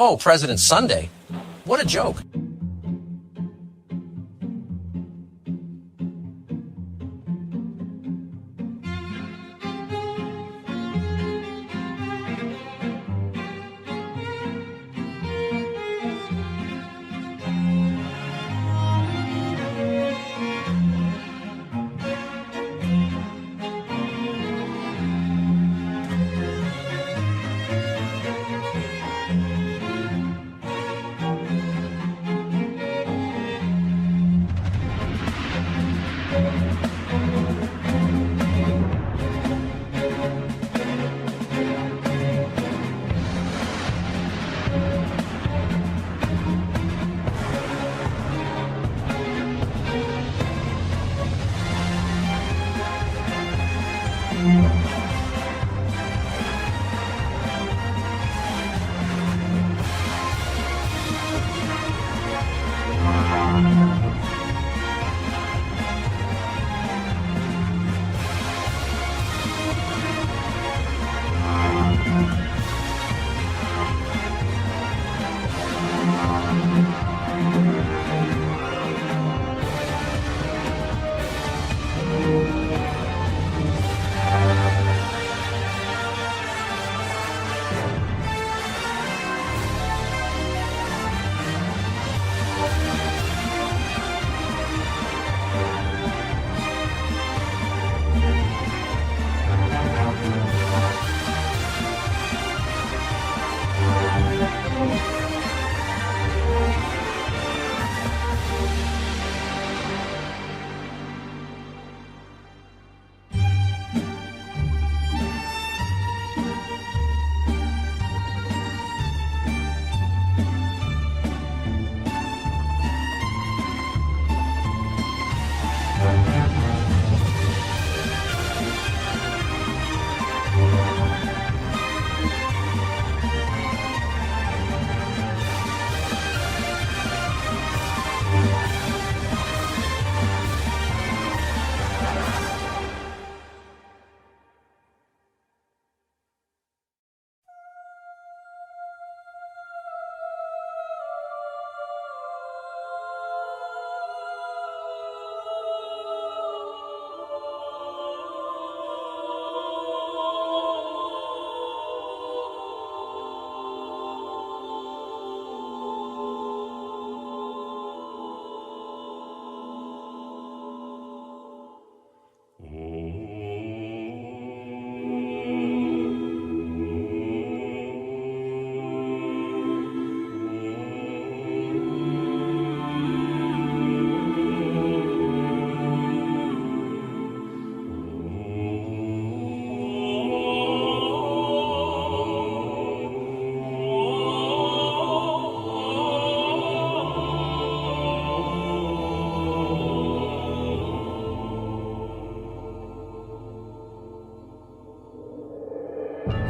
Oh, President Sunday. What a joke.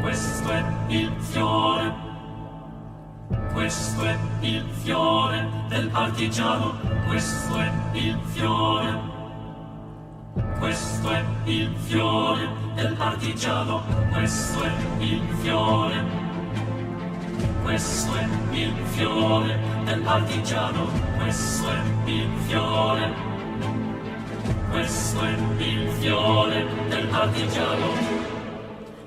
Questo è il fiore, questo è il fiore del partigiano, questo è il fiore, questo è il fiore del partigiano, questo è il fiore, questo è il fiore del partigiano, questo è il fiore, questo è il fiore del partigiano.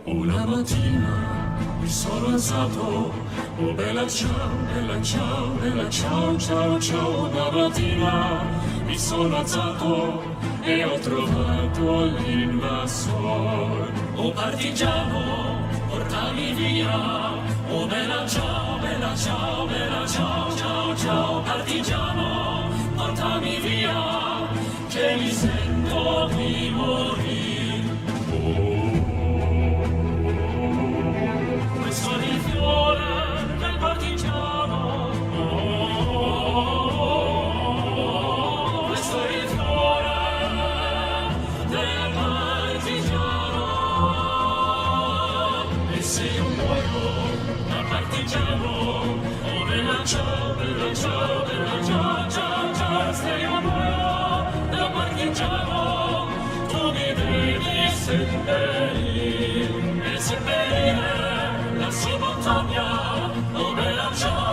Una mattina mi sono alzato, oh bella ciao, bella ciao, bella ciao, ciao, ciao. Una mattina mi sono alzato e ho trovato l'invasor. Oh partigiano, portami via, oh bella ciao, bella ciao, bella ciao, ciao, ciao. Partigiano, portami via, che mi sento di morire. Questo è il fiore del partigiano, questo è il fiore del partigiano, e se io muoio da partigiano, oh bella ciao, bella ciao, bella ciao, ciao, ciao. Se io muoio da partigiano, tu mi devi seppellire, e seppellire la sua montagna, oh bella ciao.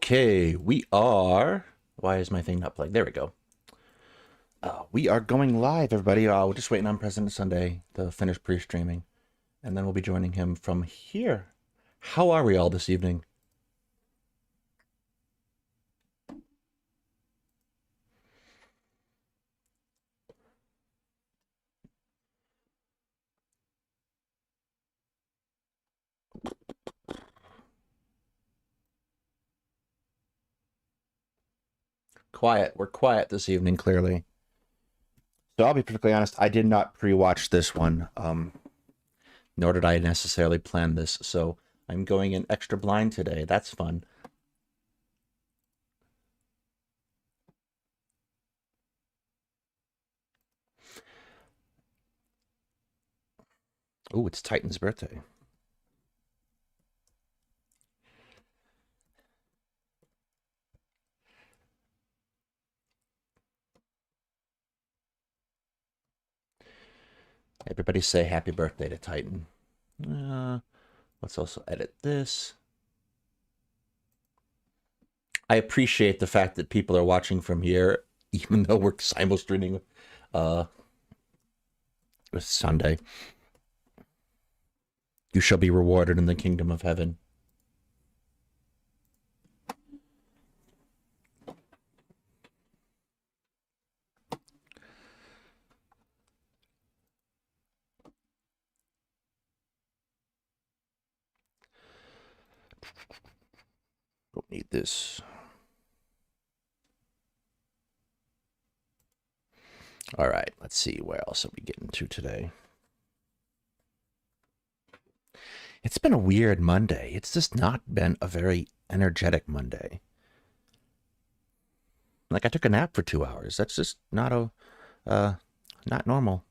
Okay, we are... Why is my thing not playing? There we go. We are going live, everybody. We're just waiting on President Sunday to finish pre-streaming. And then we'll be joining him from here. How are we all this evening? Quiet. We're quiet this evening, clearly. So I'll be perfectly honest, I did not pre-watch this one, nor did I necessarily plan this, so I'm going in extra blind today. That's fun. Oh, it's Titan's birthday. Everybody say happy birthday to Titan. Let's also edit this. I appreciate the fact that people are watching from here, even though we're simul-streaming with Sunday. You shall be rewarded in the kingdom of heaven. Don't need this. All right, let's see. Where else are we getting to today? It's been a weird Monday. It's just not been a very energetic Monday. Like, I took a nap for 2 hours. That's just not not normal.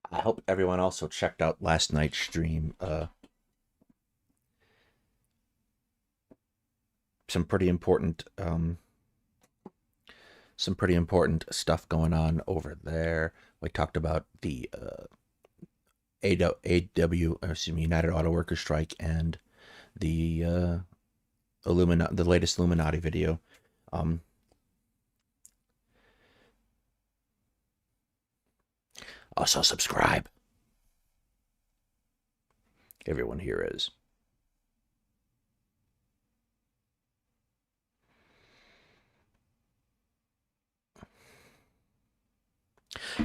I hope everyone also checked out last night's stream. Some pretty important stuff going on over there. We talked about the United Auto Workers strike and the the latest Illuminati video. Also subscribe. Everyone here is.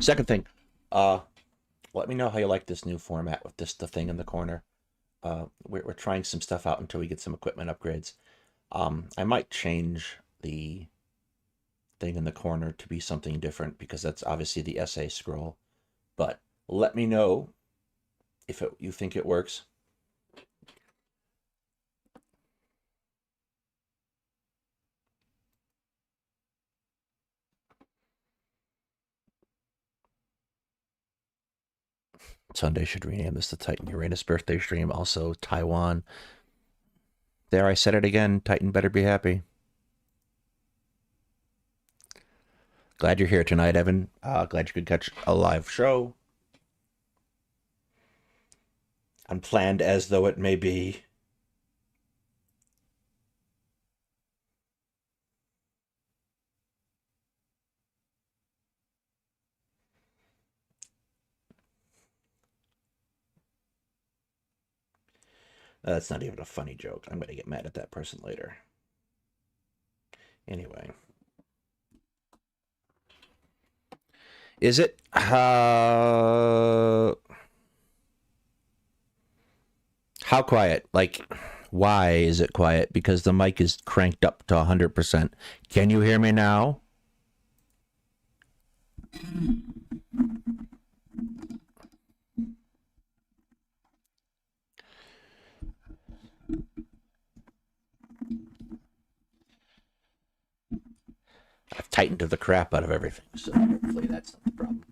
Second thing, let me know how you like this new format with the thing in the corner. We're trying some stuff out until we get some equipment upgrades. I might change the thing in the corner to be something different because that's obviously the essay scroll. But let me know if you think it works. Sunday should rename this the Titan Uranus birthday stream. Also, Taiwan. There, I said it again. Titan better be happy. Glad you're here tonight, Evan. Glad you could catch a live show. Unplanned as though it may be. That's not even a funny joke. I'm going to get mad at that person later. Anyway. Is it? How quiet? Like, why is it quiet? Because the mic is cranked up to 100%. Can you hear me now? I've tightened the crap out of everything, so hopefully that's not the problem.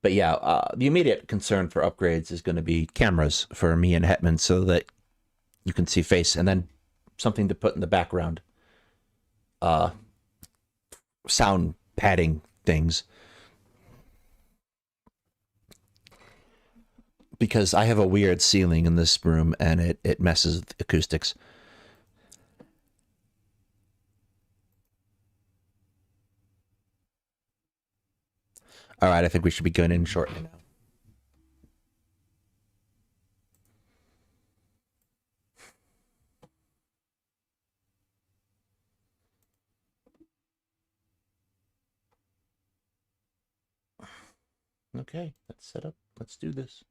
But yeah, the immediate concern for upgrades is going to be cameras for me and Hetman so that you can see face, and then something to put in the background. Sound padding things. because I have a weird ceiling in this room and it messes with acoustics. All right, I think we should be going in shortly now. Okay, let's set up. Let's do this.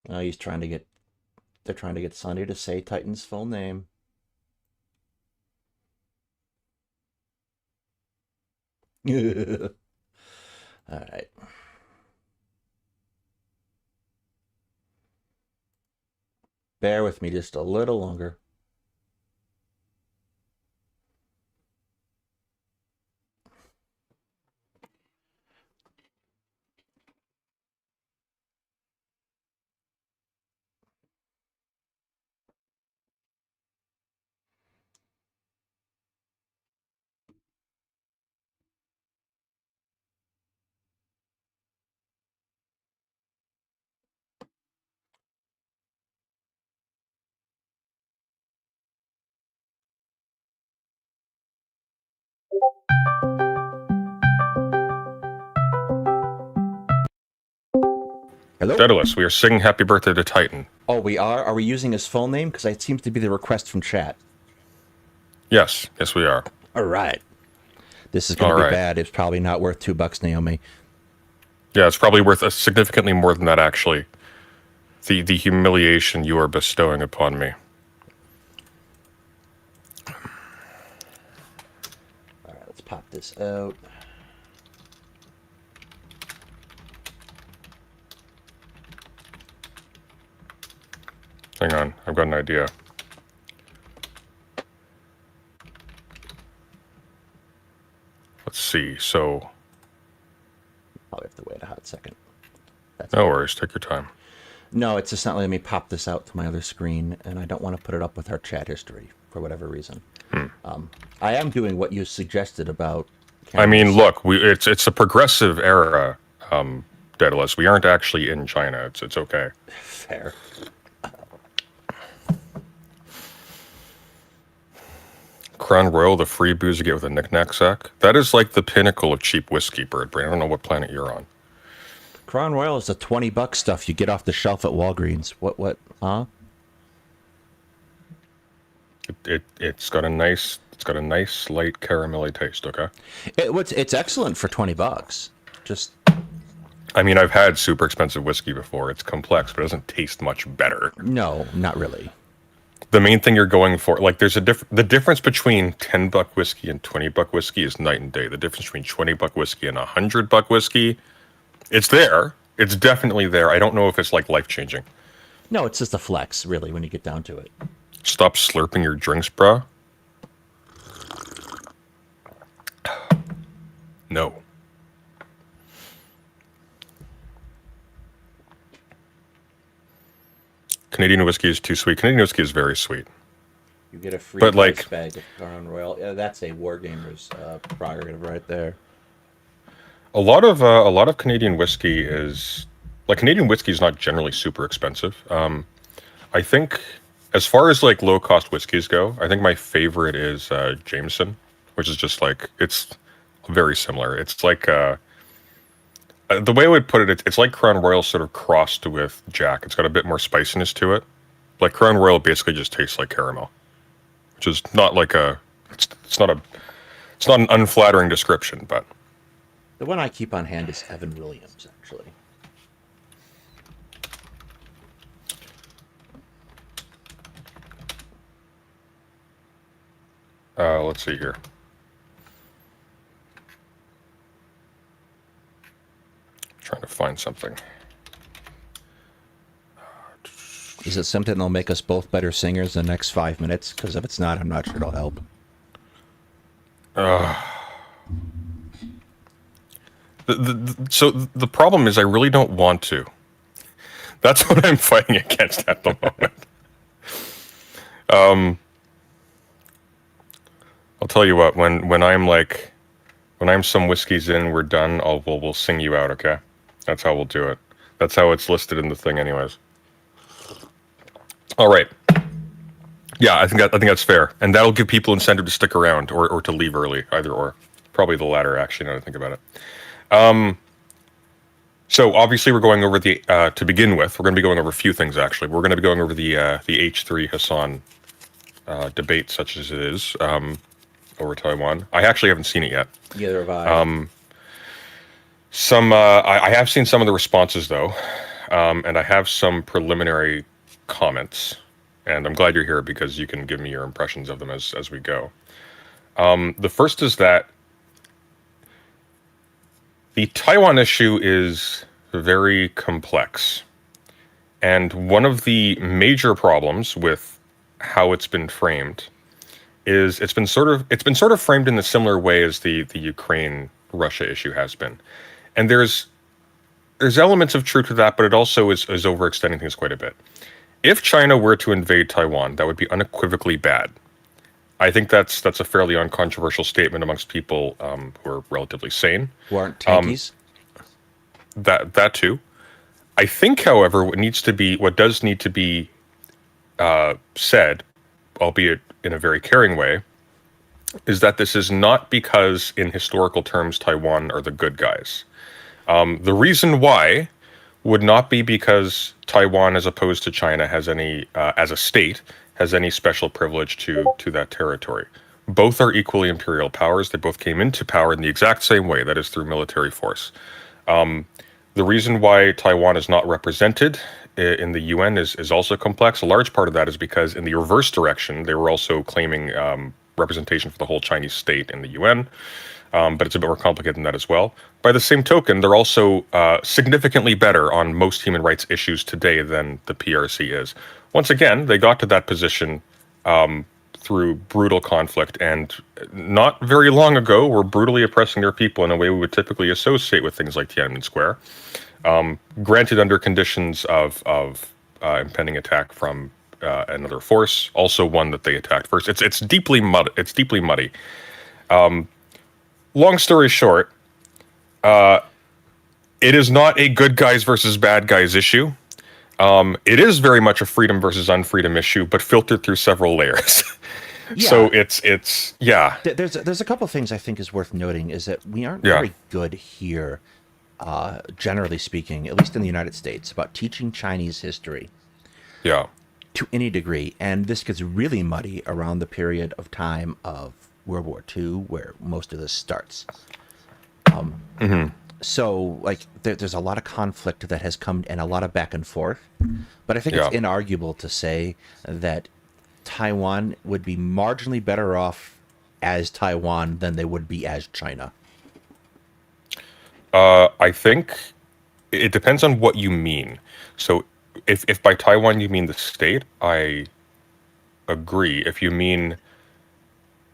Oh, they're trying to get Sonny to say Titan's full name. All right. Bear with me just a little longer. Hello? Daedalus, we are singing Happy Birthday to Titan. Oh, we are? Are we using his full name? Because it seems to be the request from chat. Yes, we are. All right. This is going to be bad. It's probably not worth $2, Naomi. Yeah, it's probably worth significantly more than that, actually. The humiliation you are bestowing upon me. All right, let's pop this out. Hang on, I've got an idea. Let's see, so... Probably have to wait a hot second. No worries, take your time. No, it's just not letting me pop this out to my other screen, and I don't want to put it up with our chat history for whatever reason. I am doing what you suggested about cameras. I mean, look, it's a progressive era, Daedalus. We aren't actually in China. It's okay. Fair. Crown Royal, the free booze you get with a knick-knack sack. That is like the pinnacle of cheap whiskey, Birdbrain. I don't know what planet you're on. Crown Royal is the $20 stuff you get off the shelf at Walgreens. What, huh? It's got a nice light caramelly taste, okay? It's excellent for $20. Just... I mean, I've had super expensive whiskey before. It's complex, but it doesn't taste much better. No, not really. The main thing you're going for, like, there's the difference between $10 whiskey and $20 whiskey is night and day. The difference between $20 whiskey and $100 whiskey, it's there. It's definitely there. I don't know if it's like life-changing. No, it's just a flex, really, when you get down to it. Stop slurping your drinks, bro. No. Canadian whiskey is too sweet. Canadian whiskey is very sweet. You get a free like, bag of Crown Royal. Yeah, that's a Wargamer's prerogative right there. A lot of Canadian whiskey is like Canadian whiskey is not generally super expensive. I think as far as like low cost whiskeys go, I think my favorite is Jameson, which is just like it's very similar. It's like the way I would put it, it's like Crown Royal sort of crossed with Jack. It's got a bit more spiciness to it. Like Crown Royal basically just tastes like caramel, which is not like it's not an unflattering description, but the one I keep on hand is Evan Williams, actually. Let's see here. Trying to find something. Is it something that'll make us both better singers in the next 5 minutes? Because if it's not, I'm not sure it'll help. So the problem is I really don't want to. That's what I'm fighting against at the moment. I'll tell you what, when I'm some whiskeys in, we're done, we'll sing you out, okay? That's how we'll do it. That's how it's listed in the thing anyways. All right. Yeah, I think that's fair. And that'll give people incentive to stick around or to leave early, either or. Probably the latter, actually, now that I think about it. So obviously we're going over to begin with, we're going to be going over a few things, actually. We're going to be going over the H3 Hassan debate, such as it is, over Taiwan. I actually haven't seen it yet. Neither have I. I have seen some of the responses, though, and I have some preliminary comments, and I'm glad you're here because you can give me your impressions of them as we go. The first is that the Taiwan issue is very complex, and one of the major problems with how it's been framed is it's been sort of framed in a similar way as the Ukraine-Russia issue has been, and there's elements of truth to that, but it also is overextending things quite a bit. If China were to invade Taiwan, that would be unequivocally bad. I think that's a fairly uncontroversial statement amongst people who are relatively sane. Who aren't tankies? That too. I think, however, what does need to be said, albeit in a very caring way, is that this is not because, in historical terms, Taiwan are the good guys. The reason why would not be because Taiwan, as opposed to China, has any, as a state, has any special privilege to that territory. Both are equally imperial powers. They both came into power in the exact same way, that is through military force. The reason why Taiwan is not represented in the UN is also complex. A large part of that is because in the reverse direction, they were also claiming representation for the whole Chinese state in the UN, but it's a bit more complicated than that as well. By the same token, they're also significantly better on most human rights issues today than the PRC is. Once again, they got to that position through brutal conflict, and not very long ago were brutally oppressing their people in a way we would typically associate with things like Tiananmen Square. Granted, under conditions of impending attack from another force, also one that they attacked first. It's deeply muddy. Long story short, it is not a good guys versus bad guys issue. It is very much a freedom versus unfreedom issue, but filtered through several layers. Yeah. So it's yeah. There's a couple of things I think is worth noting is that we aren't very good here, generally speaking, at least in the United States, about teaching Chinese history. Yeah. To any degree, and this gets really muddy around the period of time of World War II, where most of this starts. So, like, there's a lot of conflict that has come and a lot of back and forth. But I think it's inarguable to say that Taiwan would be marginally better off as Taiwan than they would be as China. I think it depends on what you mean. So, if by Taiwan you mean the state, I agree. If you mean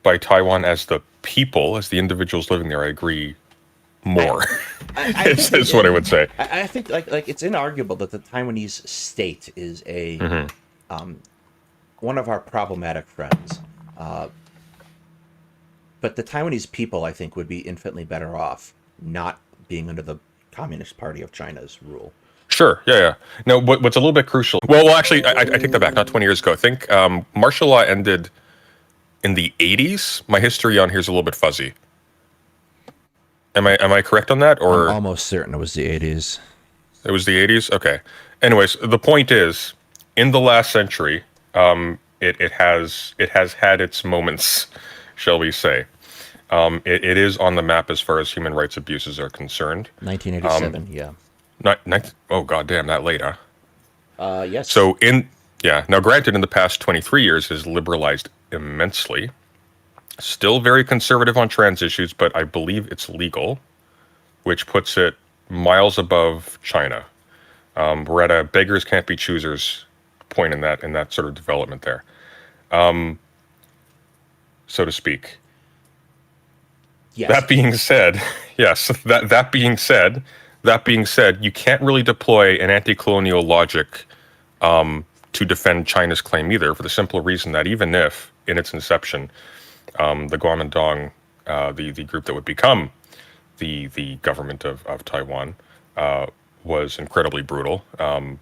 by Taiwan as the people, as the individuals living there, I agree more. Is what I would say. I think like it's inarguable that the Taiwanese state is a one of our problematic friends. But the Taiwanese people, I think, would be infinitely better off not being under the Communist Party of China's rule. Sure. Yeah. No, what's a little bit crucial. Well, actually, I take that back. Not 20 years ago. I think martial law ended in the 80s. My history on here is a little bit fuzzy. Am I correct on that? Or I'm almost certain it was the 80s. It was the 80s? Okay. Anyways, the point is, in the last century, it has had its moments, shall we say. It is on the map as far as human rights abuses are concerned. 1987, yeah. Oh, goddamn, that late, huh? Yes. So, now granted, in the past 23 years, it has liberalized immensely. Still very conservative on trans issues, but I believe it's legal, which puts it miles above China. We're at a beggars can't be choosers point in that sort of development there, so to speak. Yes. That being said, yes. That being said, you can't really deploy an anti-colonial logic to defend China's claim either, for the simple reason that even if, in its inception, the Guomindang, the group that would become the government of Taiwan, was incredibly brutal, and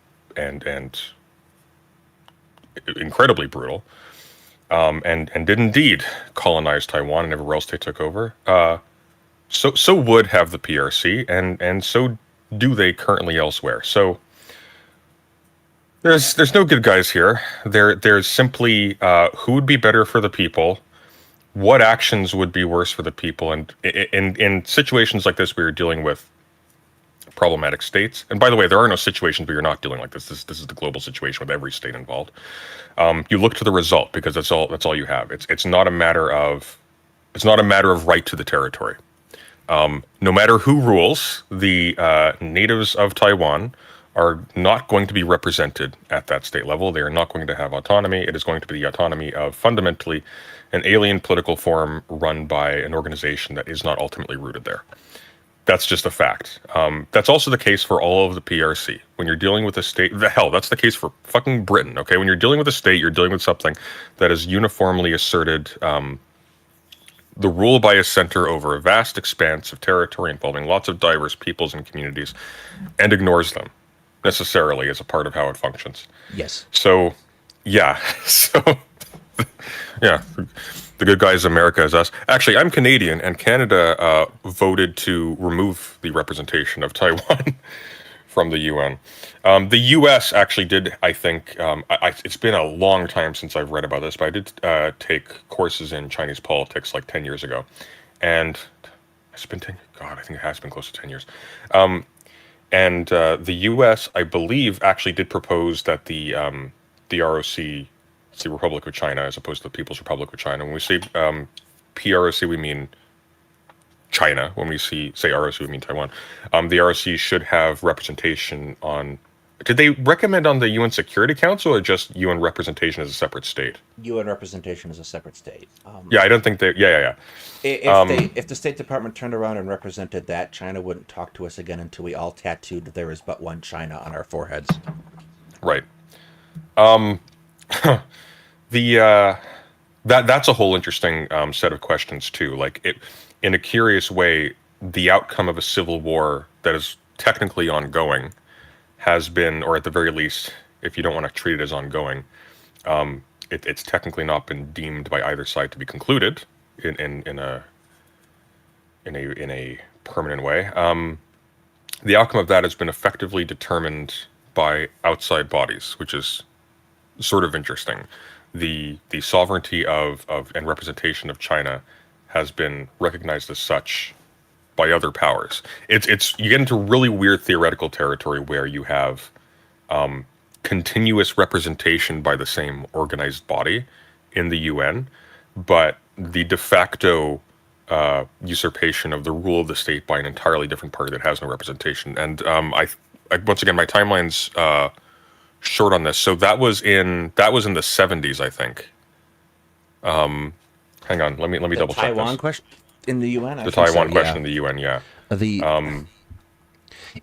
incredibly brutal, and did indeed colonize Taiwan and everywhere else they took over. So would have the PRC, and so do they currently elsewhere. So there's no good guys here. There's simply who would be better for the people, what actions would be worse for the people, and in situations like this, we are dealing with problematic states. And by the way, there are no situations where you're not dealing like this. This is the global situation with every state involved. You look to the result, because that's all you have. It's not a matter of right to the territory. No matter who rules, the natives of Taiwan are not going to be represented at that state level. They are not going to have autonomy. It is going to be the autonomy of fundamentally an alien political form run by an organization that is not ultimately rooted there. That's just a fact. That's also the case for all of the PRC. When you're dealing with a state, that's the case for fucking Britain, okay? When you're dealing with a state, you're dealing with something that has uniformly asserted the rule by a center over a vast expanse of territory involving lots of diverse peoples and communities, and ignores them necessarily as a part of how it functions. Yes. So, yeah. Yeah. The good guys, America, is us. Actually, I'm Canadian, and Canada voted to remove the representation of Taiwan from the UN. The U.S. actually did, I think, it's been a long time since I've read about this, but I did take courses in Chinese politics like 10 years ago. And it's been 10, God, I think it has been close to 10 years. And the U.S., I believe, actually did propose that the ROC, it's the Republic of China as opposed to the People's Republic of China. When we say PROC, we mean China. When we say ROC, we mean Taiwan. The ROC should have representation on... Did they recommend on the UN Security Council, or just UN representation as a separate state? UN representation as a separate state. Yeah, I don't think they... Yeah. If the State Department turned around and represented that, China wouldn't talk to us again until we all tattooed "There is but one China" on our foreheads. Right. That's a whole interesting set of questions too. Like, it, in a curious way, the outcome of a civil war that is technically ongoing has been, or at the very least, if you don't want to treat it as ongoing, it's technically not been deemed by either side to be concluded in a permanent way. The outcome of that has been effectively determined by outside bodies, which is sort of interesting. The sovereignty of and representation of China has been recognized as such by other powers. It's you get into really weird theoretical territory where you have continuous representation by the same organized body in the UN, but the de facto usurpation of the rule of the state by an entirely different party that has no representation. And I once again, my timeline's short on this. So that was in the 70s, I think. Hang on, let me double check this. Taiwan question in the UN. The Taiwan question in the UN, yeah.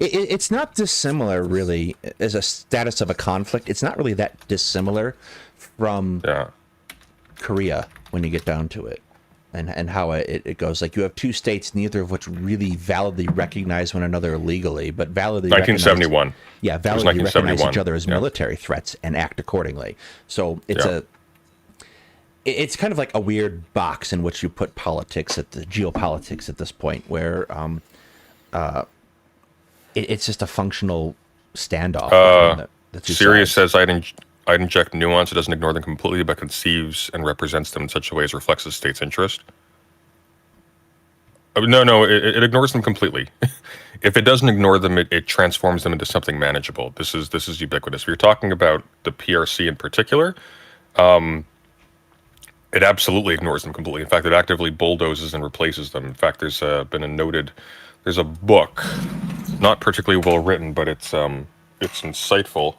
It's not dissimilar, really, as a status of a conflict. It's not really that dissimilar from Korea when you get down to it, and how it goes. Like, you have two states, neither of which really validly recognize one another legally, but validly 1971. Validly recognize each other as military threats and act accordingly. So it's kind of like a weird box in which you put politics at the geopolitics at this point, where it's just a functional standoff. Sirius says I'd inject nuance. It doesn't ignore them completely, but conceives and represents them in such a way as reflects the state's interest. No, it ignores them completely. If it doesn't ignore them, it transforms them into something manageable. This is ubiquitous. If you're talking about the PRC in particular, it absolutely ignores them completely. In fact, it actively bulldozes and replaces them. In fact, there's a book, not particularly well written, but it's insightful,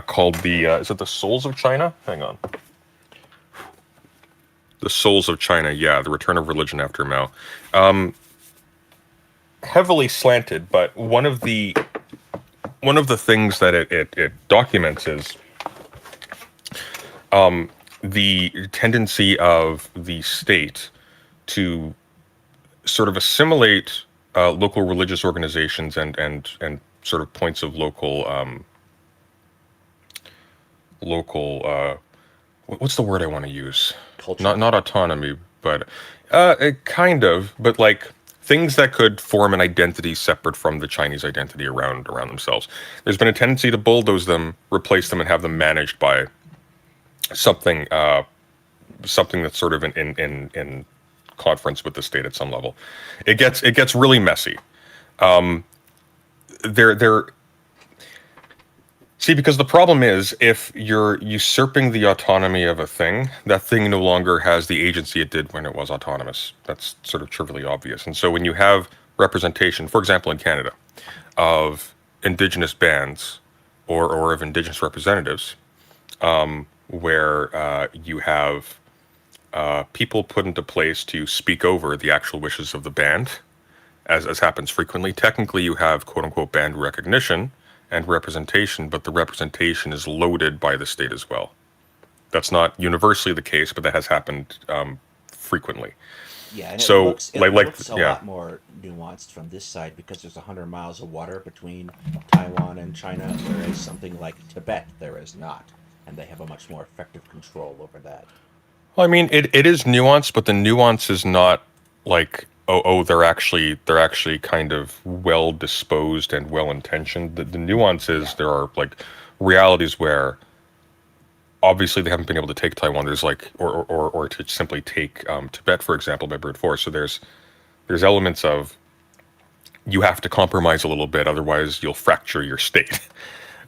called is it The Souls of China? Hang on. The Souls of China, yeah, the return of religion after Mao. Heavily slanted, but one of the things that it documents is the tendency of the state to sort of assimilate local religious organizations and sort of points of local what's the word I want to use? Culture. Not autonomy, but kind of, but like things that could form an identity separate from the Chinese identity around themselves. There's been a tendency to bulldoze them, replace them, and have them managed by something that's sort of in conference with the state at some level. It gets really messy. They're See, because the problem is, if you're usurping the autonomy of a thing, that thing no longer has the agency it did when it was autonomous. That's sort of trivially obvious. And so when you have representation, for example, in Canada, of Indigenous bands or of Indigenous representatives, where you have people put into place to speak over the actual wishes of the band, as happens frequently, technically you have quote-unquote band recognition and representation, but the representation is loaded by the state as well. That's not universally the case, but that has happened frequently. Yeah, and so, it looks a lot more nuanced from this side because there's 100 miles of water between Taiwan and China, whereas something like Tibet there is not, and they have a much more effective control over that. Well, I mean, it is nuanced, but the nuance is not like they're actually kind of well disposed and well intentioned. The nuance is there are like realities where obviously they haven't been able to take Taiwan. There's like or to simply take Tibet, for example, by brute force. So there's elements of you have to compromise a little bit, otherwise you'll fracture your state.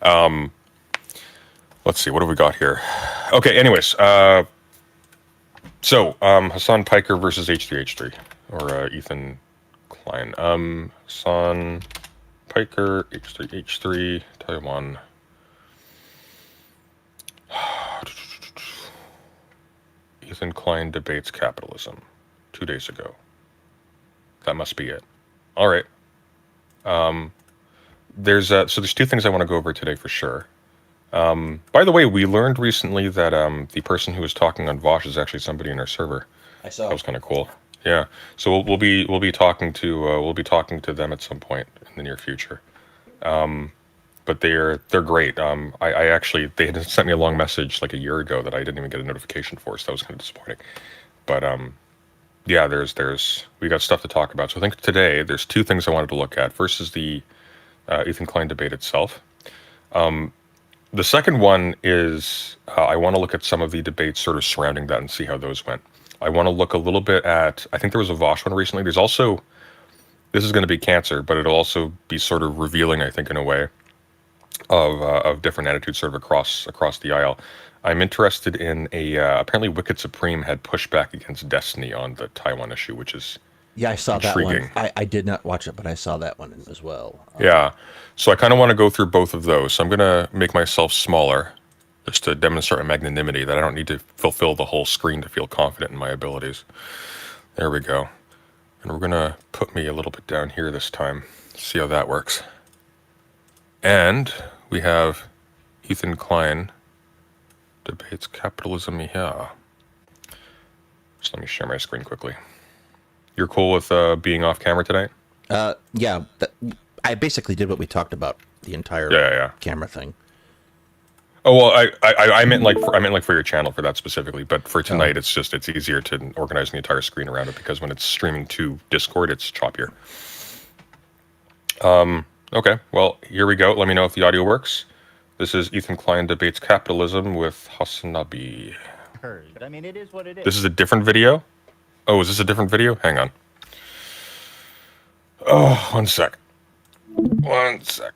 Let's see, what have we got here? Okay, anyways, so Hassan Piker versus H3H3. Or Ethan Klein. Hassan Piker, H3H3, Taiwan. Ethan Klein debates capitalism 2 days ago. That must be it. All right. There's two things I want to go over today for sure. By the way, we learned recently that the person who was talking on Vosh is actually somebody in our server. I saw. That was kind of cool. Yeah, so we'll be talking to them at some point in the near future, but they're great. I actually they had sent me a long message like a year ago that I didn't even get a notification for, so that was kind of disappointing. But yeah, we got stuff to talk about. So I think today there's two things I wanted to look at. First is the Ethan Klein debate itself. The second one is I want to look at some of the debates sort of surrounding that and see how those went. I want to look a little bit at, I think there was a Vosh one recently. There's also, this is going to be cancer, but it'll also be sort of revealing, I think, in a way, of different attitudes sort of across the aisle. I'm interested in apparently Wicked Supreme had pushback against Destiny on the Taiwan issue, which is I saw intriguing. That one. I did not watch it, but I saw that one as well. Yeah, so I kind of want to go through both of those. So I'm going to make myself smaller, just to demonstrate my magnanimity, that I don't need to fulfill the whole screen to feel confident in my abilities. There we go. And we're going to put me a little bit down here this time, see how that works. And we have Ethan Klein debates capitalism here. Just let me share my screen quickly. You're cool with being off camera tonight? Yeah. I basically did what we talked about, the entire camera thing. Oh well, I meant for your channel for that specifically, but for tonight it's easier to organize the entire screen around it because when it's streaming to Discord, it's choppier. Okay, well here we go. Let me know if the audio works. This is Ethan Klein debates capitalism with Hasanabi. I mean, it is what it is. This is a different video. Oh, is this a different video? Hang on. Oh, 1 sec. 1 sec.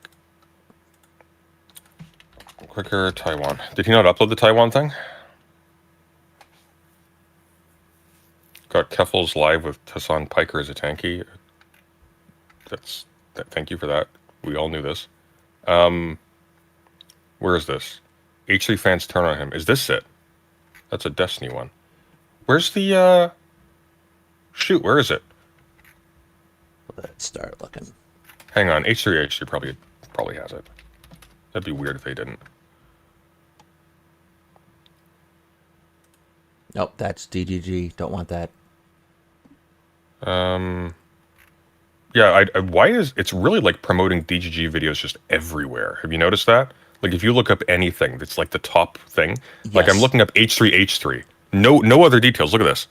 Quicker, Taiwan. Did he not upload the Taiwan thing? Got Keffel's live with Hassan Piker as a tanky. Thank you for that. We all knew this. Where is this? H3 fans turn on him. Is this it? That's a Destiny one. Where's the shoot? Where is it? Let's start looking. Hang on, H3 probably has it. That'd be weird if they didn't. Nope, that's DGG. Don't want that. Yeah, why is it's really like promoting DGG videos just everywhere? Have you noticed that? Like if you look up anything that's like the top thing, like I'm Yes. looking up H3H3. No other details. Look at this.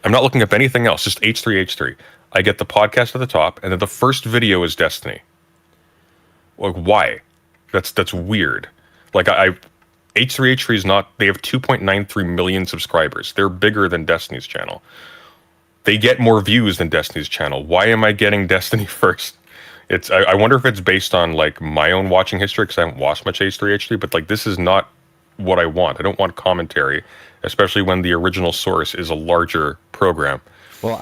I'm not looking up anything else, just H3H3. I get the podcast at the top, and then the first video is Destiny. Like why? That's weird. Like H3H3 is not. They have 2.93 million subscribers. They're bigger than Destiny's channel. They get more views than Destiny's channel. Why am I getting Destiny first? I wonder if it's based on like my own watching history because I haven't watched much H3H3, but like this is not what I want. I don't want commentary, especially when the original source is a larger program. Well,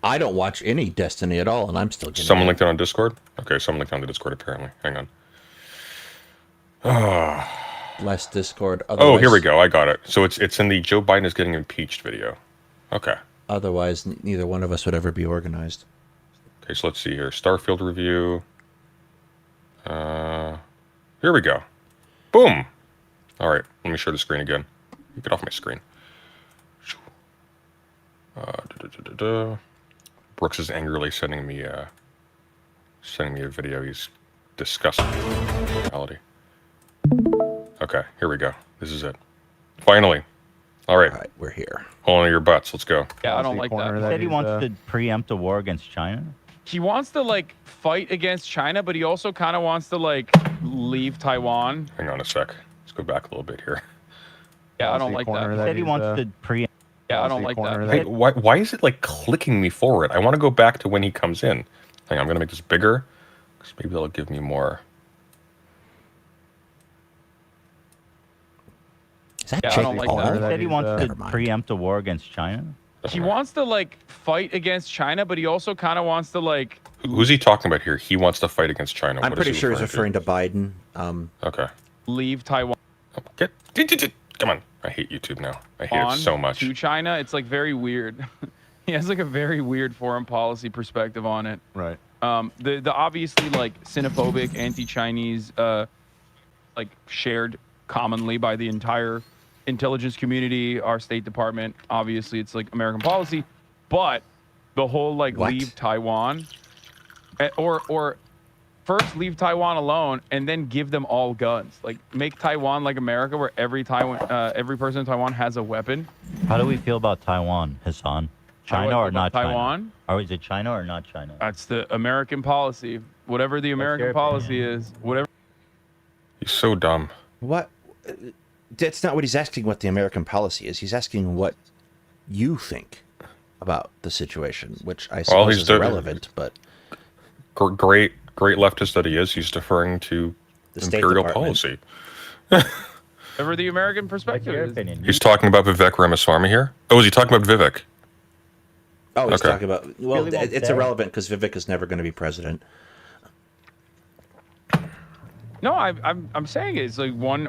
I don't watch any Destiny at all, and I'm still getting Someone it. linked it on Discord? Okay, someone linked it on the Discord apparently. Hang on. Less Discord. Oh, here we go. I got it. So it's in the Joe Biden is getting impeached video. Okay. Otherwise, neither one of us would ever be organized. Okay, so let's see here. Starfield review. Here we go. Boom. All right, let me share the screen again. Get off my screen. Brooks is angrily sending me a video. He's discussing reality. Okay, here we go. This is it. Finally. All right. All right, we're here. Hold on to your butts. Let's go. Yeah, I don't like that. He said he wants to preempt a war against China. He wants to like fight against China, but he also kind of wants to like leave Taiwan. Hang on a sec. Let's go back a little bit here. Yeah, I don't like that. He said he wants to preempt. Yeah, I don't like that. Hey, why is it like clicking me forward? I want to go back to when he comes in. Hang on, I'm gonna make this bigger because maybe that'll give me more. Is that Yeah, I Jake don't like Paul? that. He said he wants to Never mind. preempt a war against China. He wants to like fight against China, but he also kind of wants to like. Who's he talking about here? He wants to fight against China. I'm What is pretty he sure he's referring to Biden. Okay. Leave Taiwan Come on. I hate YouTube now. I hate it so much. to China. It's like very weird. He has like a very weird foreign policy perspective on it. Right. The obviously like xenophobic, anti-Chinese, like shared commonly by the entire intelligence community, our State Department. Obviously, it's like American policy, but the whole like What? leave Taiwan, or first leave Taiwan alone and then give them all guns. Like make Taiwan like America, where every person in Taiwan has a weapon. How do we feel about Taiwan, Hassan? How do I China feel or about not China? Taiwan? Or is it China or not China? That's the American policy. Whatever the American your policy is, whatever. He's so dumb. What? That's not what he's asking. What the American policy is? He's asking what you think about the situation, which I suppose is irrelevant. But Great leftist that he is. He's deferring to The State imperial Department. policy. Whatever the American What's perspective your is. opinion? He's talking about Vivek Ramaswamy here. Oh, is he talking about Vivek? oh, he's Okay. talking about. Well, Really won't it's say. irrelevant because Vivek is never going to be president. No, I'm saying it's like one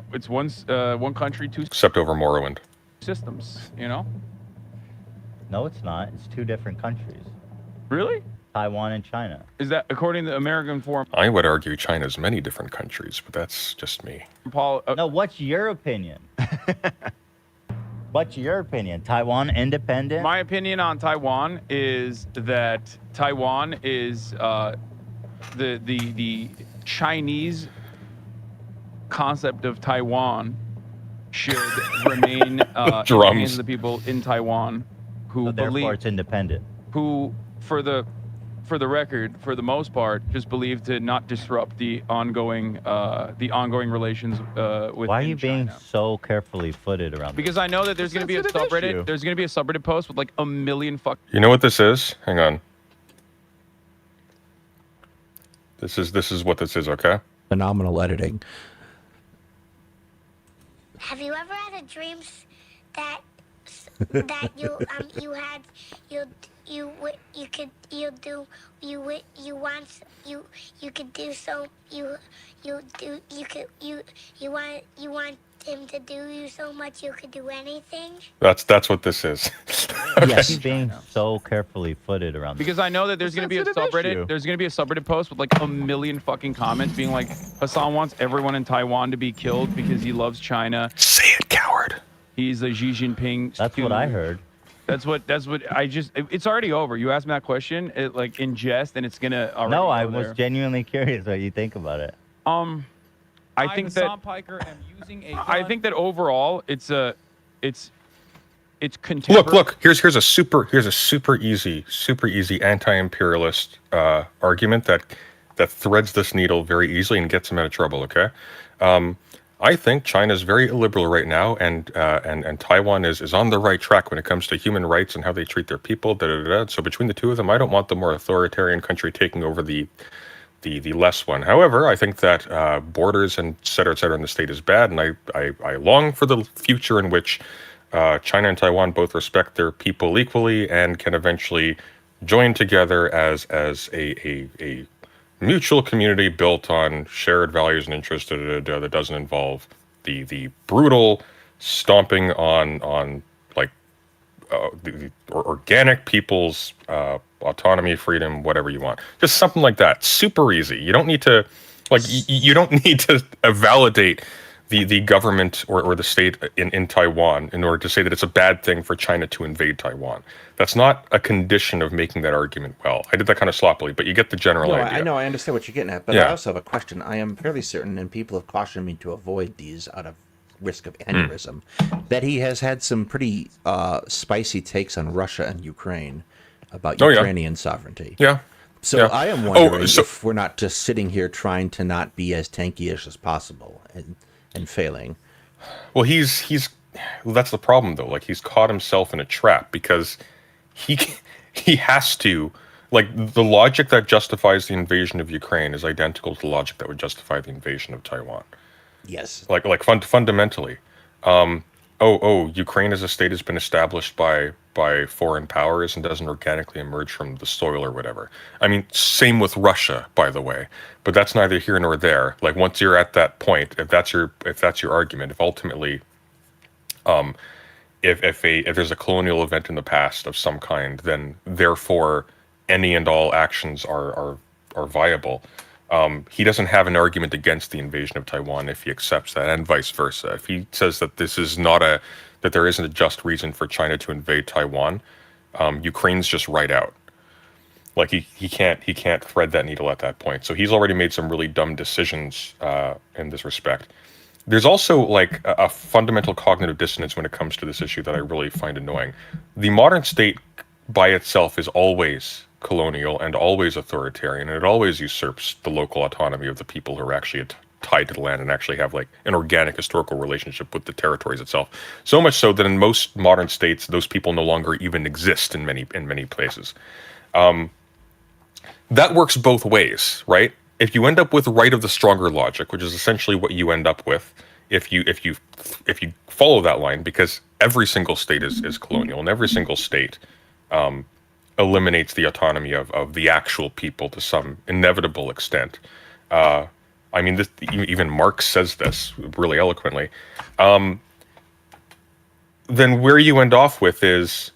country, two Except over Morrowind. systems. You know? No, it's not. It's two different countries. Really? Taiwan and China. Is that according to American foreign I would argue China's many different countries, but that's just me. policy? No, what's your opinion? What's your opinion? Taiwan independent? My opinion on Taiwan is that Taiwan is the Chinese concept of Taiwan should remain in the Drums. hands of the people in Taiwan who So therefore, believe, it's independent. who for the record, for the most part, just believe to not disrupt the ongoing relations with. Why are you being China. so carefully footed around? Because I know that there's going to be a sensitive subreddit. issue. There's going to be a subreddit post with like a million You know what this is? Hang on. This is what this is, okay? Phenomenal editing. Have you ever had a dream that him to do you so much you could do anything? That's what this is. Yes. He's being so carefully footed around Because I know that there's going to be a sensitive subreddit. issue. There's going to be a subreddit post with like a million fucking comments being like, Hassan wants everyone in Taiwan to be killed because he loves China. Say it, coward. He's a Xi Jinping. That's what I heard. That's what I just. It's already over. You asked me that question, like in jest, and it's gonna. No, I go was there. genuinely curious what you think about it. I think that I think that overall it's contemporary. Look. Here's a super easy anti-imperialist argument that threads this needle very easily and gets him out of trouble. Okay, I think China is very illiberal right now, and Taiwan is on the right track when it comes to human rights and how they treat their people. So between the two of them, I don't want the more authoritarian country taking over the less one. However, I think that borders and et cetera in the state is bad, and I long for the future in which China and Taiwan both respect their people equally and can eventually join together as a mutual community built on shared values and interests that doesn't involve the brutal stomping on like the organic people's autonomy, freedom, whatever you want. Just something like that. Super easy. You don't need to you don't need to validate the government or the state in Taiwan in order to say that it's a bad thing for China to invade Taiwan. That's not a condition of making that argument well. I did that kind of sloppily, but you get the general idea. I know, I understand what you're getting at, but I also have a question. I am fairly certain, and people have cautioned me to avoid these out of risk of aneurysm, that he has had some pretty spicy takes on Russia and Ukraine about Ukrainian sovereignty. Yeah. So I am wondering if we're not just sitting here trying to not be as tanky-ish as possible and failing. Well, that's the problem though. Like, he's caught himself in a trap because he has to, like, the logic that justifies the invasion of Ukraine is identical to the logic that would justify the invasion of Taiwan. Yes. Like fundamentally. Ukraine as a state has been established by foreign powers and doesn't organically emerge from the soil or whatever. I mean, same with Russia, by the way. But that's neither here nor there. Like, once you're at that point, if that's your argument, if ultimately, if there's a colonial event in the past of some kind, then therefore any and all actions are viable. He doesn't have an argument against the invasion of Taiwan if he accepts that, and vice versa. If he says that this is that there isn't a just reason for China to invade Taiwan, Ukraine's just right out. Like, he can't thread that needle at that point. So he's already made some really dumb decisions in this respect. There's also like a fundamental cognitive dissonance when it comes to this issue that I really find annoying. The modern state by itself is always colonial and always authoritarian, and it always usurps the local autonomy of the people who are actually tied to the land and actually have like an organic historical relationship with the territories itself. So much so that in most modern states, those people no longer even exist in many places. That works both ways, right? If you end up with right of the stronger logic, which is essentially what you end up with if you follow that line, because every single state is colonial, and every single state eliminates the autonomy of the actual people to some inevitable extent. I mean, even Marx says this really eloquently. Then where you end off with is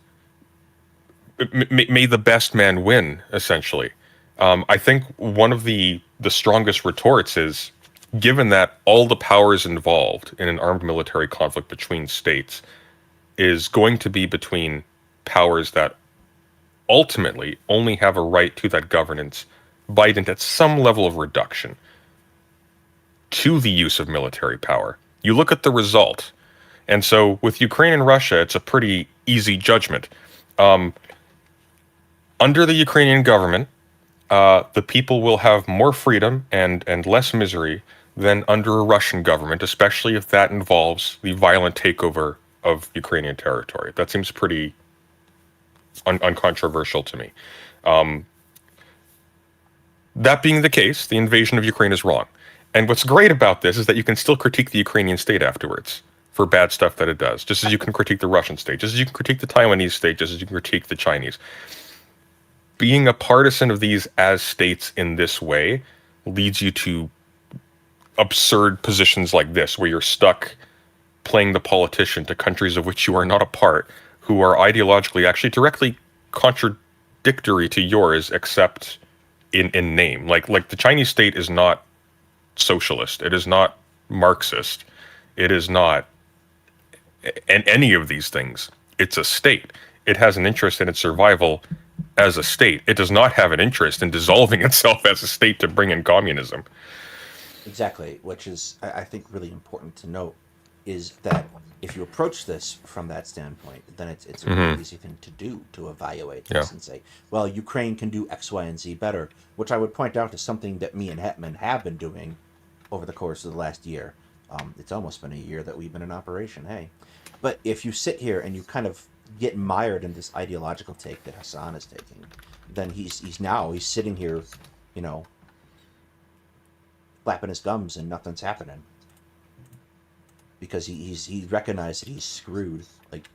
may the best man win, essentially. I think one of the strongest retorts is, given that all the powers involved in an armed military conflict between states is going to be between powers that ultimately only have a right to that governance by dint at some level of reduction to the use of military power. You look at the result. And so with Ukraine and Russia, it's a pretty easy judgment. Under the Ukrainian government, the people will have more freedom and less misery than under a Russian government, especially if that involves the violent takeover of Ukrainian territory. That seems pretty uncontroversial to me. That being the case, the invasion of Ukraine is wrong. And what's great about this is that you can still critique the Ukrainian state afterwards for bad stuff that it does, just as you can critique the Russian state, just as you can critique the Taiwanese state, just as you can critique the Chinese. Being a partisan of these as states in this way leads you to absurd positions like this, where you're stuck playing the politician to countries of which you are not a part, who are ideologically actually directly contradictory to yours, except in name. Like the Chinese state is not socialist. It is not Marxist. It is not any of these things. It's a state. It has an interest in its survival as a state. It does not have an interest in dissolving itself as a state to bring in communism. Exactly, which is, I think, really important to note, is that if you approach this from that standpoint, then it's a really easy thing to do, to evaluate this and say, well, Ukraine can do X, Y, and Z better, which I would point out is something that me and Hetman have been doing over the course of the last year. It's almost been a year that we've been in operation, hey. But if you sit here and you kind of get mired in this ideological take that Hassan is taking, then he's sitting here, you know, flapping his gums and nothing's happening. Because he recognized that he's screwed. Like,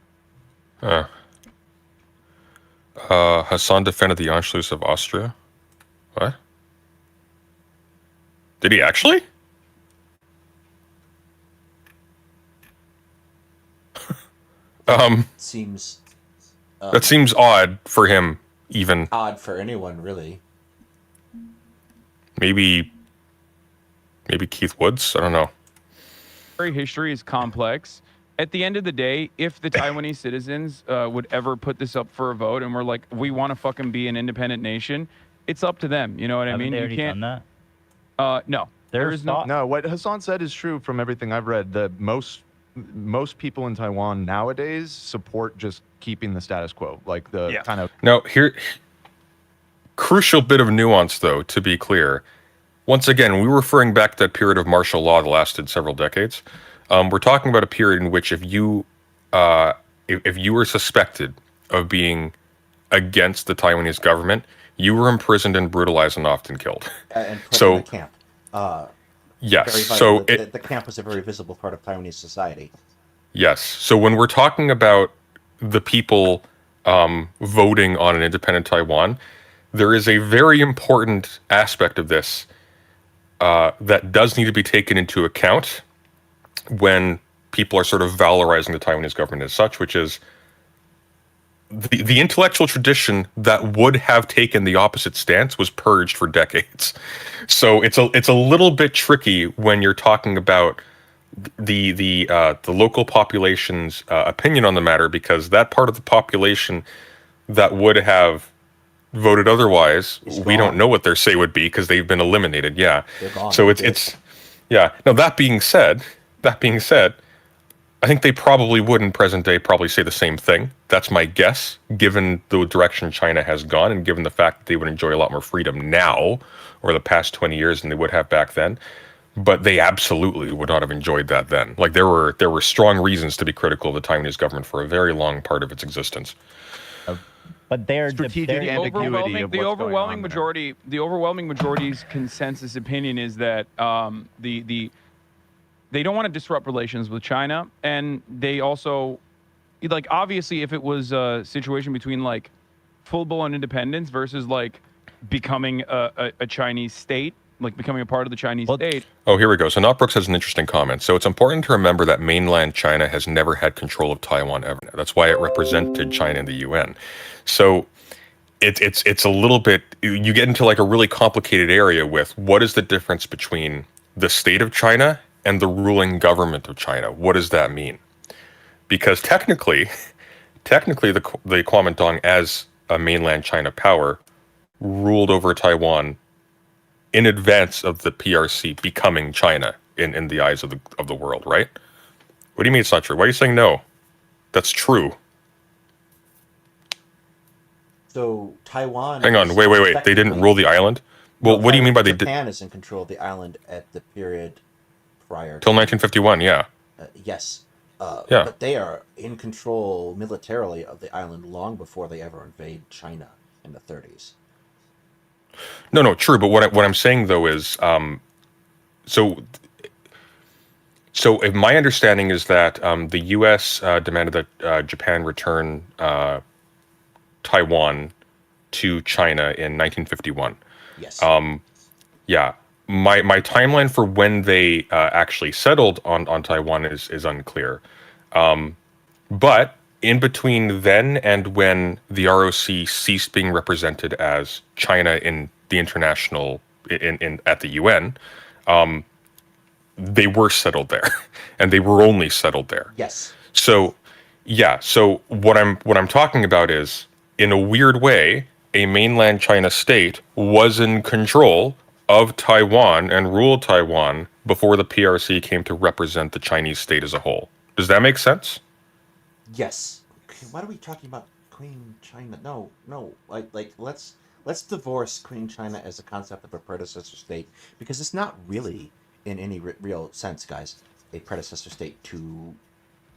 Hassan defended the Anschluss of Austria. What? Did he actually? seems that seems odd for him, even. Odd for anyone, really. Maybe Keith Woods? I don't know. History is complex. At the end of the day, if the Taiwanese citizens would ever put this up for a vote and we're like, we want to fucking be an independent nation, it's up to them. You know what I mean? They already done that? No. There is no. No, what Hassan said is true from everything I've read. That most people in Taiwan nowadays support just keeping the status quo. Like the kind of. Now, here, crucial bit of nuance, though, to be clear. Once again, we're referring back to that period of martial law that lasted several decades. We're talking about a period in which if you were suspected of being against the Taiwanese government, you were imprisoned and brutalized and often killed. And put in a camp. Yes. So the camp was a very visible part of Taiwanese society. Yes. So when we're talking about the people voting on an independent Taiwan, there is a very important aspect of this that does need to be taken into account when people are sort of valorizing the Taiwanese government as such, which is the intellectual tradition that would have taken the opposite stance was purged for decades. So it's a little bit tricky when you're talking about the local population's opinion on the matter, because that part of the population that would have voted otherwise, we don't know what their say would be because they've been eliminated. Yeah. So it's yeah. Now that being said, I think they probably would in present day probably say the same thing. That's my guess, given the direction China has gone and given the fact that they would enjoy a lot more freedom now over the past 20 years than they would have back then. But they absolutely would not have enjoyed that then. Like there were strong reasons to be critical of the Taiwanese government for a very long part of its existence. But their strategic ambiguity of the overwhelming majority, the overwhelming majority's consensus opinion is that they don't want to disrupt relations with China, and they also, like, obviously, if it was a situation between like full-blown independence versus like becoming a Chinese state, like becoming a part of the Chinese state. Oh, here we go. So Notbrooks has an interesting comment. So it's important to remember that mainland China has never had control of Taiwan ever. That's why it represented China in the UN. So it's a little bit, you get into like a really complicated area with what is the difference between the state of China and the ruling government of China. What does that mean? Because technically the Kuomintang as a mainland China power ruled over Taiwan in advance of the PRC becoming China in the eyes of the world, right? What do you mean it's not true? Why are you saying no? That's true. So Taiwan. Hang on, wait. They didn't rule the island? Well, what do you mean by they did? Japan is in control of the island at the period prior. Till 1951, yeah. Yes. Yeah. But they are in control militarily of the island long before they ever invade China in the 30s. No, true. But what I'm saying though is, so if my understanding is that the U.S. demanded that Japan return Taiwan to China in 1951. Yes. Yeah. my timeline for when they actually settled on Taiwan is unclear. But in between then and when the ROC ceased being represented as China in the international in at the UN, they were settled there, and they were only settled there. Yes. So, yeah. So what I'm talking about is, in a weird way, a mainland China state was in control of Taiwan and ruled Taiwan before the PRC came to represent the Chinese state as a whole. Does that make sense? Yes. Okay, what are we talking about? Queen China? No, no. Like let's divorce Queen China as a concept of a predecessor state, because it's not really, in any real sense, guys, a predecessor state to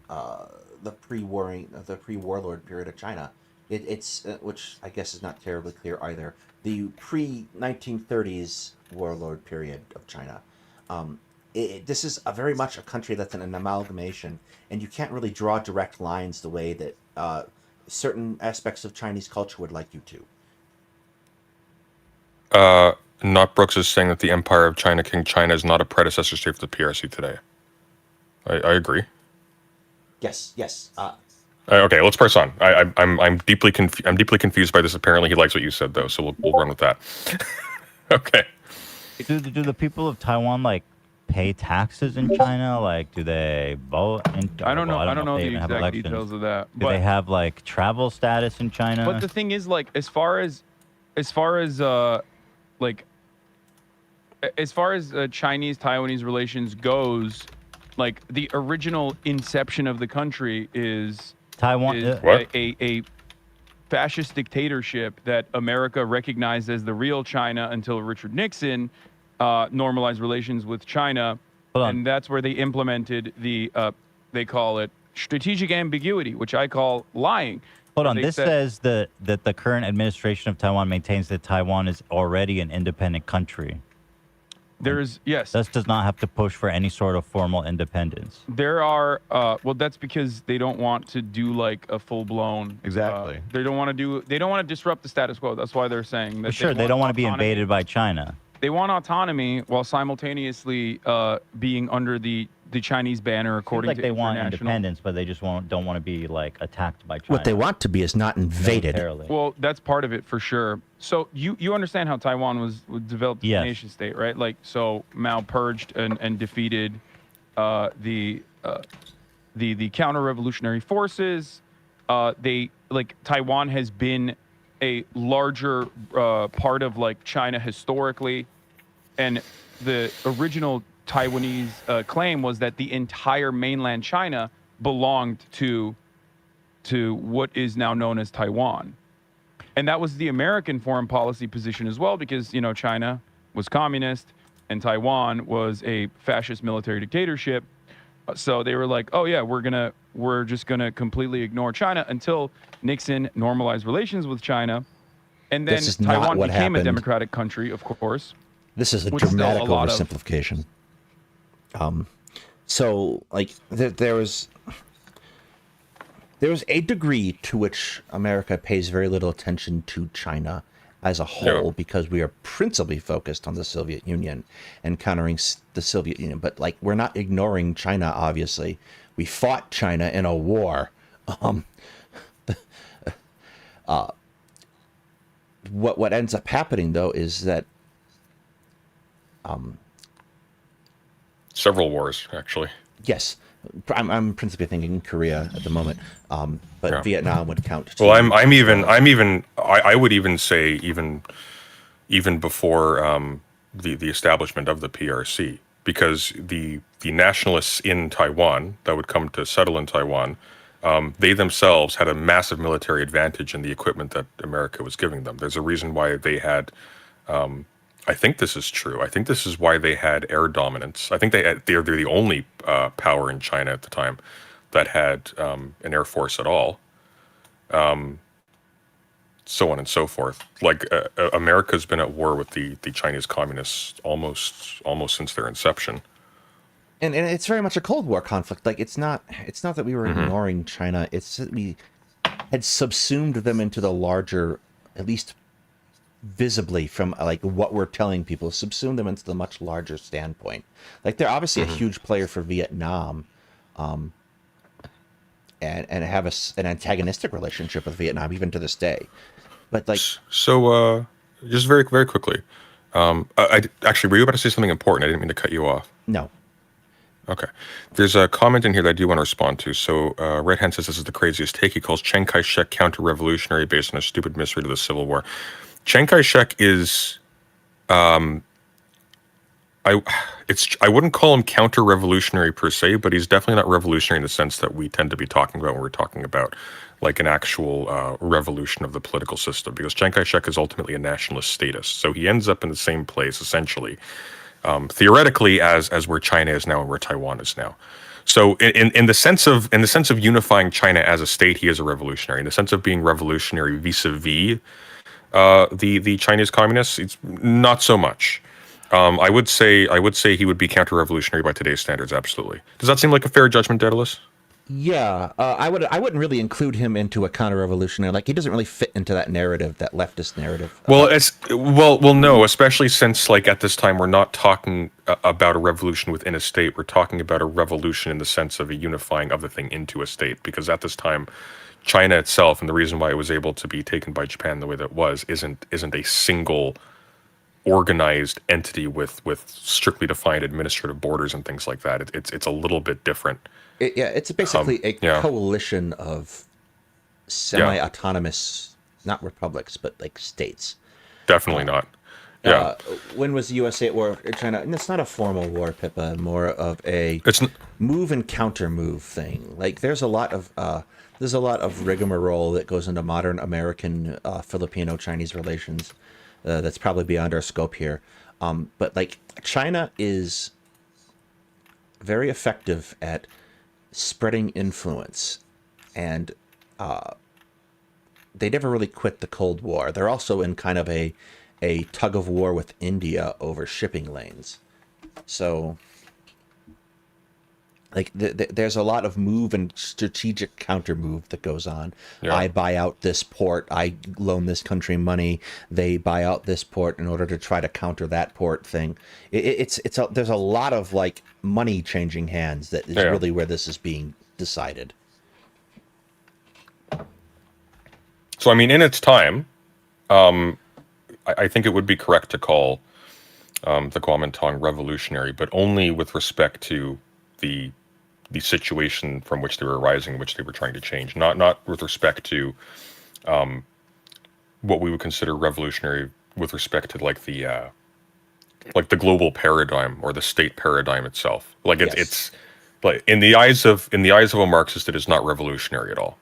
the pre-warlord period of China. It's which I guess is not terribly clear either. The pre-1930s warlord period of China. This is very much a country that's an amalgamation, and you can't really draw direct lines the way that certain aspects of Chinese culture would like you to. Not Brooks is saying that the Empire of China, King China, is not a predecessor state for the PRC today. I agree. Yes, yes. Okay, let's press on. I'm deeply confused by this. Apparently, he likes what you said, though, so we'll run with that. Okay. Do the people of Taiwan like pay taxes in China? Like, do they vote? I don't know. I don't know if they the even have exact elections. details of that. Do they have like travel status in China? But the thing is, like, as far as Chinese Taiwanese relations goes, like the original inception of the country is Taiwan is What? a fascist dictatorship that America recognized as the real China until Richard Nixon normalized relations with China, and that's where they implemented the they call it strategic ambiguity, which I call lying. Hold on. This says that the current administration of Taiwan maintains that Taiwan is already an independent country. Yes. This does not have to push for any sort of formal independence. There are well, that's because they don't want to do like a full blown. Exactly. They don't want to disrupt the status quo. That's why they're saying that. Sure, they don't want to be invaded by China. They want autonomy while simultaneously being under the Chinese banner, according Seems like to they want international. independence, but they just don't want to be like attacked by China. What they want to be is not invaded. Militarily. Well, that's part of it for sure. So you understand how Taiwan was developed as a nation state, right? Like, so Mao purged and defeated the counter-revolutionary forces. Taiwan has been a larger part of like China historically, and the original Taiwanese claim was that the entire mainland China belonged to what is now known as Taiwan. And that was the American foreign policy position as well, because, you know, China was communist and Taiwan was a fascist military dictatorship. So they were like, oh yeah, we're just gonna completely ignore China until Nixon normalized relations with China. And then Taiwan became a democratic country, of course. This is a dramatic oversimplification. So, like, there was a degree to which America pays very little attention to China as a whole, because we are principally focused on the Soviet Union and countering the Soviet Union. But, like, we're not ignoring China, obviously. We fought China in a war. What ends up happening, though, is that several wars, actually. Yes, I'm principally thinking Korea at the moment, but Vietnam would count too. Well, I would even say even before the establishment of the PRC, because the nationalists in Taiwan that would come to settle in Taiwan, they themselves had a massive military advantage in the equipment that America was giving them. There's a reason why they had. I think this is true. I think this is why they had air dominance. I think they're the only power in China at the time that had an air force at all. So on and so forth. Like America's been at war with the Chinese communists almost since their inception. And it's very much a Cold War conflict. Like, it's not that we were ignoring China. It's that we had subsumed them into the larger, at least visibly from like what we're telling people, subsume them into the much larger standpoint. Like they're obviously a huge player for Vietnam, and have an antagonistic relationship with Vietnam even to this day. But like, So, just very, very quickly, actually, were you about to say something important? I didn't mean to cut you off. no, Okay. There's a comment in here that I do want to respond to. So, Red Hand says this is the craziest take. He calls Chiang Kai-shek counter-revolutionary based on a stupid mystery to the Civil War. Chiang Kai-shek is, I wouldn't call him counter-revolutionary per se, but he's definitely not revolutionary in the sense that we tend to be talking about when we're talking about like an actual revolution of the political system, because Chiang Kai-shek is ultimately a nationalist statist. So he ends up in the same place, essentially, theoretically, as where China is now and where Taiwan is now. So in the sense of unifying China as a state, he is a revolutionary. In the sense of being revolutionary vis-a-vis the Chinese communists, it's not so much. I would say he would be counter-revolutionary by today's standards. Absolutely. Does that seem like a fair judgment, Daedalus? yeah, I wouldn't really include him into a counter-revolutionary. Like he doesn't really fit into that narrative, that leftist narrative. Well, no, especially since like at this time we're not talking about a revolution within a state. We're talking about a revolution in the sense of a unifying of the thing into a state. Because at this time, China itself, and the reason why it was able to be taken by Japan the way that it was, isn't a single organized entity with strictly defined administrative borders and things like that. It's a little bit different. It's basically a coalition of semi-autonomous, not republics, but like states. Definitely not. Yeah. When was the USA at war with China? And it's not a formal war, Pippa. More of a move and counter move thing. Like there's a lot of rigmarole that goes into modern American Filipino-Chinese relations. That's probably beyond our scope here. But like China is very effective at spreading influence, and they never really quit the Cold War. They're also in kind of a tug of war with India over shipping lanes. So like there's a lot of move and strategic counter move that goes on. Yeah. I buy out this port. I loan this country money. They buy out this port in order to try to counter that port thing. There's a lot of like money changing hands that is really where this is being decided. So I mean, in its time, I think it would be correct to call the Kuomintang revolutionary, but only with respect to the situation from which they were arising, which they were trying to change, not with respect to what we would consider revolutionary with respect to like the global paradigm or the state paradigm itself. Like it's like in the eyes of a Marxist, it is not revolutionary at all.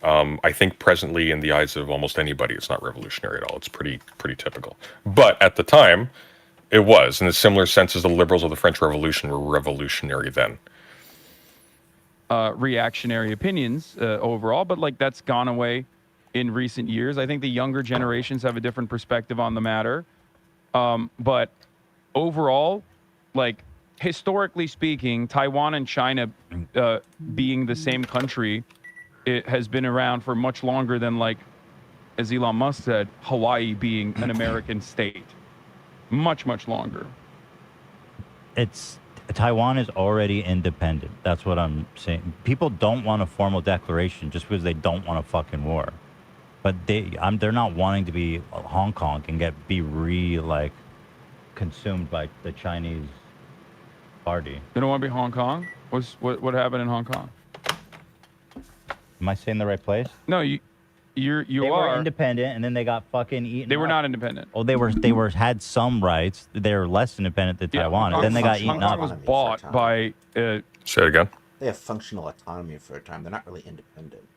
I think presently in the eyes of almost anybody, it's not revolutionary at all. It's pretty typical. But at the time, it was, in a similar sense as the liberals of the French Revolution were revolutionary then. Reactionary opinions overall, but like that's gone away in recent years. I think the younger generations have a different perspective on the matter. But overall, like historically speaking, Taiwan and China being the same country, it has been around for much longer than, like, as Elon Musk said, Hawaii being an American state. Much, much longer. Taiwan is already independent. That's what I'm saying. People don't want a formal declaration just because they don't want a fucking war. But they're not wanting to be Hong Kong and be consumed by the Chinese party. They don't want to be Hong Kong? What happened in Hong Kong? Am I saying the right place? No, you They were independent, and then they got fucking eaten. They were up. not independent. Oh, they had some rights. They were less independent than Taiwan, and then they got eaten up. Hong Kong was bought by. Say it again. They have functional autonomy for a time. They're not really independent.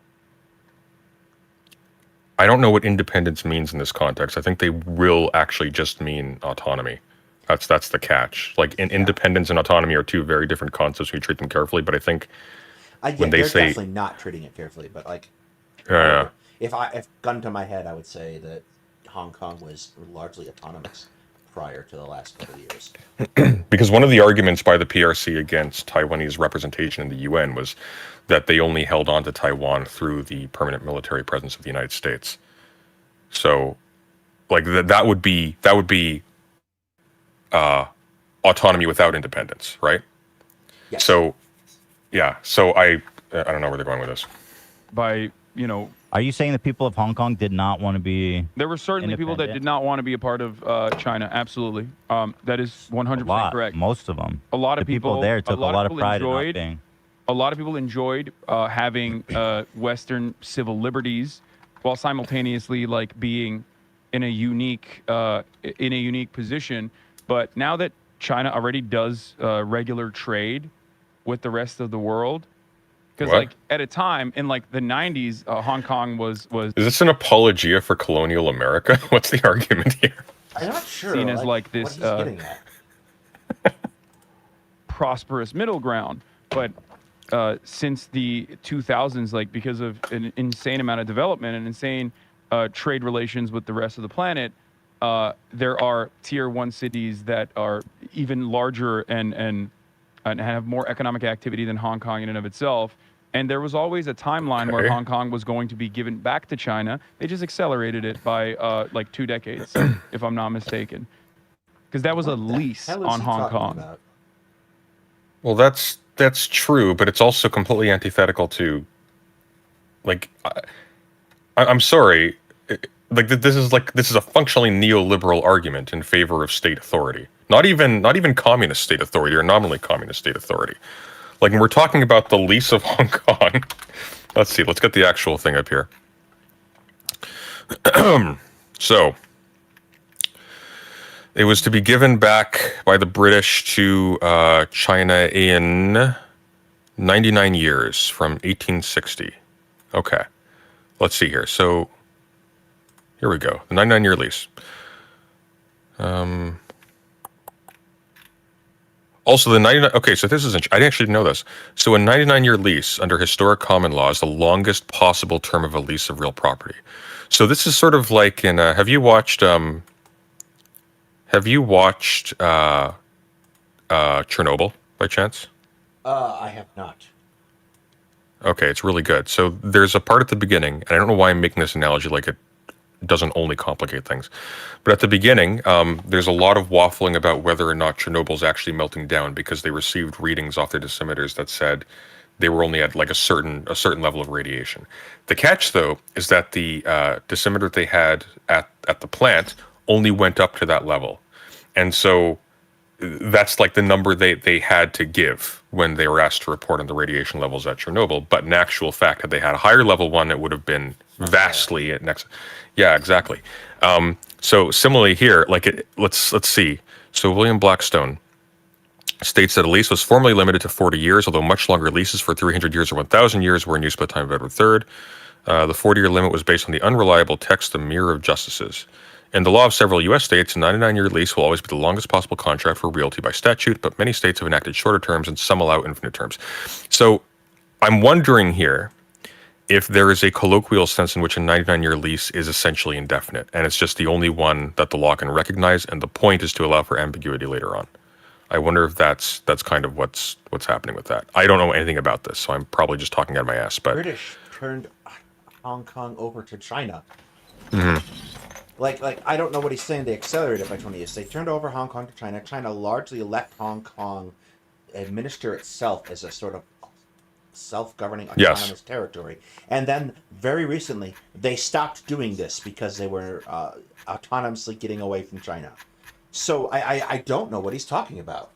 I don't know what independence means in this context. I think they will actually just mean autonomy. That's the catch. Like independence and autonomy are two very different concepts when you treat them carefully. But I think when they say definitely not treating it carefully, but like, if gun to my head, I would say that Hong Kong was largely autonomous prior to the last couple of years. Because one of the arguments by the PRC against Taiwanese representation in the UN was that they only held on to Taiwan through the permanent military presence of the United States. So like that would be autonomy without independence, right? Yes. So yeah, so I don't know where they're going with this. By Are you saying the people of Hong Kong did not want to be? there were certainly people that did not want to be a part of China. Absolutely, that is 100% correct. Most of them. A lot of the people there took a lot of pride in not being. A lot of people enjoyed having Western civil liberties, while simultaneously like being in a unique position. But now that China already does regular trade with the rest of the world, because like at a time in like the 90s, Hong Kong was. Is this an apologia for colonial America? What's the argument here? I'm not sure. Seen as like this what he's getting at. prosperous middle ground, but since the 2000s, like because of an insane amount of development and insane trade relations with the rest of the planet, there are tier 1 cities that are even larger and have more economic activity than Hong Kong in and of itself. And there was always a timeline where Hong Kong was going to be given back to China. They just accelerated it by like 2 decades, if I'm not mistaken. Because that was a lease on Hong Kong. About? Well, that's true, but it's also completely antithetical to, like, I'm sorry, like this is a functionally neoliberal argument in favor of state authority. Not even communist state authority or nominally communist state authority. Like when we're talking about the lease of Hong Kong, let's see, let's get the actual thing up here. So, it was to be given back by the British to China in 99 years from 1860. Okay, let's see here. So, here we go. The 99-year lease. Also, the 99. Okay, so this is. I didn't actually know this. So, a 99-year lease under historic common law is the longest possible term of a lease of real property. So, this is sort of like in. Have you watched? Chernobyl by chance? I have not. Okay, it's really good. So there's a part at the beginning, and I don't know why I'm making this analogy like it doesn't only complicate things. But at the beginning, there's a lot of waffling about whether or not Chernobyl's actually melting down because they received readings off their dosimeters that said they were only at like a certain level of radiation. The catch, though, is that the dosimeter they had at the plant only went up to that level. And so that's like the number they had to give when they were asked to report on the radiation levels at Chernobyl. But in actual fact, had they had a higher level one, it would have been vastly at next. Yeah, exactly. So similarly here, like let's see. So William Blackstone states that a lease was formerly limited to 40 years, although much longer leases for 300 years or 1,000 years were in use by the time of Edward III. The 40-year limit was based on the unreliable text, the Mirror of Justices. In the law of several U.S. states, a 99-year lease will always be the longest possible contract for realty by statute, but many states have enacted shorter terms and some allow infinite terms. So I'm wondering here if there is a colloquial sense in which a 99-year lease is essentially indefinite, and it's just the only one that the law can recognize, and the point is to allow for ambiguity later on. I wonder if that's kind of what's happening with that. I don't know anything about this, so I'm probably just talking out of my ass. But British turned Hong Kong over to China. Mm-hmm. Like I don't know what he's saying. They accelerated by 20 years. They turned over Hong Kong to China. China largely let Hong Kong administer itself as a sort of self-governing autonomous territory. And then very recently, they stopped doing this because they were autonomously getting away from China. So I don't know what he's talking about.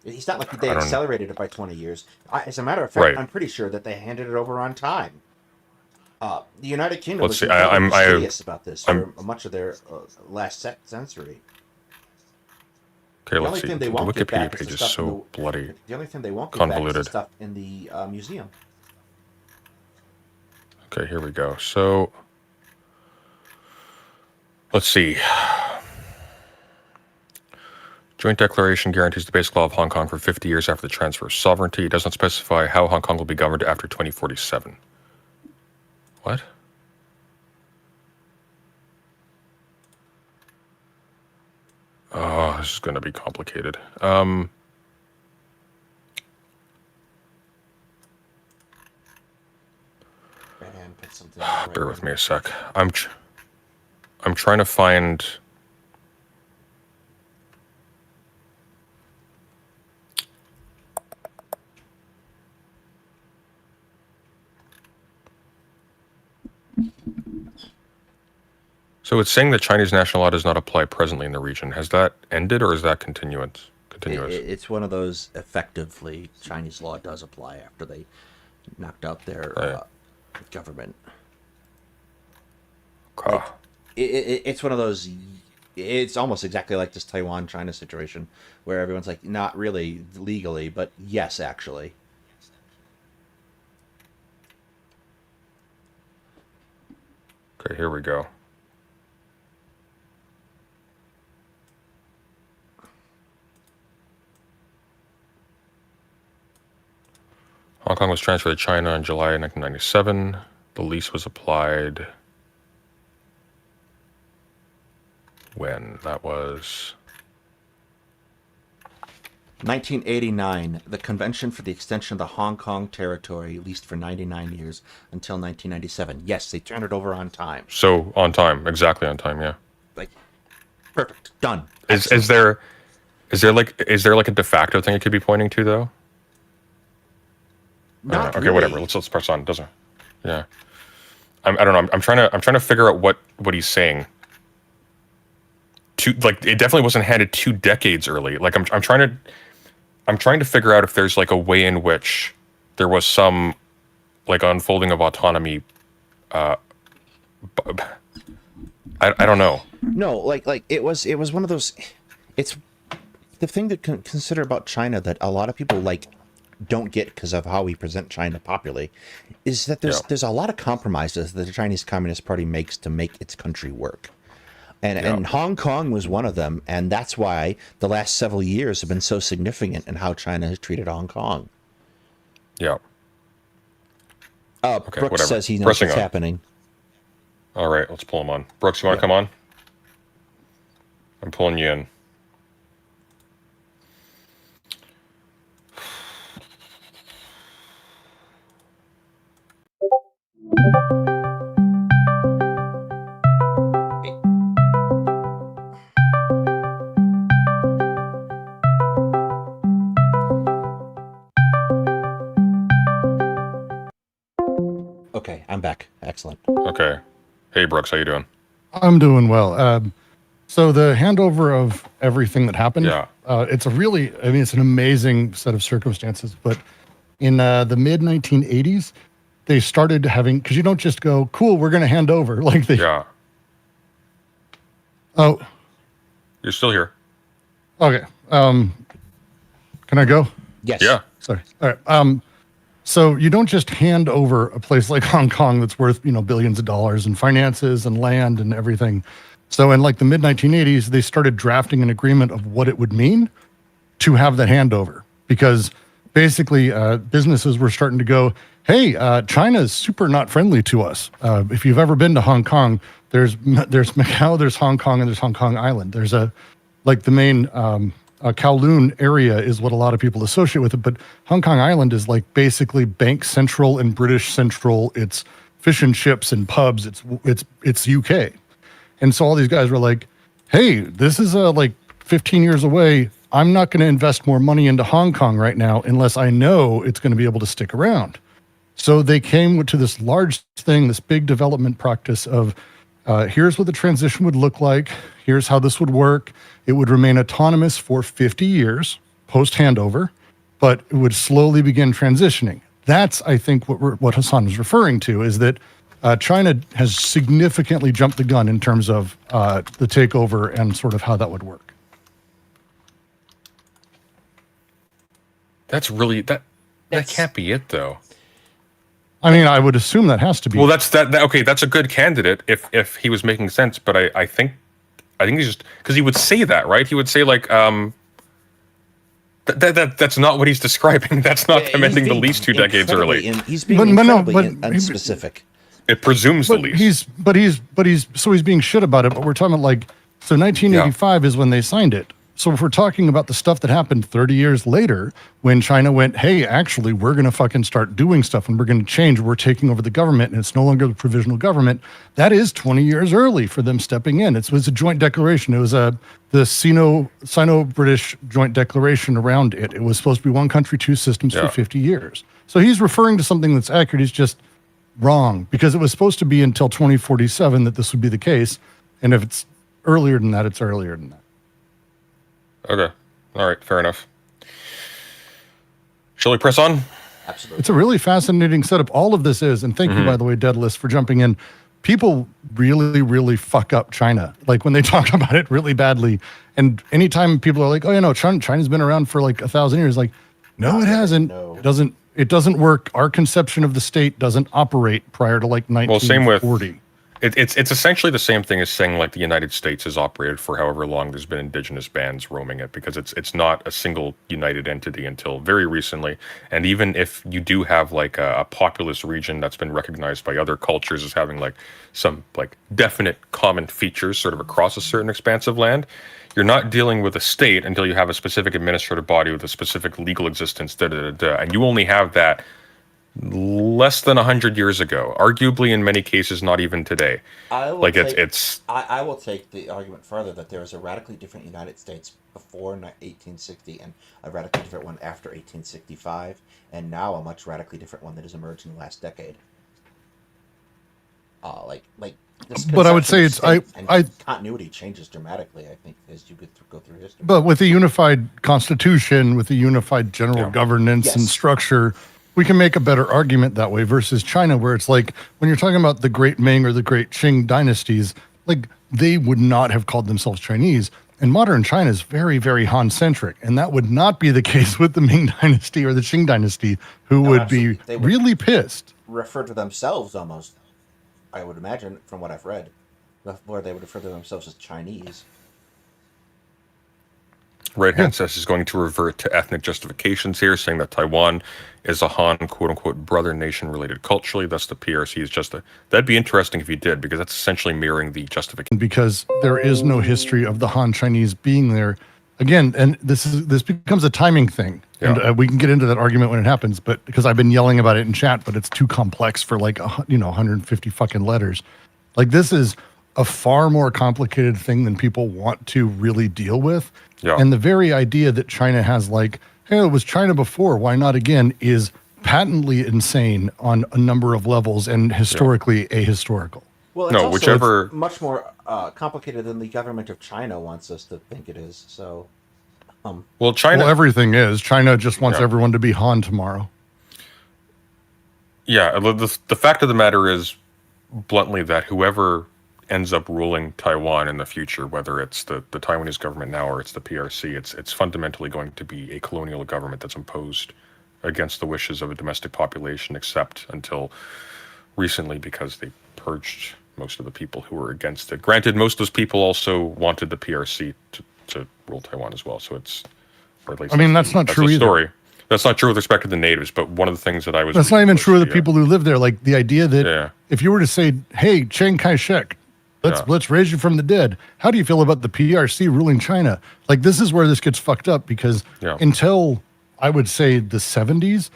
He's not like they accelerated it by 20 years. As a matter of fact, I'm pretty sure that they handed it over on time. The United Kingdom was serious about this for much of their last century. Okay, let's see. The Wikipedia page is so bloody the only thing they won't get convoluted. Back is the stuff in the museum. Okay, here we go. So, let's see. Joint Declaration guarantees the basic law of Hong Kong for 50 years after the transfer of sovereignty. It does not specify how Hong Kong will be governed after 2047. What? Oh, this is going to be complicated. And put something in the right Bear with one. me a sec. I'm trying to find. So it's saying that Chinese national law does not apply presently in the region. Has that ended, or is that continuous? It's one of those effectively Chinese law does apply after they knocked out their Right. government. Okay. It's one of those. It's almost exactly like this Taiwan China situation where everyone's like, not really legally, but yes, actually. Okay, here we go. Hong Kong was transferred to China in July 1997. The lease was applied when? That was 1989, the Convention for the Extension of the Hong Kong Territory leased for 99 years until 1997. Yes, they turned it over on time. so on time, exactly on time. Yeah. Like, perfect, done. Is there like a de facto thing it could be pointing to though? Not Okay, really. whatever. Let's press on. Doesn't. Yeah. I don't know. I'm trying to figure out what he's saying. Like it definitely wasn't handed 2 decades early. Like I'm trying to figure out if there's like a way in which there was some like unfolding of autonomy. I don't know. No, like it was one of those. It's the thing to consider about China that a lot of people like don't get because of how we present China popularly is that there's a lot of compromises that the Chinese Communist Party makes to make its country work. And Hong Kong was one of them, and that's why the last several years have been so significant in how China has treated Hong Kong. Yeah. Brooks whatever. says he knows Pressing what's on. happening. All right, let's pull him on. Brooks, you want to come on? I'm pulling you in. Okay, I'm back. Excellent. Okay. Hey, Brooks, how you doing? I'm doing well. So the handover of everything that happened, Yeah. it's it's an amazing set of circumstances. But in the mid 1980s, they started having, because you don't just go, cool, we're going to hand over. Like they, Yeah. oh, You're still here. okay. Can I go? Yes. Yeah. Sorry. All right. So you don't just hand over a place like Hong Kong that's worth, billions of dollars in finances and land and everything. So in like the mid 1980s, they started drafting an agreement of what it would mean to have that handover, because basically businesses were starting to go, hey, China is super not friendly to us. If you've ever been to Hong Kong, there's Macau, there's Hong Kong, and there's Hong Kong Island. There's the main Kowloon area is what a lot of people associate with it, but Hong Kong Island is like basically Bank Central and British Central. It's fish and chips and pubs. It's UK. And so all these guys were like, hey, this is like 15 years away. I'm not going to invest more money into Hong Kong right now unless I know it's going to be able to stick around. So they came to this large thing, this big development practice of here's what the transition would look like. Here's how this would work. It would remain autonomous for 50 years post handover, but it would slowly begin transitioning. That's, I think, what Hassan was referring to, is that China has significantly jumped the gun in terms of the takeover and sort of how that would work. That can't be it though. I mean, I would assume that has to be. Well, okay. That's a good candidate if he was making sense, but I think he's just, because he would say that, right? He would say like that's not what he's describing. That's not commending the lease 2 decades early. He's being incredibly unspecific. It presumes the lease. He's being shit about it. But we're talking about like, so 1985 is when they signed it. So if we're talking about the stuff that happened 30 years later, when China went, hey, actually, we're going to fucking start doing stuff and we're going to change. We're taking over the government and it's no longer the provisional government. That is 20 years early for them stepping in. It was a joint declaration. It was the Sino-British joint declaration around it. It was supposed to be one country, two systems for 50 years. So he's referring to something that's accurate. He's just wrong because it was supposed to be until 2047 that this would be the case. And if it's earlier than that, it's earlier than that. Okay. All right. Fair enough. Shall we press on? Absolutely. It's a really fascinating setup. All of this is, and thank you, by the way, Daedalus, for jumping in. People really, really fuck up China. Like when they talk about it really badly. And anytime people are like, oh, China's been around for like 1,000 years. Like, no, it hasn't. No. It doesn't work. Our conception of the state doesn't operate prior to like 1940. Well, same with it's essentially the same thing as saying like the United States has operated for however long there's been indigenous bands roaming it, because it's not a single united entity until very recently. And even if you do have like a populous region that's been recognized by other cultures as having like some like definite common features sort of across a certain expanse of land, you're not dealing with a state until you have a specific administrative body with a specific legal existence, and you only have that less than 100 years ago, arguably in many cases not even today. I will take the argument further that there is a radically different United States before 1860 and a radically different one after 1865, and now a much radically different one that has emerged in the last decade. But I would say continuity changes dramatically, I think, as you go through history. But with a unified constitution, with a unified general governance and structure, we can make a better argument that way versus China, where it's like when you're talking about the Great Ming or the Great Qing dynasties, like they would not have called themselves Chinese. And modern China is very, very Han-centric. And that would not be the case with the Ming dynasty or the Qing dynasty, who would be really pissed. Refer to themselves almost, I would imagine, from what I've read, where they would refer to themselves as Chinese. Right Hand says is going to revert to ethnic justifications here, saying that Taiwan is a Han, quote-unquote, brother nation related culturally. Thus, the PRC is just that'd be interesting if you did, because that's essentially mirroring the justification. Because there is no history of the Han Chinese being there. Again, and this becomes a timing thing. Yeah. And we can get into that argument when it happens, but because I've been yelling about it in chat, but it's too complex for like, 150 fucking letters. Like this is a far more complicated thing than people want to really deal with. Yeah. And the very idea that China has like, hey, it was China before, why not again, is patently insane on a number of levels and historically ahistorical. Well, it's much more complicated than the government of China wants us to think it is. So, everything is. China just wants everyone to be Han tomorrow. Yeah, the fact of the matter is, bluntly, that whoever ends up ruling Taiwan in the future, whether it's the Taiwanese government now or it's the PRC, it's fundamentally going to be a colonial government that's imposed against the wishes of a domestic population, except until recently because they purged most of the people who were against it. Granted, most of those people also wanted the PRC to rule Taiwan as well, so it's... Or at least that's not true either. Story. That's not true with respect to the natives, but one of the things that I was... That's not even true of the people who live there. Like the idea that if you were to say, hey, Chiang Kai-shek, let's raise you from the dead. How do you feel about the PRC ruling China? Like this is where this gets fucked up because until I would say the 70s,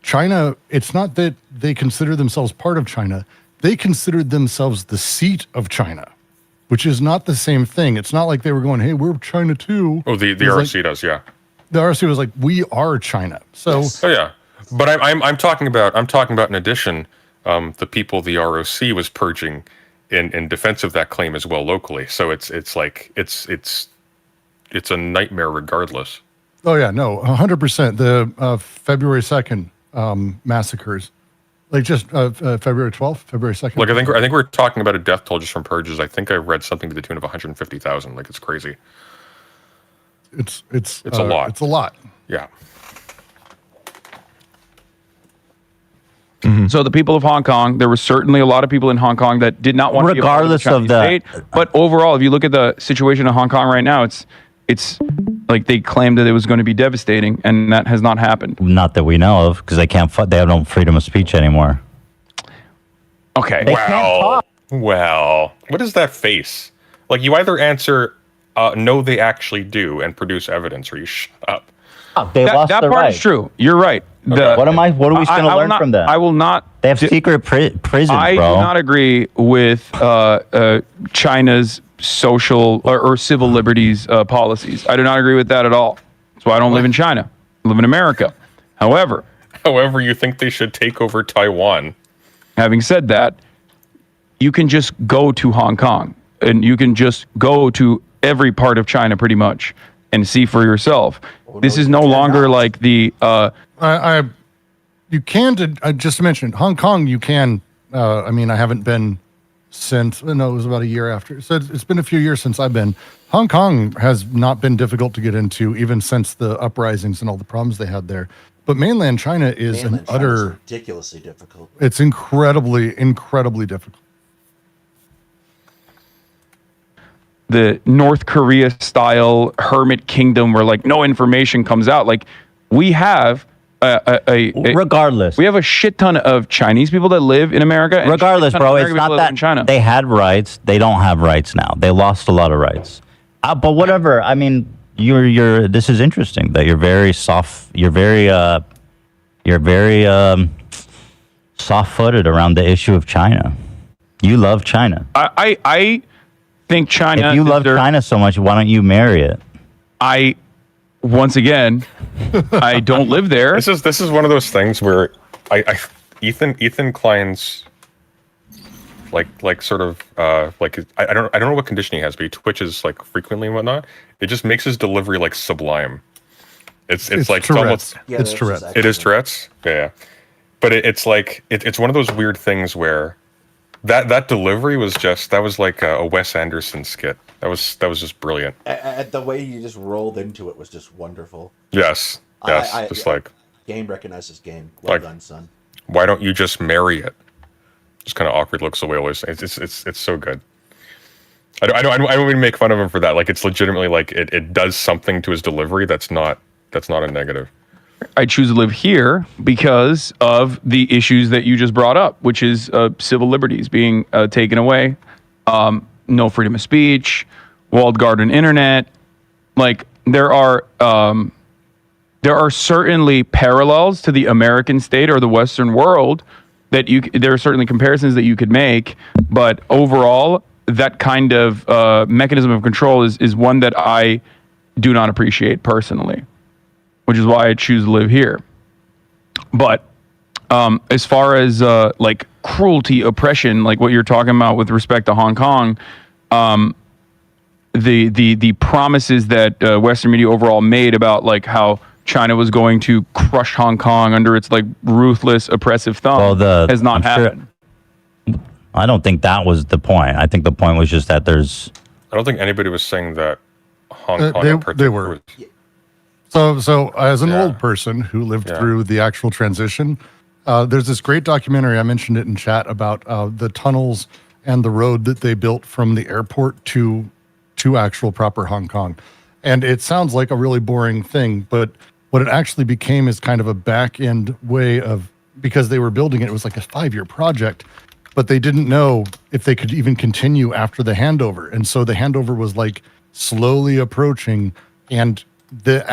China, it's not that they consider themselves part of China. They considered themselves the seat of China, which is not the same thing. It's not like they were going, hey, we're China too. Oh, the ROC does, yeah. The ROC was like, we are China. So Oh yeah. But I'm talking about in addition, the people the ROC was purging in defense of that claim as well locally. So it's a nightmare regardless. Oh yeah, no, 100%. The February 2nd massacres, like just February 12th, February 2nd. Like I think we're talking about a death toll just from purges. I think I read something to the tune of 150,000. Like it's crazy. It's a lot. It's a lot. Yeah. Mm-hmm. So the people of Hong Kong, there were certainly a lot of people in Hong Kong that did not want to be a part of the Chinese state. But overall, if you look at the situation in Hong Kong right now, it's like they claimed that it was going to be devastating, and that has not happened. Not that we know of, because they have no freedom of speech anymore. Okay. They can't talk. Well, what is that face? Like you either answer No, they actually do, and produce evidence, or you shut up. They lost that the part right. is true. You're right. What are we going to learn from that? I will not. They have secret prisons, I bro. do not agree with China's social or civil liberties policies. I do not agree with that at all. That's why I don't live in China. I live in America. However, you think they should take over Taiwan. Having said that, you can just go to Hong Kong and you can just go to every part of China pretty much and see for yourself. This is no longer like the. You can, just to mention, Hong Kong, you can. I mean, I haven't been since, no, it was about a year after. So it's been a few years since I've been. Hong Kong has not been difficult to get into, even since the uprisings and all the problems they had there. But mainland China is ridiculously difficult. It's incredibly difficult. The North Korea style hermit kingdom where like no information comes out. Like we have regardless, we have a shit ton of Chinese people that live in America. And regardless, bro, it's not that in China. They had rights. They don't have rights now. They lost a lot of rights. But whatever. I mean, you're. This is interesting that you're very soft. You're very soft-footed around the issue of China. You love China. I think China. If you love China so much, why don't you marry it? Once again, I don't live there. This is one of those things where Ethan Klein's like sort of like I don't know what condition he has, but he twitches like frequently and whatnot. It just makes his delivery like sublime. It's like Tourette's. It's Tourette's. It is Tourette's. Yeah. But it's like it's one of those weird things where that delivery was like a Wes Anderson skit. That was just brilliant. The way you just rolled into it was just wonderful. Yes. Like game recognizes game. Well done, son. Why don't you just marry it? Just kind of awkward looks away. Always, it's so good. I don't mean to make fun of him for that. Like it's legitimately like it does something to his delivery that's not a negative. I choose to live here because of the issues that you just brought up, which is civil liberties being taken away, no freedom of speech, walled garden internet. Like there are certainly parallels to the American state or the Western world that there are certainly comparisons that you could make, but overall, that kind of mechanism of control is one that I do not appreciate personally, which is why I choose to live here. But as far as like cruelty, oppression, like what you're talking about with respect to Hong Kong, the promises that Western media overall made about like how China was going to crush Hong Kong under its like ruthless, oppressive thumb has not happened. Sure, I don't think that was the point. I think the point was just that I don't think anybody was saying that Hong Kong. They were. So as an old person who lived through the actual transition, there's this great documentary, I mentioned it in chat, about the tunnels and the road that they built from the airport to actual proper Hong Kong. And it sounds like a really boring thing, but what it actually became is kind of a back end way of, because they were building it was like a 5-year project, but they didn't know if they could even continue after the handover. And so the handover was like slowly approaching, and the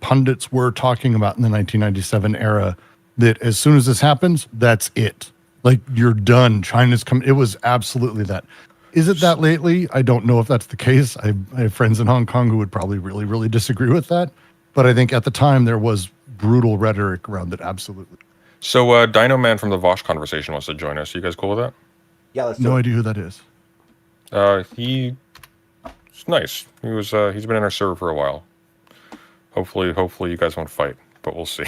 pundits were talking about in the 1997 era that as soon as this happens, that's it. Like, you're done. China's coming. It was absolutely that. Is it that lately? I don't know if that's the case. I have friends in Hong Kong who would probably really, really disagree with that. But I think at the time there was brutal rhetoric around it. Absolutely. So Dino Man from the Vosh conversation wants to join us. You guys cool with that? Yeah, let's do No it. idea who that is. He's nice. He's been in our server for a while. Hopefully you guys won't fight, but we'll see.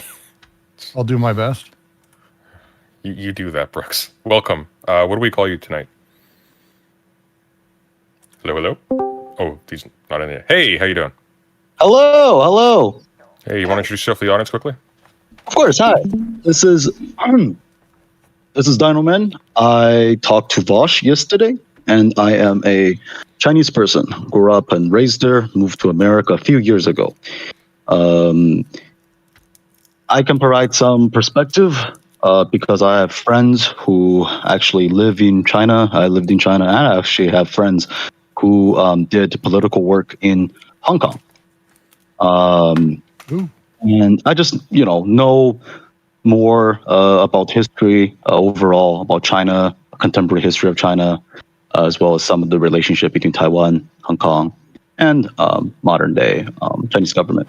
I'll do my best. You do that, Brooks. Welcome. What do we call you tonight? Hello? Oh, he's not in there. Hey, how you doing? Hello. Hey, you want to introduce yourself to the audience quickly? Of course. Hi. This is Dino Man. I talked to Vosh yesterday, and I am a Chinese person. Grew up and raised there. Moved to America a few years ago. I can provide some perspective because I have friends who actually live in China. I lived in China, and I actually have friends who did political work in Hong Kong. And I just, know more about history overall, about China, contemporary history of China, as well as some of the relationship between Taiwan, Hong Kong, and modern day Chinese government.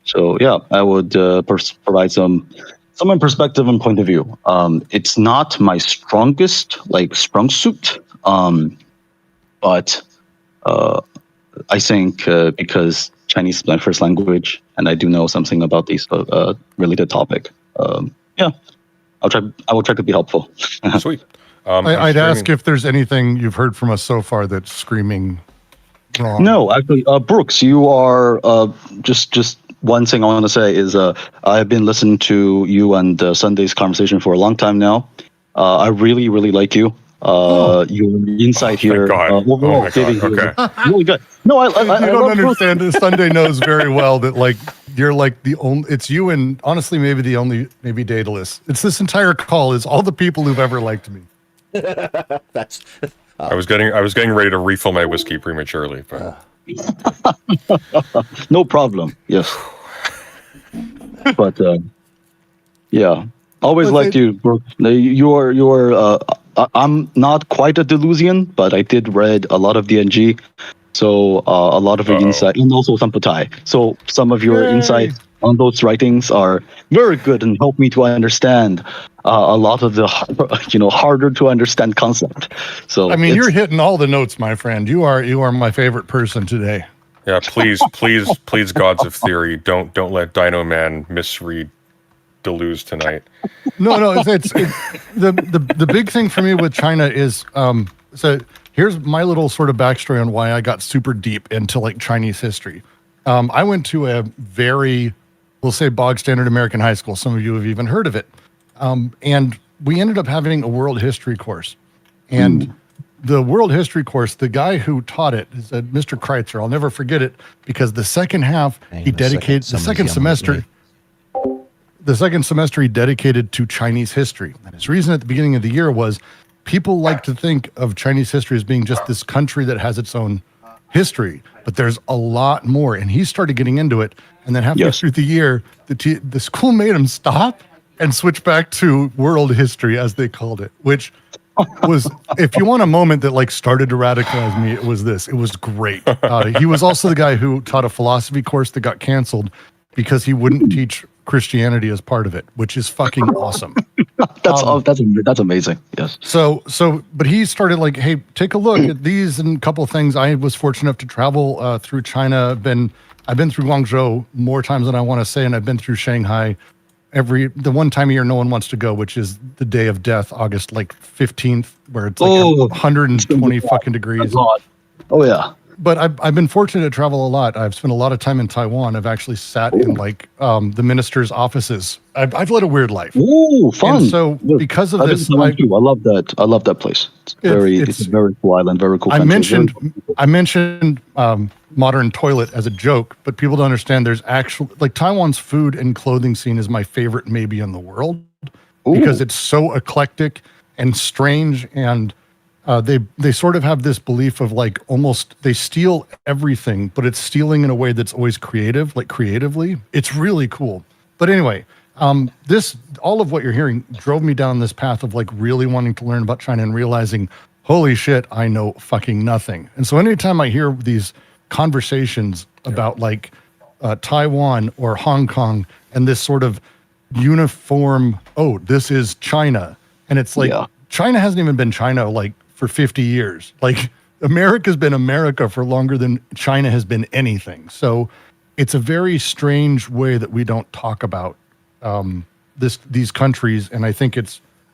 So yeah, I would provide some perspective and point of view. It's not my strong suit, but I think because Chinese is my first language, and I do know something about this related topic. Yeah, I will try to be helpful. Sweet. I'd ask if there's anything you've heard from us so far that's screaming wrong. No, actually, Brooks, you are just one thing I want to say is I've been listening to you and Sunday's conversation for a long time now. I really, really like you. Your insight here. God. Okay. Really good. No, I don't understand. Sunday knows very well that you're the only. It's you and honestly maybe the only maybe Daedalus. It's this entire call is all the people who've ever liked me. That's. I was getting ready to refill my whiskey prematurely, but no problem. Yes, but yeah, always liked you, Brooke. You're. I'm not quite a Delusian, but I did read a lot of DNG, so a lot of your insight, and also some Patai. So some of your insights on those writings are very good and help me to understand a lot of the harder to understand concept. So I mean, you're hitting all the notes, my friend. You are my favorite person today. Yeah, please, gods of theory, don't let Dino Man misread Deleuze tonight. No, it's the big thing for me with China is so here's my little sort of backstory on why I got super deep into Chinese history. I went to a very, we'll say, bog standard American high school. Some of you have even heard of it. And we ended up having a world history course. And the world history course, the guy who taught it is Mr. Kreitzer. I'll never forget it because the second half he dedicated, the second semester he dedicated to Chinese history. And his reason at the beginning of the year was people like to think of Chinese history as being just this country that has its own history, but there's a lot more. And he started getting into it. And then halfway through the year, the school made him stop and switch back to world history, as they called it, which was, if you want a moment that started to radicalize me, it was this. It was great. He was also the guy who taught a philosophy course that got canceled because he wouldn't teach Christianity as part of it, which is fucking awesome. That's amazing. Yes. So, but he started hey, take a look at these and a couple of things. I was fortunate enough to travel through China. I've been through Guangzhou more times than I want to say, and I've been through Shanghai the one time a year no one wants to go, which is the day of death, August 15th, where it's 120 fucking degrees. Oh yeah. But I've been fortunate to travel a lot. I've spent a lot of time in Taiwan. I've actually sat in the minister's offices. I've led a weird life. Ooh, fun. And so because of this, I love that. I love that place. It's a very cool island, very cool country. I mentioned modern toilet as a joke, but people don't understand there's actual Taiwan's food and clothing scene is my favorite maybe in the world because it's so eclectic and strange, and they sort of have this belief of almost they steal everything, but it's stealing in a way that's always creative, creatively. It's really cool. But anyway, all of what you're hearing drove me down this path of really wanting to learn about China and realizing, holy shit, I know fucking nothing. And so anytime I hear these conversations about Taiwan or Hong Kong and this sort of uniform, this is China. And it's China hasn't even been China for 50 years. America's been America for longer than China has been anything. So it's a very strange way that we don't talk about these countries. And I think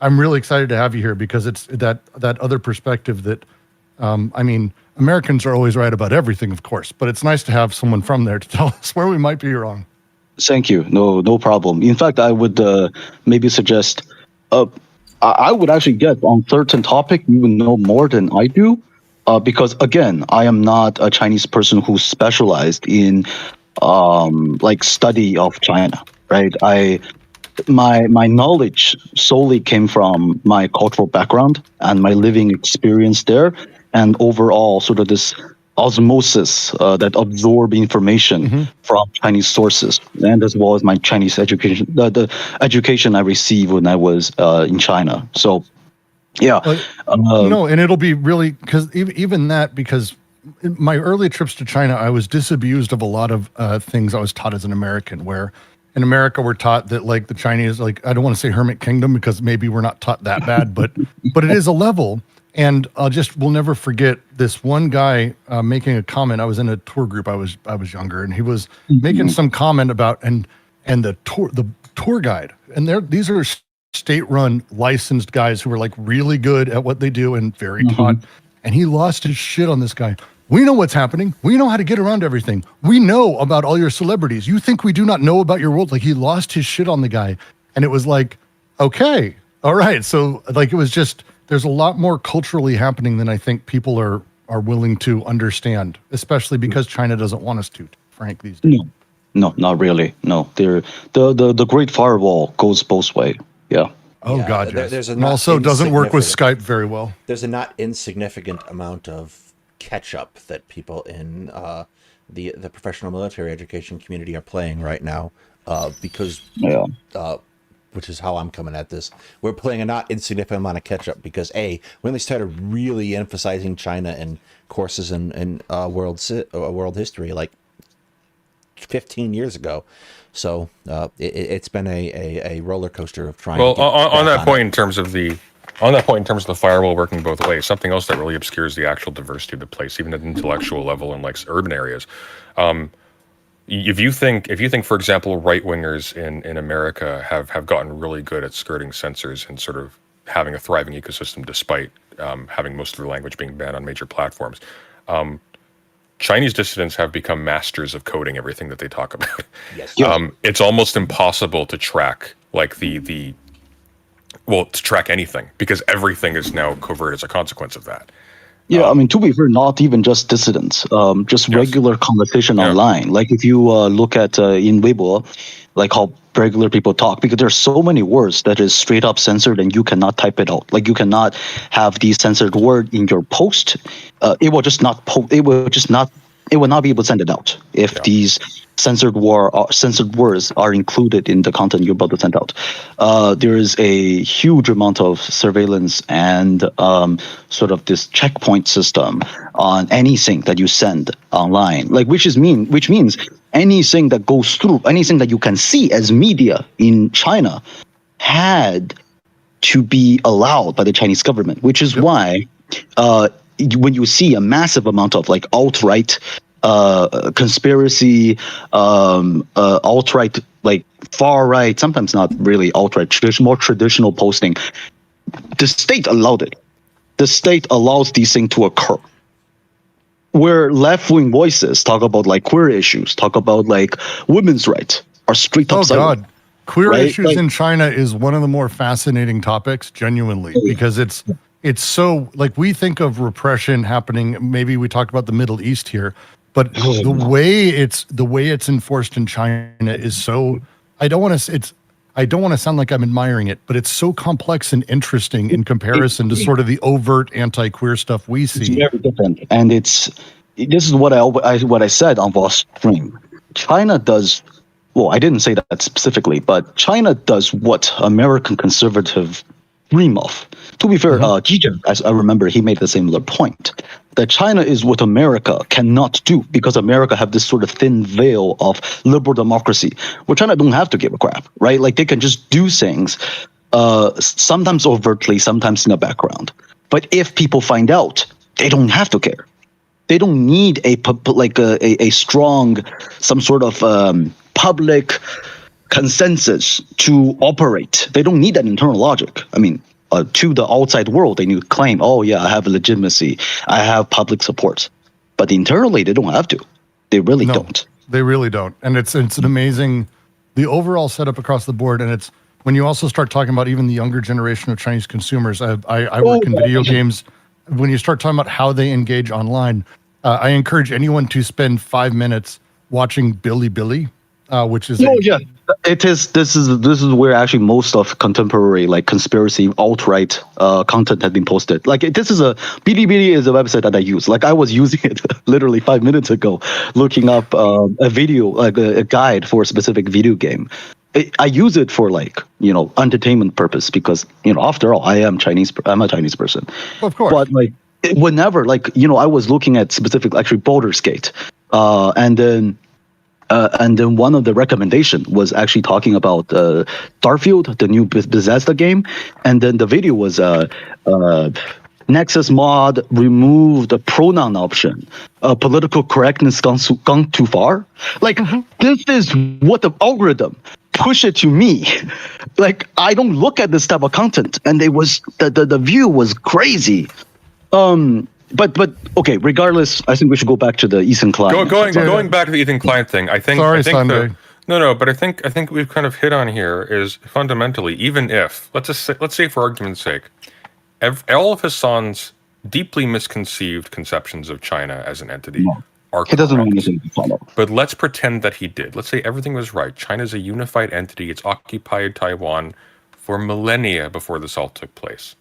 I'm really excited to have you here because it's that other perspective that, Americans are always right about everything, of course, but it's nice to have someone from there to tell us where we might be wrong. Thank you. No problem. In fact, I would maybe suggest, I would actually get on certain topic you would know more than I do, because again, I am not a Chinese person who specialized in study of China, right? My knowledge solely came from my cultural background and my living experience there. and overall sort of this osmosis that absorb information from Chinese sources, and as well as my Chinese education, the education I received when I was in China. So, yeah. No, and it'll be really, because even that, because in my early trips to China, I was disabused of a lot of things I was taught as an American, where in America we're taught that like the Chinese, like I don't want to say hermit kingdom because maybe we're not taught that bad, but it is a level. And we'll never forget this one guy making a comment. I was in a tour group. I was younger, and he was making some comment about and the tour guide, and these are state-run licensed guys who are like really good at what they do and very taught. And he lost his shit on this guy. We know what's happening. We know how to get around everything. We know about all your celebrities. You think we do not know about your world? Like, he lost his shit on the guy. And it was like, okay, all right. So like, it was just, there's a lot more culturally happening than I think people are willing to understand, especially because China doesn't want us to, Frank, these days. No, not really. No, the Great Firewall goes both ways. Yeah. Oh, Yeah, God, yes. there's a And not also doesn't work with insignificant- Skype very well. There's a not insignificant amount of catch-up that people in the professional military education community are playing right now, because which is how I'm coming at this. We're playing a not insignificant amount of catch-up because we only started really emphasizing China in courses in world history like 15 years ago. So it's been a roller coaster of trying. Well, to get on back that point, it. in terms of the firewall working both ways, something else that really obscures the actual diversity of the place, even at an intellectual level in like urban areas. If you think, for example, right wingers in America have gotten really good at skirting censors and sort of having a thriving ecosystem despite having most of their language being banned on major platforms. Chinese dissidents have become masters of coding everything that they talk about. Yes. It's almost impossible to track like to track anything because everything is now covert as a consequence of that. Yeah, I mean, to be fair, not even just dissidents, just regular conversation online. Like if you look at in Weibo, like how regular people talk, because there's so many words that is straight up censored and you cannot type it out. Like you cannot have the censored word in your post. It will just not it will not be able to send it out if these censored words are included in the content you're about to send out. There is a huge amount of surveillance and sort of this checkpoint system on anything that you send online, like which means anything that goes through, anything that you can see as media in China had to be allowed by the Chinese government, which is why when you see a massive amount of like alt-right conspiracy, alt-right, like far-right, sometimes not really alt-right, more traditional posting, the state allowed it. The state allows these things to occur. Where left-wing voices talk about like queer issues, talk about like women's rights, are straight up silent. Oh God, queer right? issues Like, in China is one of the more fascinating topics, genuinely, because it's so like we think of repression happening. Maybe we talk about the Middle East here, but the way it's enforced in China is so. I don't want to sound like I'm admiring it, but it's so complex and interesting in comparison to sort of the overt anti-queer stuff we see. It's very different, and this is what I said on Voss stream. China does. Well, I didn't say that specifically, but China does what American conservative dream of. To be fair, Giger, as I remember, he made the similar point that China is what America cannot do because America have this sort of thin veil of liberal democracy where China don't have to give a crap, right? Like they can just do things, sometimes overtly, sometimes in the background. But if people find out, they don't have to care. They don't need a strong, some sort of public consensus to operate. They don't need that internal logic. I mean, to the outside world, they need to claim, oh yeah, I have legitimacy, I have public support. But internally, they don't have to. They really don't. They really don't. And it's an amazing, the overall setup across the board. And it's when you also start talking about even the younger generation of Chinese consumers. I work in video games. When you start talking about how they engage online, I encourage anyone to spend 5 minutes watching Billy. which is yeah, it is. This is where actually most of contemporary like conspiracy alt-right content has been posted. Like this is Bilibili is a website that I use. Like I was using it literally 5 minutes ago, looking up a video, like a guide for a specific video game. I use it for like entertainment purpose because after all I'm a Chinese person. Of course. But like whenever like I was looking at specific actually Baldur's Gate, and then one of the recommendation was actually talking about Starfield, the new Bethesda game, and then the video was Nexus mod removed the pronoun option. Political correctness gone too far. Like this is what the algorithm push it to me. Like I don't look at this type of content, and it was the view was crazy. But okay. Regardless, I think we should go back to the Ethan Klein. Going back to the Ethan Klein thing, I think. Sorry, I think Sunday. but I think we've kind of hit on here is fundamentally, even if let's say for argument's sake, all of Hassan's deeply misconceived conceptions of China as an entity are correct. He doesn't know anything to follow. But let's pretend that he did. Let's say everything was right. China's a unified entity. It's occupied Taiwan for millennia before this all took place.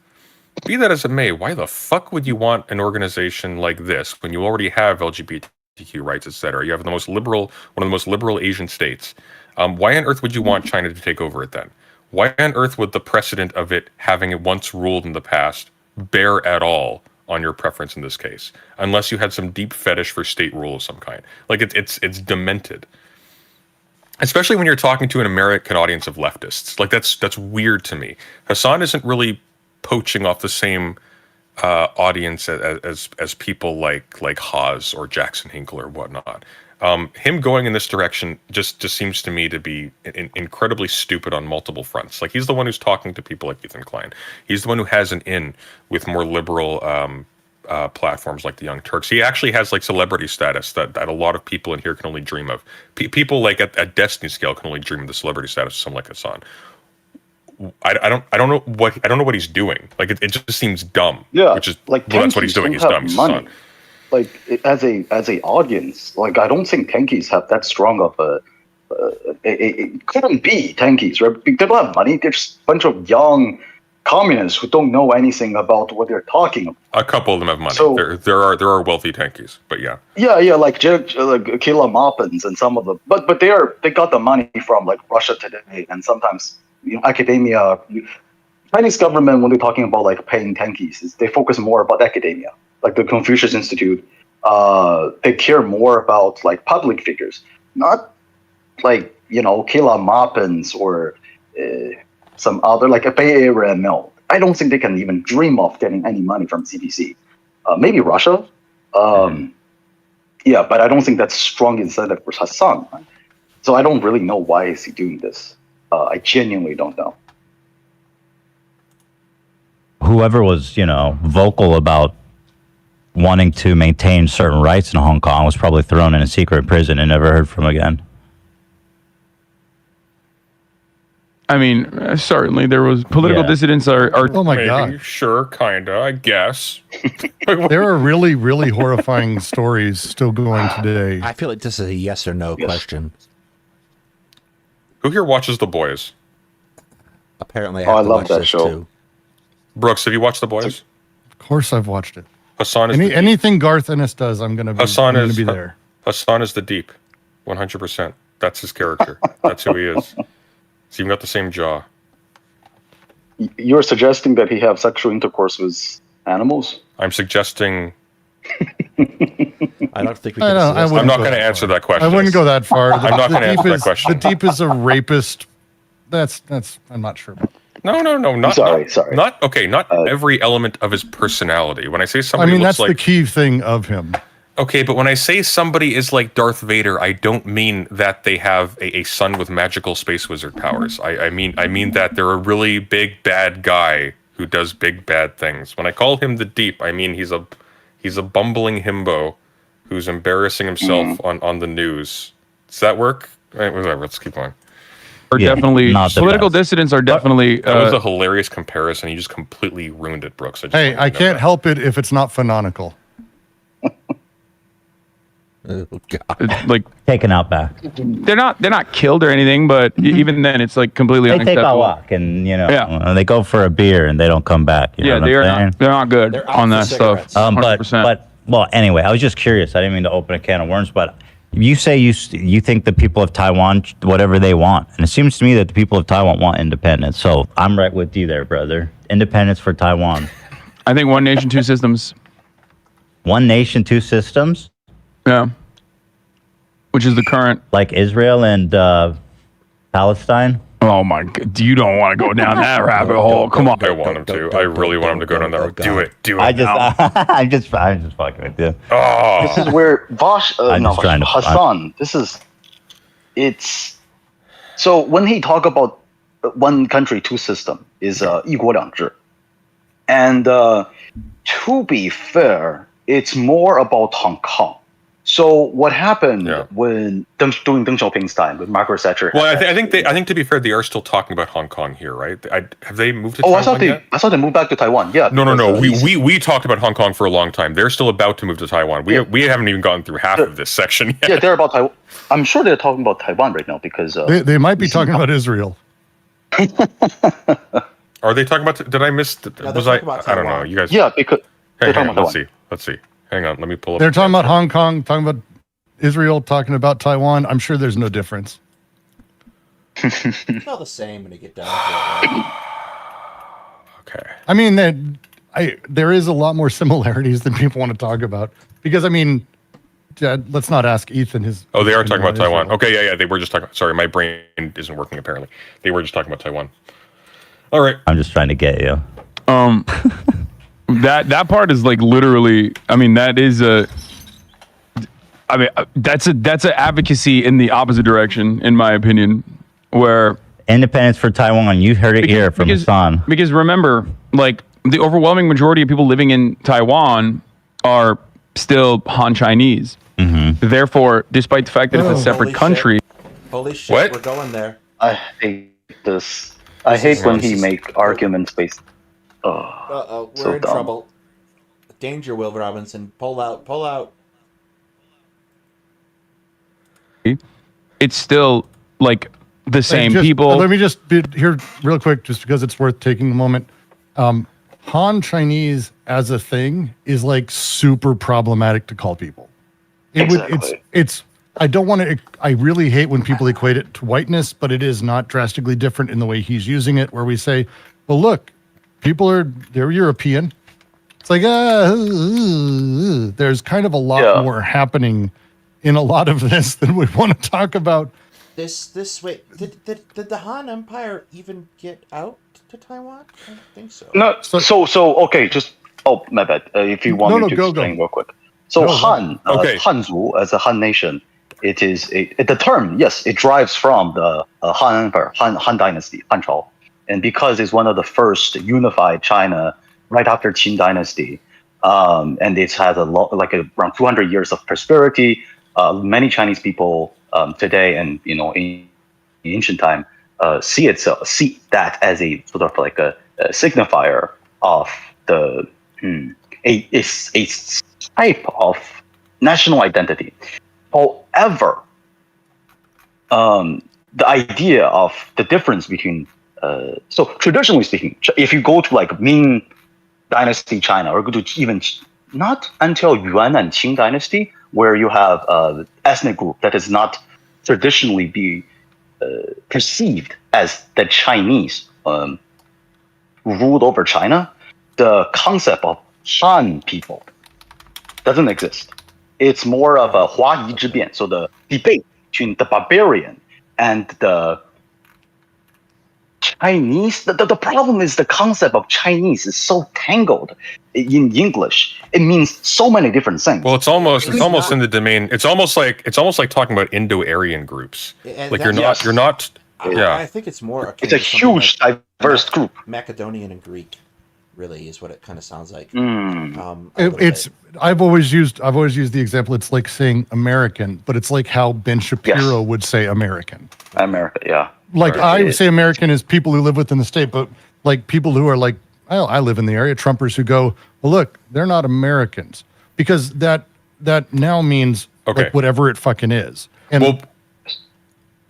Be that as it may, why the fuck would you want an organization like this when you already have LGBTQ rights, etc.? You have one of the most liberal Asian states. Why on earth would you want China to take over it then? Why on earth would the precedent of it having it once ruled in the past bear at all on your preference in this case? Unless you had some deep fetish for state rule of some kind. Like it's demented. Especially when you're talking to an American audience of leftists. Like that's weird to me. Hassan isn't really poaching off the same audience as people like Haas or Jackson Hinkle or whatnot. Him going in this direction just seems to me to be incredibly stupid on multiple fronts. Like he's the one who's talking to people like Ethan Klein. He's the one who has an in with more liberal platforms like the Young Turks. He actually has like celebrity status that a lot of people in here can only dream of. People like at Destiny scale can only dream of the celebrity status of someone like Hassan. I don't know what he's doing. Like it just seems dumb. Yeah, which is like that's what he's doing. He's dumb. He's money. Like as a audience, like I don't think tankies have that strong of a. It couldn't be tankies, right? They don't have money. They're just a bunch of young communists who don't know anything about what they're talking about. A couple of them have money. So, there are wealthy tankies, but yeah. Yeah, like Kayla Maupins and some of them, but they got the money from like Russia Today and sometimes academia. Chinese government, when they're talking about like paying tankies, they focus more about academia, like the Confucius Institute. They care more about like public figures, not like Kayla Maupins or some other like a Bay Area mill. I don't think they can even dream of getting any money from CPC. Maybe Russia. Yeah, but I don't think that's strong incentive for Hassan. Right? So I don't really know why is he doing this. I genuinely don't know. Whoever was, vocal about wanting to maintain certain rights in Hong Kong was probably thrown in a secret prison and never heard from again. I mean, certainly there was political dissidents are Oh my maybe, God. sure, kinda, I guess. There are really, really horrifying stories still going today. I feel like this is a yes or no question. Who here watches The Boys? Apparently, I have to love watch that this show. too. Brooks, have you watched The Boys? Of course, I've watched it. Hassan is Anything Garth Ennis does, I'm gonna be there. Hassan is the Deep, 100%. That's his character. That's who he is. He's even got the same jaw. You're suggesting that he have sexual intercourse with animals? I'm suggesting. I don't think we can. I'm not going to answer that question. I wouldn't go that far. I'm not going to answer that question. The Deep is a rapist. That's. I'm not sure about. No. Not sorry. Not okay. Not every element of his personality. When I say somebody, I mean looks that's the key thing of him. Okay, but when I say somebody is like Darth Vader, I don't mean that they have a son with magical space wizard powers. I mean that they're a really big bad guy who does big bad things. When I call him the Deep, I mean he's a bumbling himbo who's embarrassing himself on the news. Does that work? Right, whatever. Let's keep going. Definitely political dissidents are definitely. That was a hilarious comparison. You just completely ruined it, Brooks. I can't help it if it's not fanonical. Oh, God. like Taken out back. they're not killed or anything, but even then it's like completely They take a unacceptable. walk and Yeah. they go for a beer and they don't come back. You know what I'm saying? they're not good They're out on for that stuff. cigarettes. 100%. But well, anyway, I was just curious. I didn't mean to open a can of worms, but you say you think the people of Taiwan whatever they want, and it seems to me that the people of Taiwan want independence. So I'm right with you there, brother. Independence for Taiwan. I think one nation, two systems. One nation, two systems, Yeah. Which is the current. like Israel and Palestine. Oh my God! You don't want to go down that rabbit hole. Come on. I want him to. I really want him to go down that road. Do it. Do it. I just, now. I'm just fucking with you. Oh. This is where I'm just trying to- Hassan. It's so when he talk about one country, two system is 一国两制, and to be fair, it's more about Hong Kong. So what happened when during Deng Xiaoping's time with Margaret Thatcher? Well, I think to be fair, they are still talking about Hong Kong here, right? Have they moved to Taiwan I thought they moved back to Taiwan. Yeah. No. We talked about Hong Kong for a long time. They're still about to move to Taiwan. We haven't even gotten through half of this section yet. Yeah, they're about Taiwan. I'm sure they're talking about Taiwan right now because They might be talking about Israel. Are they talking about? Did I miss? Was I? I don't know. You guys. Yeah, because Hey, they're hang talking on. about Let's see. Let's see. Hang on. Let me pull up. They're talking about Hong Kong, talking about Israel, talking about Taiwan. I'm sure there's no difference. It's all the same when you get down to it. Right? Okay. I mean, there is a lot more similarities than people want to talk about. Because, I mean, let's not ask Ethan his... Oh, they are talking about Taiwan. Israel. Okay, yeah. They were just talking. Sorry, my brain isn't working apparently. They were just talking about Taiwan. All right. I'm just trying to get you. That part is like literally. I mean, that is a. I mean, that's a advocacy in the opposite direction, in my opinion, where Independence for Taiwan. You heard it here from Hassan. Because remember, like the overwhelming majority of people living in Taiwan are still Han Chinese. Mm-hmm. Therefore, despite the fact that it's a separate country, Holy shit, What? we're going there. I hate this. I hate when he make arguments based. Uh-oh, we're So in dumb. trouble. Danger, Will Robinson. Pull out, pull out. it's still like the same Just- people. Let me just be here real quick, just because it's worth taking a moment. Han Chinese as a thing is like super problematic to call people. Exactly. It's. I don't want to. I really hate when people equate it to whiteness, but it is not drastically different in the way he's using it. Where we say, "Well, look, they're European." It's like there's kind of a lot more happening in a lot of this than we want to talk about. This way. Did the Han Empire even get out to Taiwan? I don't think so. No, so okay, just my bad. If you want me to explain real quick. So Han, Hanzu as a Han nation, it is the term. Yes, it derives from the Han Empire, Han Dynasty, Han Chao, and because it's one of the first unified China right after Qin Dynasty, and it has around 200 years of prosperity. Many Chinese people today, and in ancient time, see that as a sort of like a signifier of the a type of national identity. However, the idea of the difference between so traditionally speaking, if you go to like Ming Dynasty China, or go to even not until Yuan and Qing Dynasty, where you have ethnic group that is not traditionally be perceived as the Chinese ruled over China, the concept of Han people doesn't exist. It's more of a 华夷之辩, so the debate between the barbarian and the Chinese. The problem is the concept of Chinese is so tangled in English. It means so many different things. Well, it's almost in the domain. It's almost like talking about Indo-Aryan groups. Like you're not. Yeah. I think it's more. It's a huge, diverse group. Macedonian and Greek, really, is what it kind of sounds like. I've always used the example. It's like saying American, but it's like how Ben Shapiro would say American. America, yeah. Like I say American is people who live within the state, but like people who are like, oh, I live in the area, Trumpers who go, well, look, they're not Americans, because that now means Okay. Like whatever it fucking is. And Well,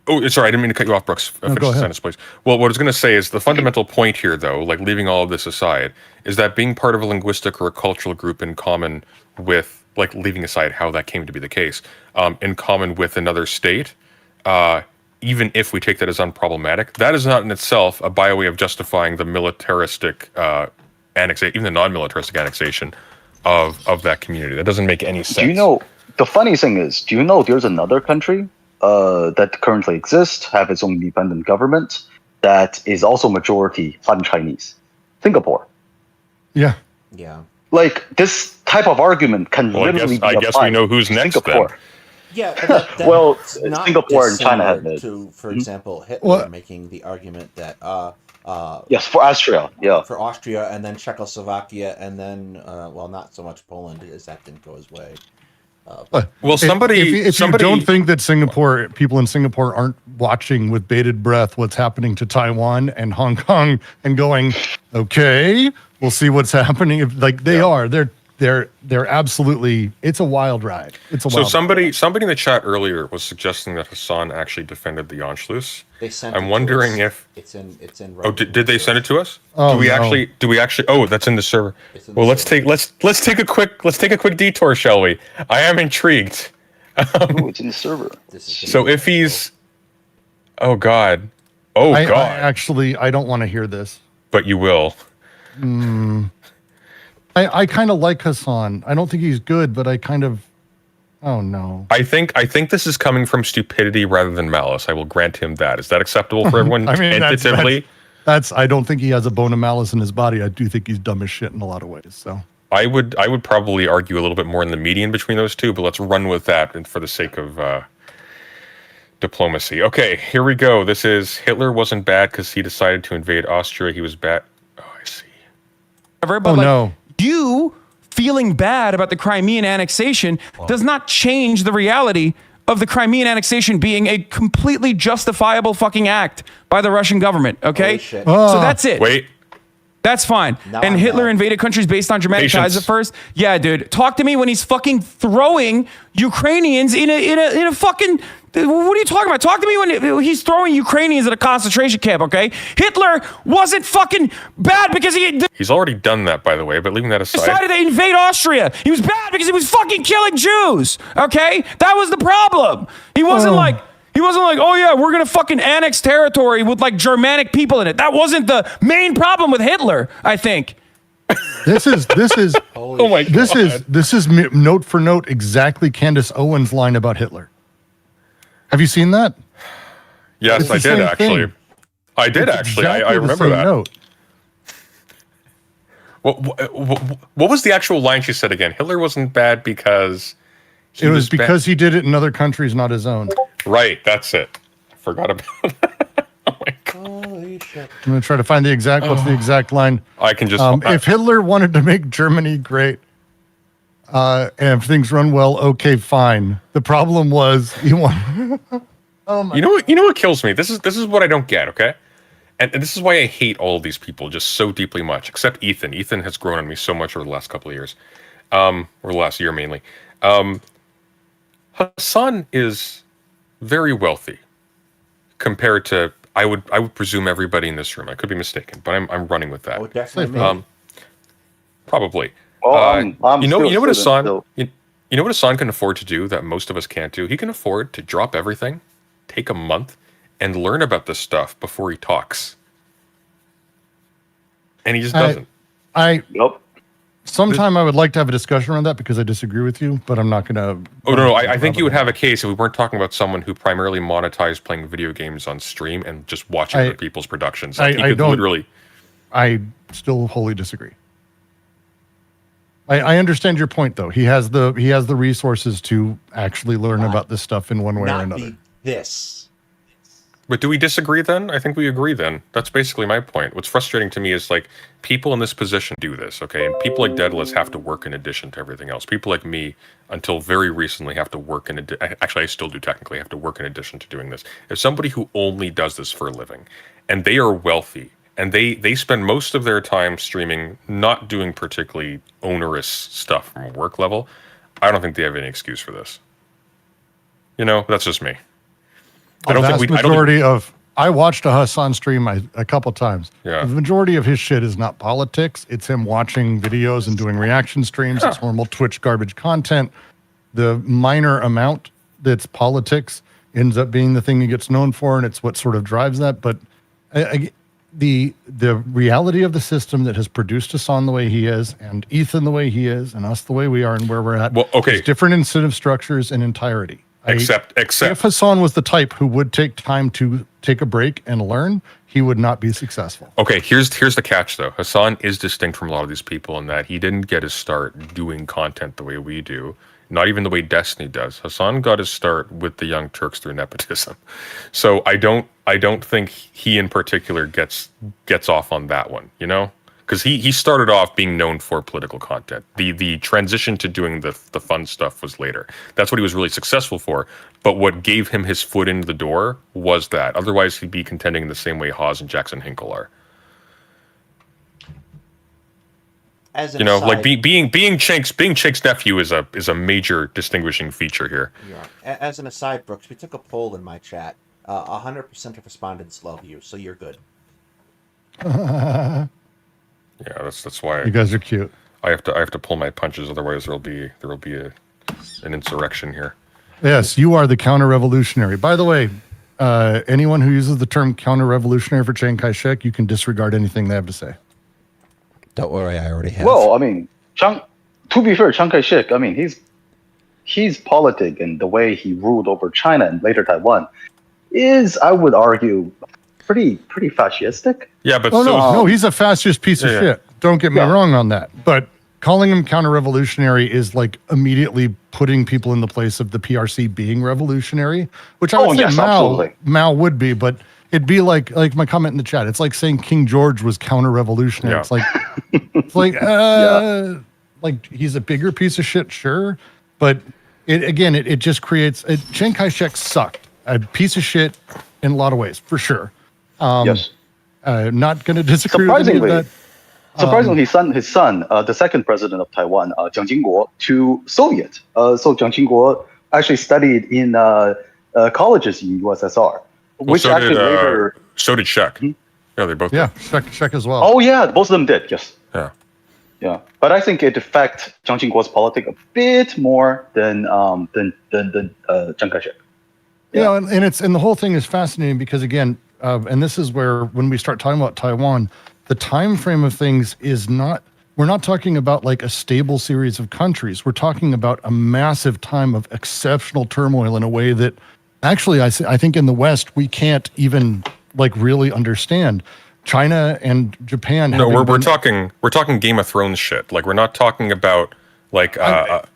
oh, sorry, I didn't mean to cut you off, Brooks. Finish go the ahead. sentence, please. Well, what I was going to say is the fundamental point here, though, like leaving all of this aside, is that being part of a linguistic or a cultural group in common with, like leaving aside how that came to be the case, in common with another state, even if we take that as unproblematic, that is not in itself a by way of justifying the militaristic annexation, even the non-militaristic annexation of that community. That doesn't make any sense. Do you know, the funny thing is, do you know there's another country that currently exists, have its own independent government, that is also majority Han Chinese? Singapore. yeah. Yeah. Like, this type of argument can Well, literally I be guess applied we know who's to next Singapore. then. Yeah, but that Well, it's not Singapore and China have dissimilar it. to, for example, Hitler Well- making the argument that Yes, for Austria, yeah. for Austria and then Czechoslovakia and then well, not so much Poland because that didn't go his way. Well, somebody, If somebody, you don't think that Singapore people in Singapore aren't watching with bated breath what's happening to Taiwan and Hong Kong and going, okay, we'll see what's happening. If like they are, they're absolutely. It's a wild ride. It's a so wild. somebody in the chat earlier was suggesting that Hassan actually defended the Anschluss. They sent. it I'm to wondering us. if. it's in. Oh, did they send it to us? Oh, do we no. actually? Do we actually? Oh, that's in the server. It's in the Well, let's server. take a quick detour, shall we? I am intrigued. Ooh, it's in the server. This is So if he's, oh God, oh I God, actually I don't want to hear this. but you will. I kind of like Hassan. I don't think he's good, but I kind of. Oh no. I think this is coming from stupidity rather than malice. I will grant him that. Is that acceptable for everyone? I mean, that's- tentatively. That's. I don't think he has a bone of malice in his body. I do think he's dumb as shit in a lot of ways. So. I would probably argue a little bit more in the median between those two, but let's run with that and for the sake of diplomacy. Okay, here we go. This is Hitler wasn't bad because he decided to invade Austria. He was bad. Oh, I see. But Oh, like, no. you feeling bad about the Crimean annexation does not change the reality of the Crimean annexation being a completely justifiable fucking act by the Russian government. Okay, Holy shit. so that's it. Wait. That's fine. Now And I'm Hitler mad. invaded countries based on Germanic ties Patience. at first. Yeah, dude. Talk to me when he's fucking throwing Ukrainians in a fucking. What are you talking about? Talk to me when he's throwing Ukrainians at a concentration camp. Okay, Hitler wasn't fucking bad because he He's already done that, by the way, but leaving that aside. decided to invade Austria. He was bad because he was fucking killing Jews. Okay, that was the problem. He wasn't like. He wasn't like, oh yeah, we're gonna fucking annex territory with like Germanic people in it. That wasn't the main problem with Hitler, I think. This is Oh my God. this is note for note exactly Candace Owens' line about Hitler. Have you seen that? Yes, It's I the did same actually. thing. I did It's actually. exactly I the remember same that. note. What was the actual line she said again? Hitler wasn't bad because he It was bad- because he did it in other countries, not his own. Right, that's it. Forgot about that. Oh my God. Holy shit. I'm gonna try to find the exact. What's the exact line? I can just. If Hitler wanted to make Germany great, and if things run well, okay, fine. The problem was he wanted. You know what kills me? This is what I don't get, okay? And this is why I hate all of these people just so deeply much, except Ethan. Ethan has grown on me so much over the last couple of years. Or the last year mainly. Hassan is very wealthy compared to I would presume everybody in this room. I could be mistaken, but I'm running with that. Oh, definitely. me. Probably. Well, I'm you know still what student, Hassan so- you know what Hassan can afford to do that most of us can't do? He can afford to drop everything, take a month, and learn about this stuff before he talks. And he just doesn't. Yep. Sometime I would like to have a discussion around that because I disagree with you, but I'm not gonna. Oh no, I think you would have a case if we weren't talking about someone who primarily monetized playing video games on stream and just watching other people's productions. Like, he I could don't- literally. I still wholly disagree. I understand your point though. He has the resources to actually learn about this stuff in one way or Not another. be this. But do we disagree then? I think we agree then. That's basically my point. What's frustrating to me is like people in this position do this, okay? And people like Daedalus have to work in addition to everything else. People like me, until very recently, have to work in actually, I still do technically have to work in addition to doing this. If somebody who only does this for a living, and they are wealthy, and they spend most of their time streaming, not doing particularly onerous stuff from a work level, I don't think they have any excuse for this. You know, that's just me. I watched a Hassan stream a couple times. Yeah. The majority of his shit is not politics. It's him watching videos and doing reaction streams. It's normal Twitch garbage content. The minor amount that's politics ends up being the thing he gets known for, and it's what sort of drives that. But the reality of the system that has produced Hassan the way he is, and Ethan the way he is, and us the way we are, and where we're at, is different incentive structures in entirety. Except if Hassan was the type who would take time to take a break and learn, he would not be successful. Okay, here's the catch though. Hassan is distinct from a lot of these people in that he didn't get his start doing content the way we do, not even the way Destiny does. Hassan got his start with the Young Turks through nepotism. So I don't think he in particular gets off on that one, you know? Because he started off being known for political content. The transition to doing the fun stuff was later. That's what he was really successful for. But what gave him his foot into the door was that. Otherwise, he'd be contending in the same way Hawes and Jackson Hinkle are. As an you know, aside, like being Chank's nephew is a major distinguishing feature here. Yeah. As an aside, Brooks, we took a poll in my chat. 100% of respondents love you, so you're good. Yeah, that's why you guys are cute. I have to pull my punches, otherwise there will be an insurrection here. Yes, you are the counter-revolutionary. By the way, anyone who uses the term counter-revolutionary for Chiang Kai-shek, you can disregard anything they have to say. Don't worry, I already have. Well, I mean, to be fair, Chiang Kai-shek, I mean, his politic and the way he ruled over China and later Taiwan is, I would argue, pretty fascistic. Yeah, but no, he's a fascist piece of shit. Don't get me wrong on that. But calling him counter-revolutionary is like immediately putting people in the place of the PRC being revolutionary, which I would say Mao would be, but it'd be like my comment in the chat. It's like saying King George was counter-revolutionary. Yeah. It's like like he's a bigger piece of shit, sure, but it just creates. Chiang Kai-shek sucked. A piece of shit in a lot of ways, for sure. Yes. Not going to disagree with any of that. Surprisingly, his son, the second president of Taiwan, Jiang Jingguo, to Soviet. So Jiang Jingguo actually studied in colleges in USSR, which so actually did, later. So did Shek. Yeah, they both. Yeah, Shek as well. Oh yeah, both of them did. Yes. Yeah. Yeah, but I think it affects Jiang Jingguo's politics a bit more than Chiang Kai-shek. Yeah, and the whole thing is fascinating because again, and this is where when we start talking about Taiwan, the time frame of things is not. We're not talking about like a stable series of countries. We're talking about a massive time of exceptional turmoil in a way that actually I think in the West we can't even like really understand. China and Japan. No, we're talking Game of Thrones shit. Like we're not talking about like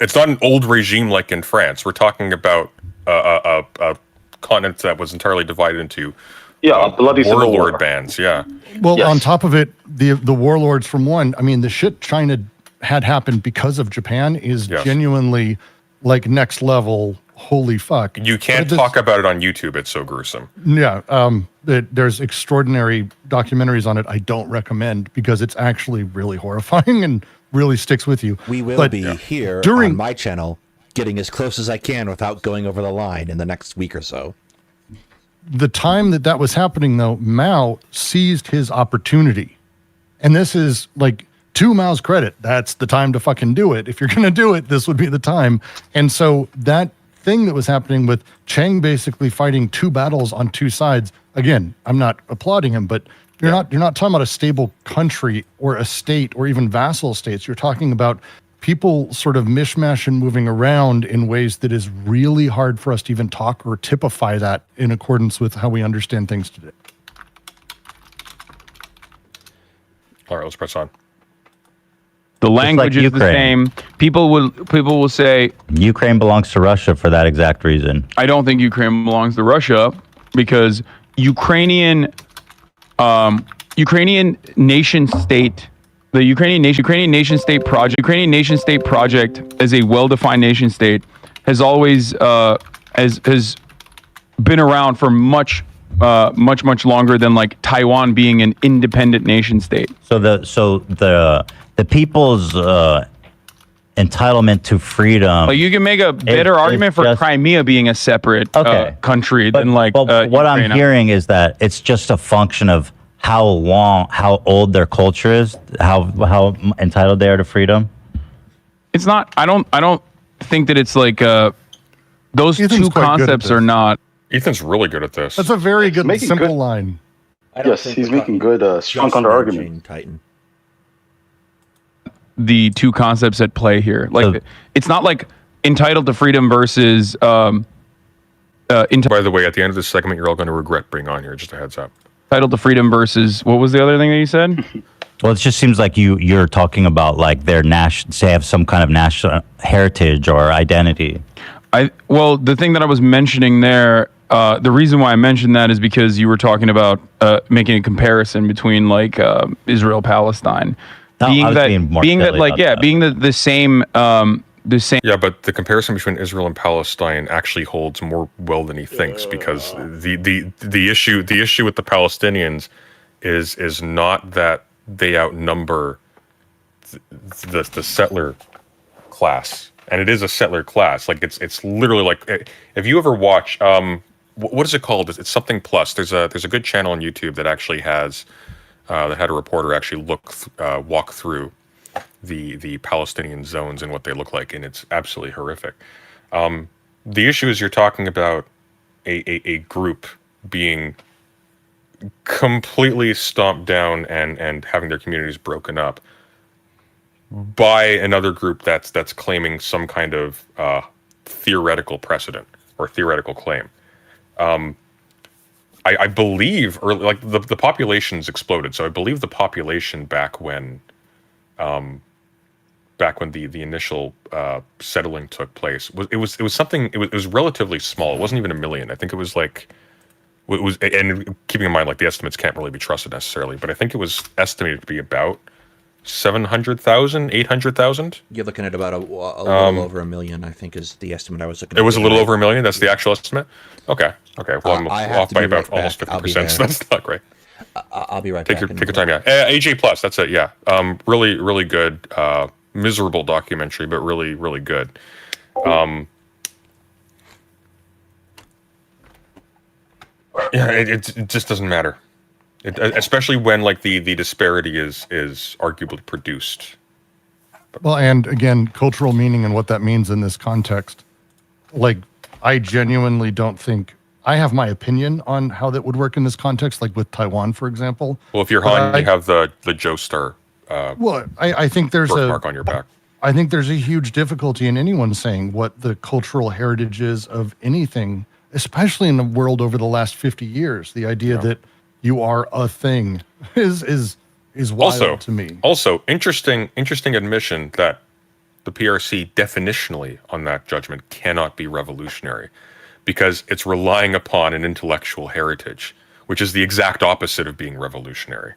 it's not an old regime like in France. We're talking about a continent that was entirely divided into a bloody civil war bands. Yeah. Well, yes. On top of it, the warlords from one. I mean, the shit China had happened because of Japan is genuinely like next level. Holy fuck! You can't talk about it on YouTube. It's so gruesome. Yeah. There's extraordinary documentaries on it. I don't recommend because it's actually really horrifying and really sticks with you. We will be here on my channel getting as close as I can without going over the line in the next week or so. The time that was happening, though, Mao seized his opportunity. And this is like, to Mao's credit, that's the time to fucking do it. If you're going to do it, this would be the time. And so that thing that was happening with Chiang basically fighting two battles on two sides, again, I'm not applauding him, but you're not talking about a stable country or a state or even vassal states. You're talking about people sort of mishmash and moving around in ways that is really hard for us to even talk or typify that in accordance with how we understand things today. All right, let's press on. The language is the same. People will say Ukraine belongs to Russia for that exact reason. I don't think Ukraine belongs to Russia because Ukrainian nation state. The Ukrainian nation state project as a well-defined nation state has always has been around for much longer than like Taiwan being an independent nation state. So the people's entitlement to freedom. Like you can make a better argument for Crimea being a separate country than like. But what I'm Ukraine. hearing is that it's just a function of how old their culture is, how entitled they are to freedom. It's not. I don't think that it's like those Ethan's two concepts are not. Ethan's really good at this. That's a very good, making simple good- line. Yes, he's making good, strong counter argument. Titan. The two concepts at play here, like it's not like entitled to freedom versus. By the way, at the end of this segment, you're all going to regret being on here. Just a heads up. Entitled to freedom versus what was the other thing that you said? Well, it just seems like you're talking about like their they have some kind of national heritage or identity. Well, the thing that I was mentioning there, the reason why I mentioned that is because you were talking about making a comparison between like Israel Palestine, being the same. Yeah, but the comparison between Israel and Palestine actually holds more well than he thinks, because the issue with the Palestinians is not that they outnumber the settler class, and it is a settler class. Like it's literally like, if you ever watch what is it called? It's something plus. There's a good channel on YouTube that actually has that had a reporter actually walk through the Palestinian zones and what they look like, and it's absolutely horrific. The issue is you're talking about a group being completely stomped down and having their communities broken up by another group that's claiming some kind of theoretical precedent or theoretical claim. I believe, or like the population's exploded, so I believe the population back when the initial settling took place it was relatively small. It wasn't even 1 million. I think it was like. It was, and keeping in mind, like, the estimates can't really be trusted necessarily, but I think it was estimated to be about 700,000, 800,000. You're looking at about a little over 1 million, I think, is the estimate I was looking at. It was a little over 1 million? That's the actual estimate? Okay. Well, I'm off by about almost 50%, so that's not great. I'll be right back. Take your time, yeah. AJ Plus, that's it, yeah. Really, really good. Miserable documentary, but really, really good. Yeah, it just doesn't matter, especially when like the disparity is arguably produced. Well, and again, cultural meaning and what that means in this context. Like, I genuinely don't think I have my opinion on how that would work in this context, like with Taiwan, for example. Well, if you're Han, you have the Joestar. I think there's birthmark on your back. I think there's a huge difficulty in anyone saying what the cultural heritage is of anything, especially in the world over the last 50 years. The idea that you are a thing is wild to me. Also, interesting admission that the PRC definitionally on that judgment cannot be revolutionary, because it's relying upon an intellectual heritage, which is the exact opposite of being revolutionary.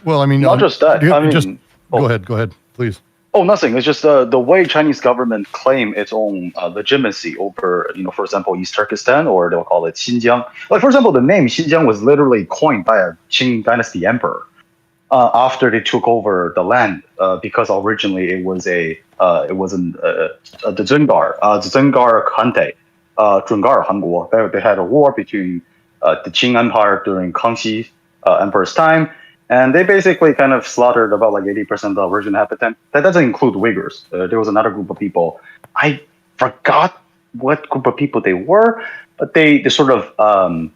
Well, I mean, not just that. Go ahead, please. Oh, nothing. It's just the way Chinese government claim its own legitimacy over, for example, East Turkestan, or they'll call it Xinjiang. Like, for example, the name Xinjiang was literally coined by a Qing dynasty emperor after they took over the land, because originally it was the Zungar Kante, Zungar Hanguo. They had a war between the Qing Empire during Kangxi Emperor's time. And they basically kind of slaughtered about like 80% of the original habitat. That doesn't include Uyghurs. There was another group of people. I forgot what group of people they were, but they sort of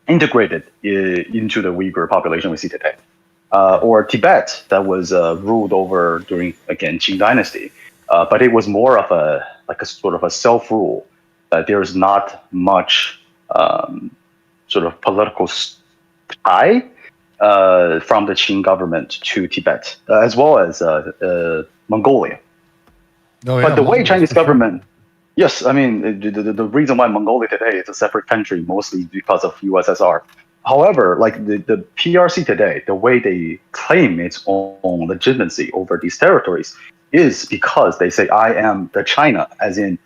integrated into the Uyghur population we see today. Or Tibet, that was ruled over during, again, Qing dynasty. But it was more of a sort of a self-rule. There is not much sort of political tie from the Qing government to Tibet, as well as Mongolia. But the way Chinese government, yes, I mean, the reason why Mongolia today is a separate country, mostly because of USSR. However, like the PRC today, the way they claim its own legitimacy over these territories is because they say, I am the China, as in,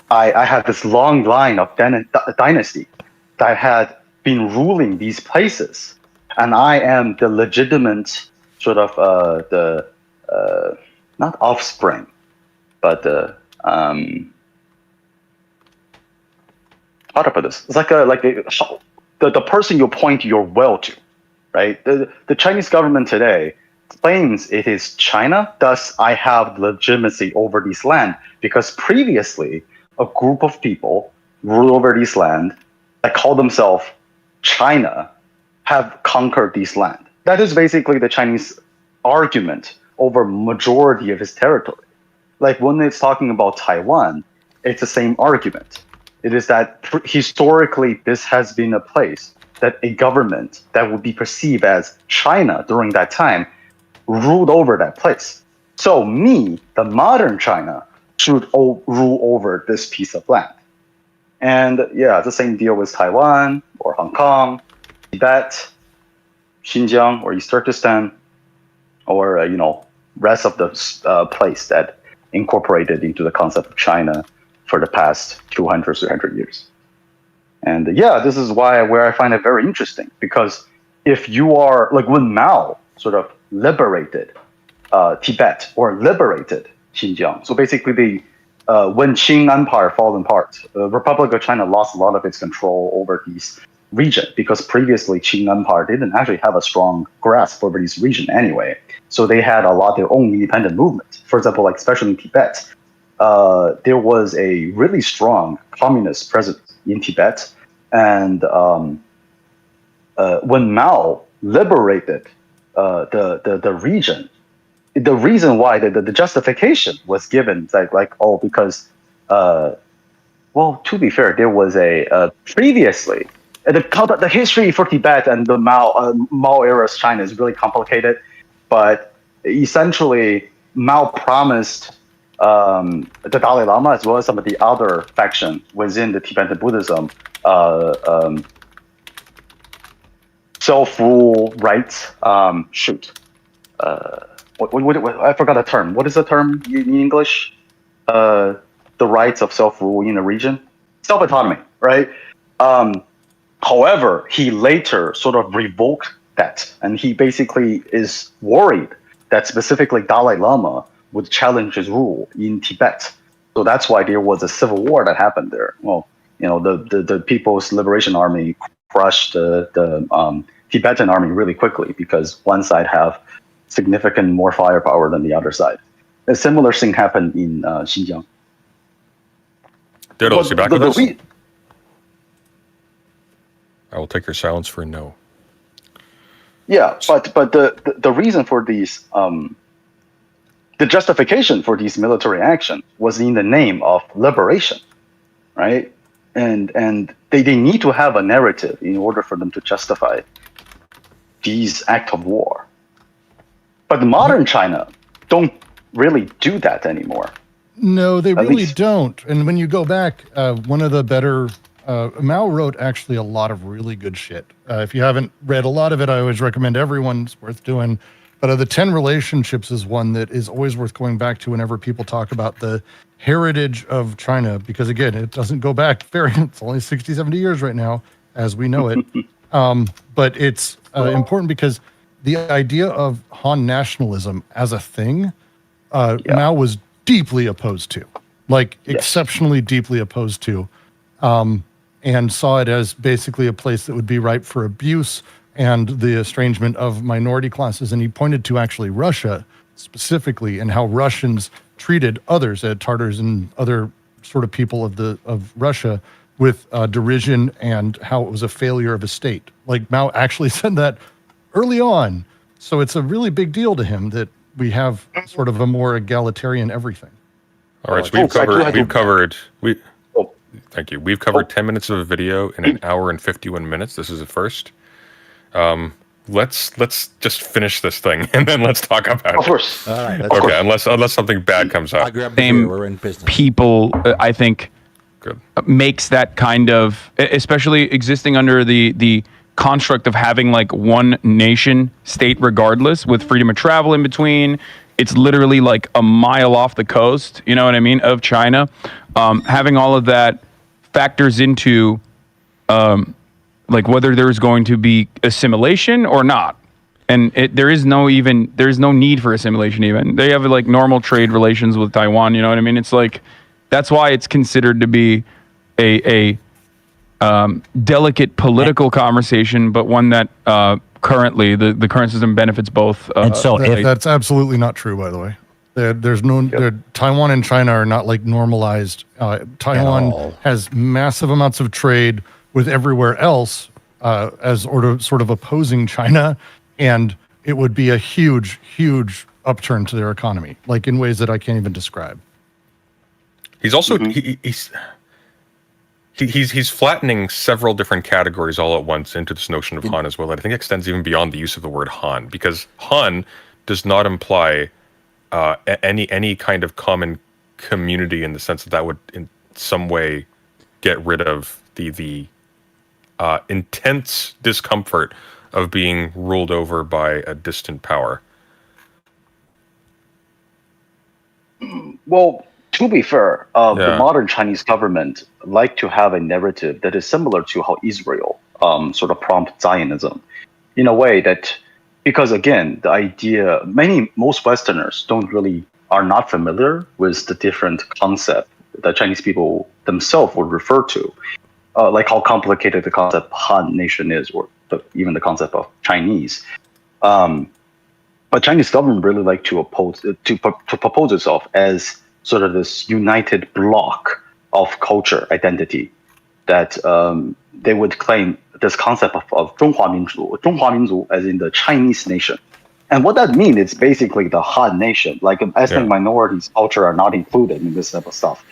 I have this long line of dynasty that had been ruling these places. And I am the legitimate sort of not offspring, but how to put this? It's like the person you point your will to, right? The Chinese government today claims it is China, thus I have legitimacy over this land, because previously a group of people ruled over this land that call themselves China have conquered this land. That is basically the Chinese argument over majority of its territory. Like when it's talking about Taiwan, it's the same argument. It is that historically this has been a place that a government that would be perceived as China during that time ruled over that place. So me, the modern China, should rule over this piece of land. And yeah, the same deal with Taiwan or Hong Kong, Tibet, Xinjiang or East Turkestan, or rest of the place that incorporated into the concept of China for the past 200, 300 years. And yeah, this is where I find it very interesting, because if you are like when Mao sort of liberated Tibet or liberated Xinjiang, so basically when Qing Empire fell apart, the Republic of China lost a lot of its control over these region, because previously Qing Empire didn't actually have a strong grasp over this region anyway. So they had a lot of their own independent movement. For example, like especially in Tibet, there was a really strong communist presence in Tibet. And when Mao liberated the region, the reason why the justification was given because well, to be fair, there was a previously the history for Tibet and the Mao era's China is really complicated, but essentially Mao promised the Dalai Lama as well as some of the other factions within the Tibetan Buddhism self-rule rights. I forgot the term. What is the term in English? The rights of self-rule in a region, self-autonomy, right? However, he later sort of revoked that, and he basically is worried that specifically Dalai Lama would challenge his rule in Tibet. So that's why there was a civil war that happened there. Well, the People's Liberation Army crushed the Tibetan army really quickly because one side have significant more firepower than the other side. A similar thing happened in Xinjiang. Daedalus, you back with us? I will take your silence for a no. Yeah, but the reason for these, the justification for these military action was in the name of liberation, right? And they need to have a narrative in order for them to justify these acts of war. But the modern China don't really do that anymore. No, they really don't. And when you go back, one of the better Mao wrote actually a lot of really good shit. If you haven't read a lot of it, I always recommend everyone. It's worth doing. But the 10 Relationships is one that is always worth going back to whenever people talk about the heritage of China, because again, it doesn't go back it's only 60, 70 years right now as we know it. But it's important because the idea of Han nationalism as a thing, Mao was deeply opposed to, exceptionally deeply opposed to. And saw it as basically a place that would be ripe for abuse and the estrangement of minority classes. And he pointed to actually Russia specifically and how Russians treated others, Tartars and other sort of people of Russia, with derision, and how it was a failure of a state. Like Mao actually said that early on. So it's a really big deal to him that we have sort of a more egalitarian everything. All right, so thank you. We've covered 10 minutes of a video in an hour and 51 minutes. This is a first. Let's just finish this thing and then let's talk about it. Of course. All right. Okay, unless something bad comes I'll up. grab the beer. We're in business. People, I think, Good. Makes that kind of, especially existing under the construct of having like one nation state regardless, with freedom of travel in between. It's literally like a mile off the coast, you know what I mean, of China. Having all of that factors into like whether there's going to be assimilation or not. And there is no need for assimilation even. They have like normal trade relations with Taiwan, you know what I mean? It's like, that's why it's considered to be a delicate political conversation, but one that currently the current system benefits both. And so that's absolutely not true, by the way. Taiwan and China are not like normalized. Taiwan has massive amounts of trade with everywhere else as sort of opposing China, and it would be a huge, huge upturn to their economy, like in ways that I can't even describe. He's also he's flattening several different categories all at once into this notion of Han as well. That I think extends even beyond the use of the word Han, because Han does not imply any kind of common community in the sense that would in some way get rid of the intense discomfort of being ruled over by a distant power. Well, to be fair, the modern Chinese government like to have a narrative that is similar to how Israel sort of prompt Zionism, in a way that, because again, the idea, most Westerners are not familiar with the different concept that Chinese people themselves would refer to, like how complicated the concept Han nation is, or even the concept of Chinese. But Chinese government really like to propose itself as sort of this united block of culture identity that they would claim this concept of 中华民族 as in the Chinese nation. And what that means is basically the Han nation, like ethnic minorities culture are not included in this type of stuff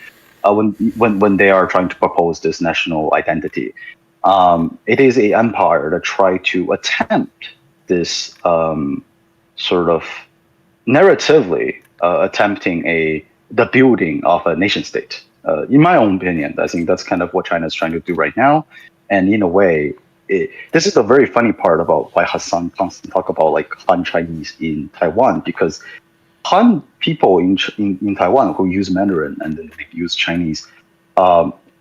when they are trying to propose this national identity. It is an empire that try to attempt this sort of narratively attempting the building of a nation state. In my own opinion, I think that's kind of what China is trying to do right now. And in a way, this is the very funny part about why Hassan constantly talk about like Han Chinese in Taiwan, because Han people in Taiwan who use Mandarin and then they use Chinese,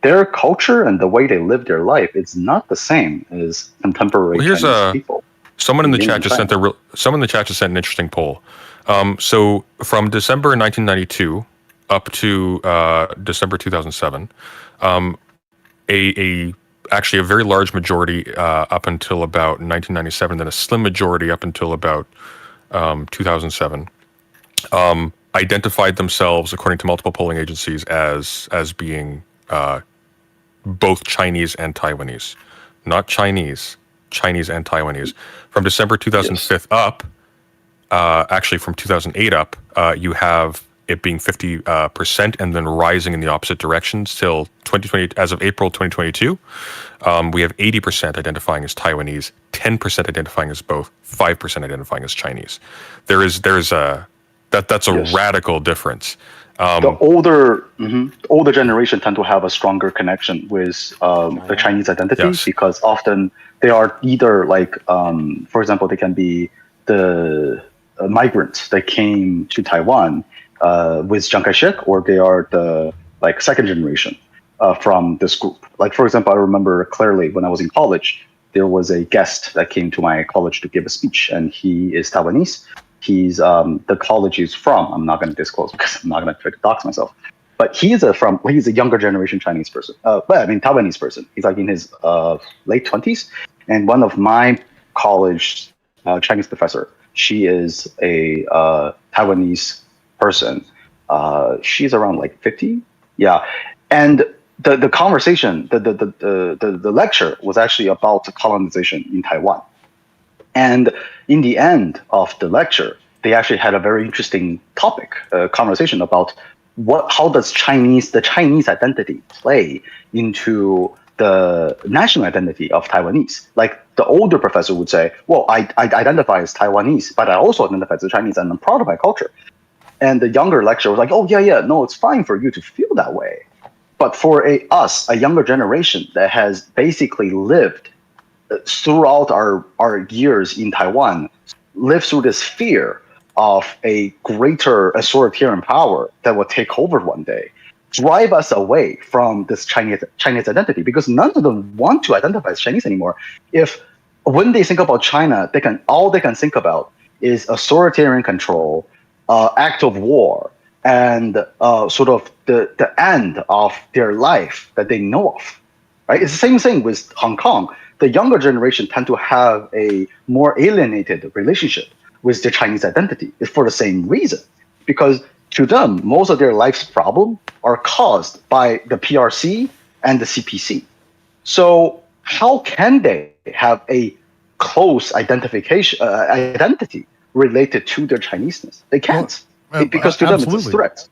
their culture and the way they live their life is not the same as contemporary Chinese people. Someone in the chat just sent an interesting poll. So from December 1992 up to December 2007, actually a very large majority up until about 1997, then a slim majority up until about 2007, identified themselves, according to multiple polling agencies, as being both Chinese and Taiwanese, not Chinese and Taiwanese. From December 2005 up, actually from 2008 up, you have it being 50% and then rising in the opposite directions till 2020. As of April 2022, we have 80% identifying as Taiwanese, 10% identifying as both, 5% identifying as Chinese. That's a radical difference. The older generation tend to have a stronger connection with the Chinese identity because often they are either like, for example, they can be the migrants that came to Taiwan with Chiang Kai-shek, or they are the like second generation from this group. Like, for example, I remember clearly when I was in college, there was a guest that came to my college to give a speech, and he is Taiwanese. He's the college he's from. I'm not going to disclose because I'm not going to try to dox myself. But he's a younger generation Chinese person. Taiwanese person. He's like in his late 20s. And one of my college Chinese professor, she is a Taiwanese person. She's around like 50. Yeah. And the conversation, the lecture was actually about colonization in Taiwan. And in the end of the lecture, they actually had a very interesting topic, conversation about how does the Chinese identity play into the national identity of Taiwanese. Like the older professor would say, well, I identify as Taiwanese, but I also identify as Chinese and I'm proud of my culture. And the younger lecturer was like, oh, yeah, no, it's fine for you to feel that way. But for us, a younger generation that has basically lived throughout our years in Taiwan, live through this fear of a greater authoritarian power that will take over one day, drive us away from this Chinese identity, because none of them want to identify as Chinese anymore. If when they think about China, all they can think about is authoritarian control, act of war, and sort of the end of their life that they know of. Right? It's the same thing with Hong Kong. The younger generation tend to have a more alienated relationship with their Chinese identity. It's for the same reason, because to them, most of their life's problems are caused by the PRC and the CPC. So how can they have a close identity related to their Chineseness? They can't, because to them it's a threat.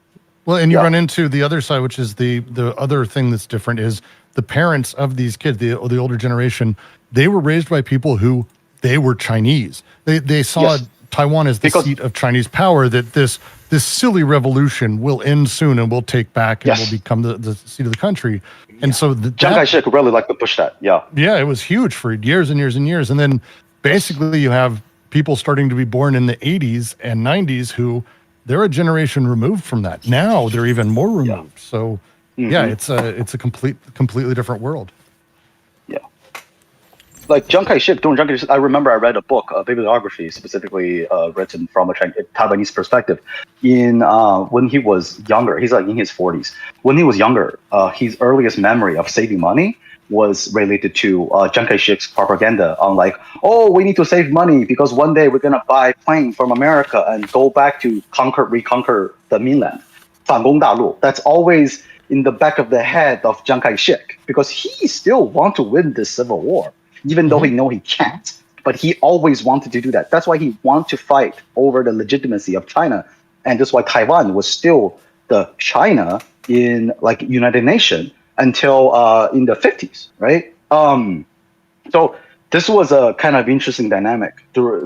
Well, and you run into the other side, which is the other thing that's different is the parents of these kids, the older generation, they were raised by people who they were Chinese. They saw Taiwan as the seat of Chinese power, that this silly revolution will end soon and we'll take back and will become the seat of the country. And so Chiang Kai-shek really liked to push that. Yeah, it was huge for years and years and years. And then basically you have people starting to be born in the 80s and 90s who they're a generation removed from that. Now they're even more removed. So it's a completely different world. Like Chiang Kai-shek, I remember I read a book, a bibliography specifically written from a Taiwanese perspective. When he was younger, he's like in his 40s. When he was younger, his earliest memory of saving money was related to Chiang Kai-shek's propaganda on like, oh, we need to save money because one day we're gonna buy a plane from America and go back to reconquer the mainland. 反攻大陆. That's always in the back of the head of Chiang Kai-shek because he still wants to win this civil war. Even though he know he can't, but he always wanted to do that. That's why he wanted to fight over the legitimacy of China, and that's why Taiwan was still the China in like United Nations until in the 50s, right? So this was a kind of interesting dynamic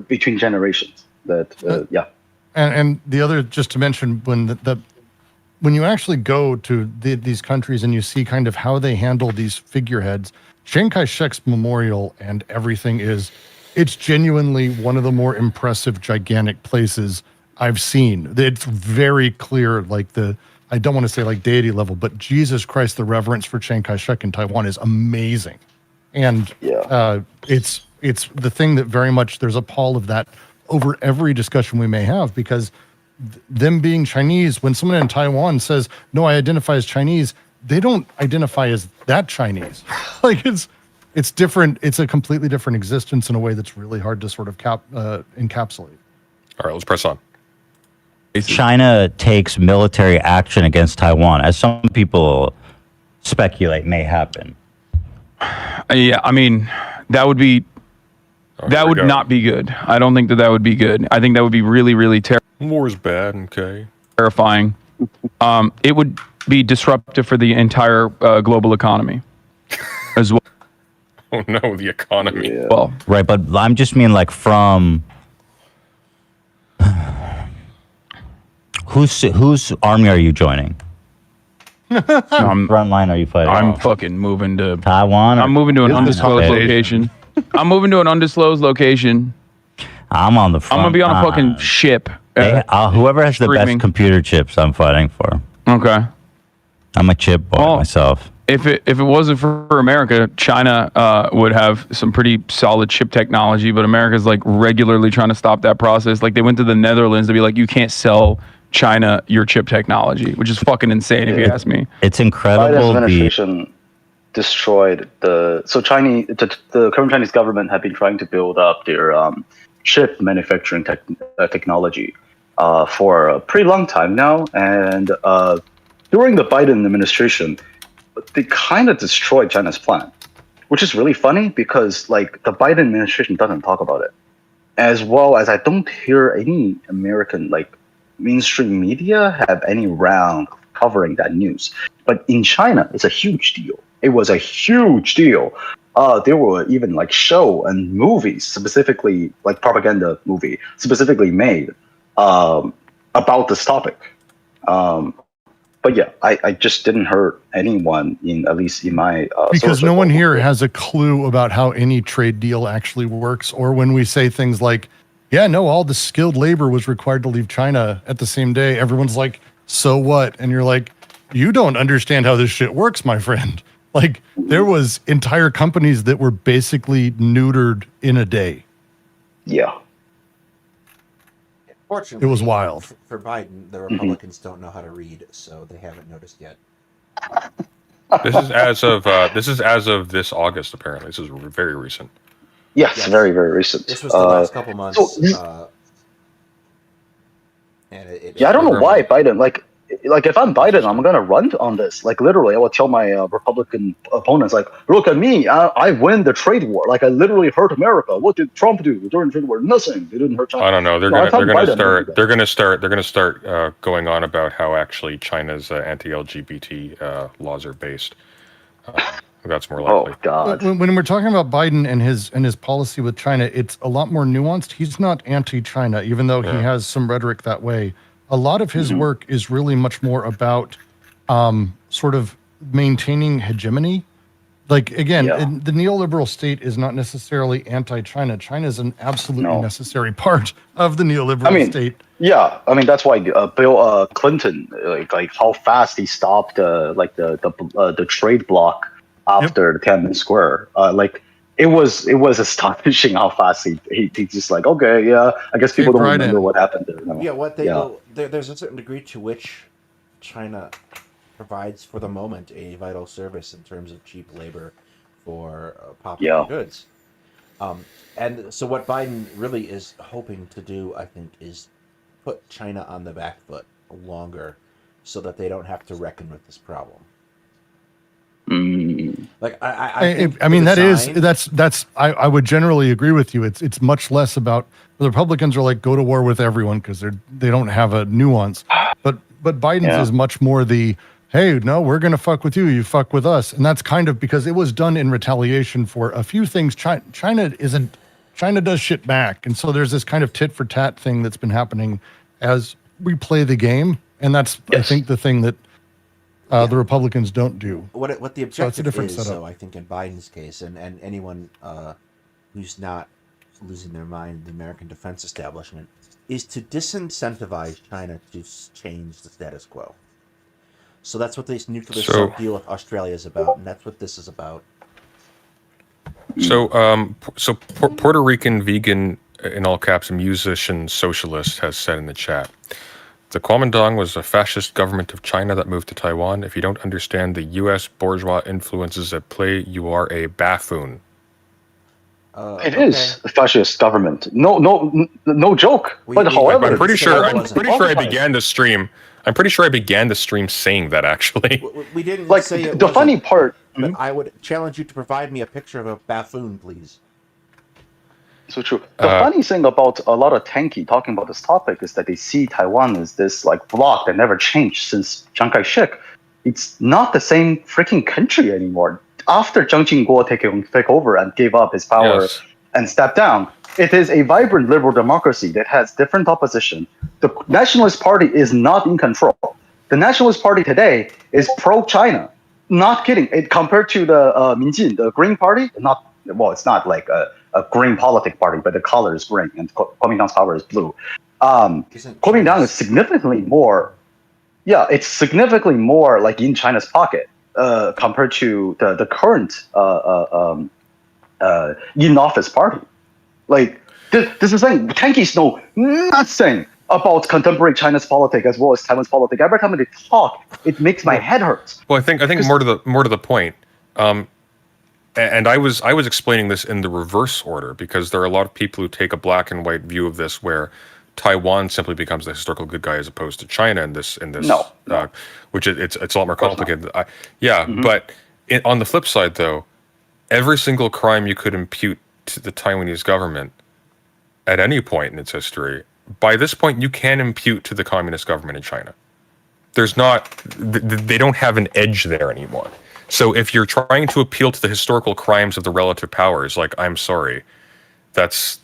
between generations. And the other, just to mention, when you actually go to these countries and you see kind of how they handle these figureheads. Chiang Kai-shek's memorial and everything it's genuinely one of the more impressive, gigantic places I've seen. It's very clear, like I don't want to say like deity level, but Jesus Christ, the reverence for Chiang Kai-shek in Taiwan is amazing. And it's the thing that very much, there's a pall of that over every discussion we may have, because them being Chinese, when someone in Taiwan says, no, I identify as Chinese, they don't identify as that Chinese. Like it's different. It's a completely different existence in a way that's really hard to sort of encapsulate. All right, let's press on. China takes military action against Taiwan, as some people speculate may happen. Yeah, I mean, that would be not be good. I don't think that would be good. I think that would be really, really War is bad, okay. Terrifying. It would be disruptive for the entire global economy as well. Oh no, the economy. Yeah. Well, right, but I'm just mean like from whose army are you joining? Front line are you fighting? I'm fucking moving to Taiwan. I'm moving to an undisclosed location. I'm moving to an undisclosed location. I'm on the front. I'm gonna be on a fucking ship. Whoever has the best computer chips, I'm fighting for. Okay. I'm a chip boy myself. If it wasn't for America, China would have some pretty solid chip technology, but America's like regularly trying to stop that process. Like they went to the Netherlands to be like, you can't sell China your chip technology, which is fucking insane if you ask me. It's incredible. Biden's administration destroyed the current Chinese government have been trying to build up their chip manufacturing technology for a pretty long time now, and during the Biden administration, they kind of destroyed China's plan, which is really funny because like the Biden administration doesn't talk about it, as well as I don't hear any American like mainstream media have any round covering that news. But in China, it's a huge deal. It was a huge deal. There were even like show and movies, specifically like propaganda movie, specifically made about this topic. But yeah, I just didn't hurt anyone at least in my because no one here has a clue about how any trade deal actually works, or when we say things like, yeah, no, all the skilled labor was required to leave China at the same day. Everyone's like, so what? And you're like, you don't understand how this shit works, my friend. Like there was entire companies that were basically neutered in a day. Yeah. Fortunately, It was wild. For Biden, the Republicans don't know how to read, so they haven't noticed yet. This is as of this August. Apparently, this is very recent. Yes, very, very recent. This was the last couple months. And I don't know why Biden, like if I'm Biden, I'm gonna run on this. Like literally, I will tell my Republican opponents, like, look at me, I win the trade war. Like I literally hurt America. What did Trump do during the trade war? Nothing. They didn't hurt China. I don't know. They're gonna start going on about how actually China's anti-LGBT laws are based. That's more likely. Oh God! When we're talking about Biden and his policy with China, it's a lot more nuanced. He's not anti-China, even though he has some rhetoric that way. A lot of his work is really much more about sort of maintaining hegemony. Like again, the neoliberal state is not necessarily anti-China. China is an absolutely necessary part of the neoliberal state. Yeah, I mean that's why Bill Clinton, like how fast he stopped the trade block after the Tiananmen Square. Like it was astonishing how fast he just like, okay, yeah, I guess people don't remember what happened there. No. Yeah, there's a certain degree to which China provides for the moment a vital service in terms of cheap labor for popular goods. And so what Biden really is hoping to do, I think, is put China on the back foot longer so that they don't have to reckon with this problem. Like I mean I would generally agree with you. It's much less about the Republicans are like go to war with everyone because they don't have a nuance, but Biden's is much more the hey, no, we're gonna fuck with you, you fuck with us, and that's kind of because it was done in retaliation for a few things. China does shit back, and so there's this kind of tit for tat thing that's been happening as we play the game, and that's I think the thing that the Republicans don't do. What the objective is, setup. so I think in Biden's case, and anyone who's not losing their mind, the American defense establishment, is to disincentivize China to change the status quo. So that's what this nuclear deal with Australia is about, and that's what this is about. So, Puerto Rican vegan, in all caps, musician socialist has said in the chat, the Kuomintang was a fascist government of China that moved to Taiwan. If you don't understand the U.S. bourgeois influences at play, you are a buffoon. It is a fascist government. No joke. But however, I'm pretty sure I began the stream. I'm pretty sure I began the stream saying that actually. We didn't like say it the funny part. But I would challenge you to provide me a picture of a buffoon, please. So true. The funny thing about a lot of tanky talking about this topic is that they see Taiwan as this like bloc that never changed since Chiang Kai-shek. It's not the same freaking country anymore. After Jiang Jingguo take over and gave up his power and stepped down, it is a vibrant liberal democracy that has different opposition. The Nationalist Party is not in control. The Nationalist Party today is pro-China. Not kidding. Compared to the Minjin, the Green Party, it's not like a green politic party, but the color is green and Kuomintang's color is blue. Kuomintang is significantly more. Yeah, it's significantly more like in China's pocket compared to the current in-office party. Like this is saying tankies know nothing about contemporary China's politics as well as Taiwan's politics. Every time they talk, it makes my head hurt. Well, I think more to the point. And I was explaining this in the reverse order because there are a lot of people who take a black and white view of this, where Taiwan simply becomes the historical good guy as opposed to China in this. No. Which it's a lot more complicated. But on the flip side, though, every single crime you could impute to the Taiwanese government at any point in its history, by this point, you can impute to the communist government in China. They don't have an edge there anymore. So if you're trying to appeal to the historical crimes of the relative powers, like, I'm sorry, that's...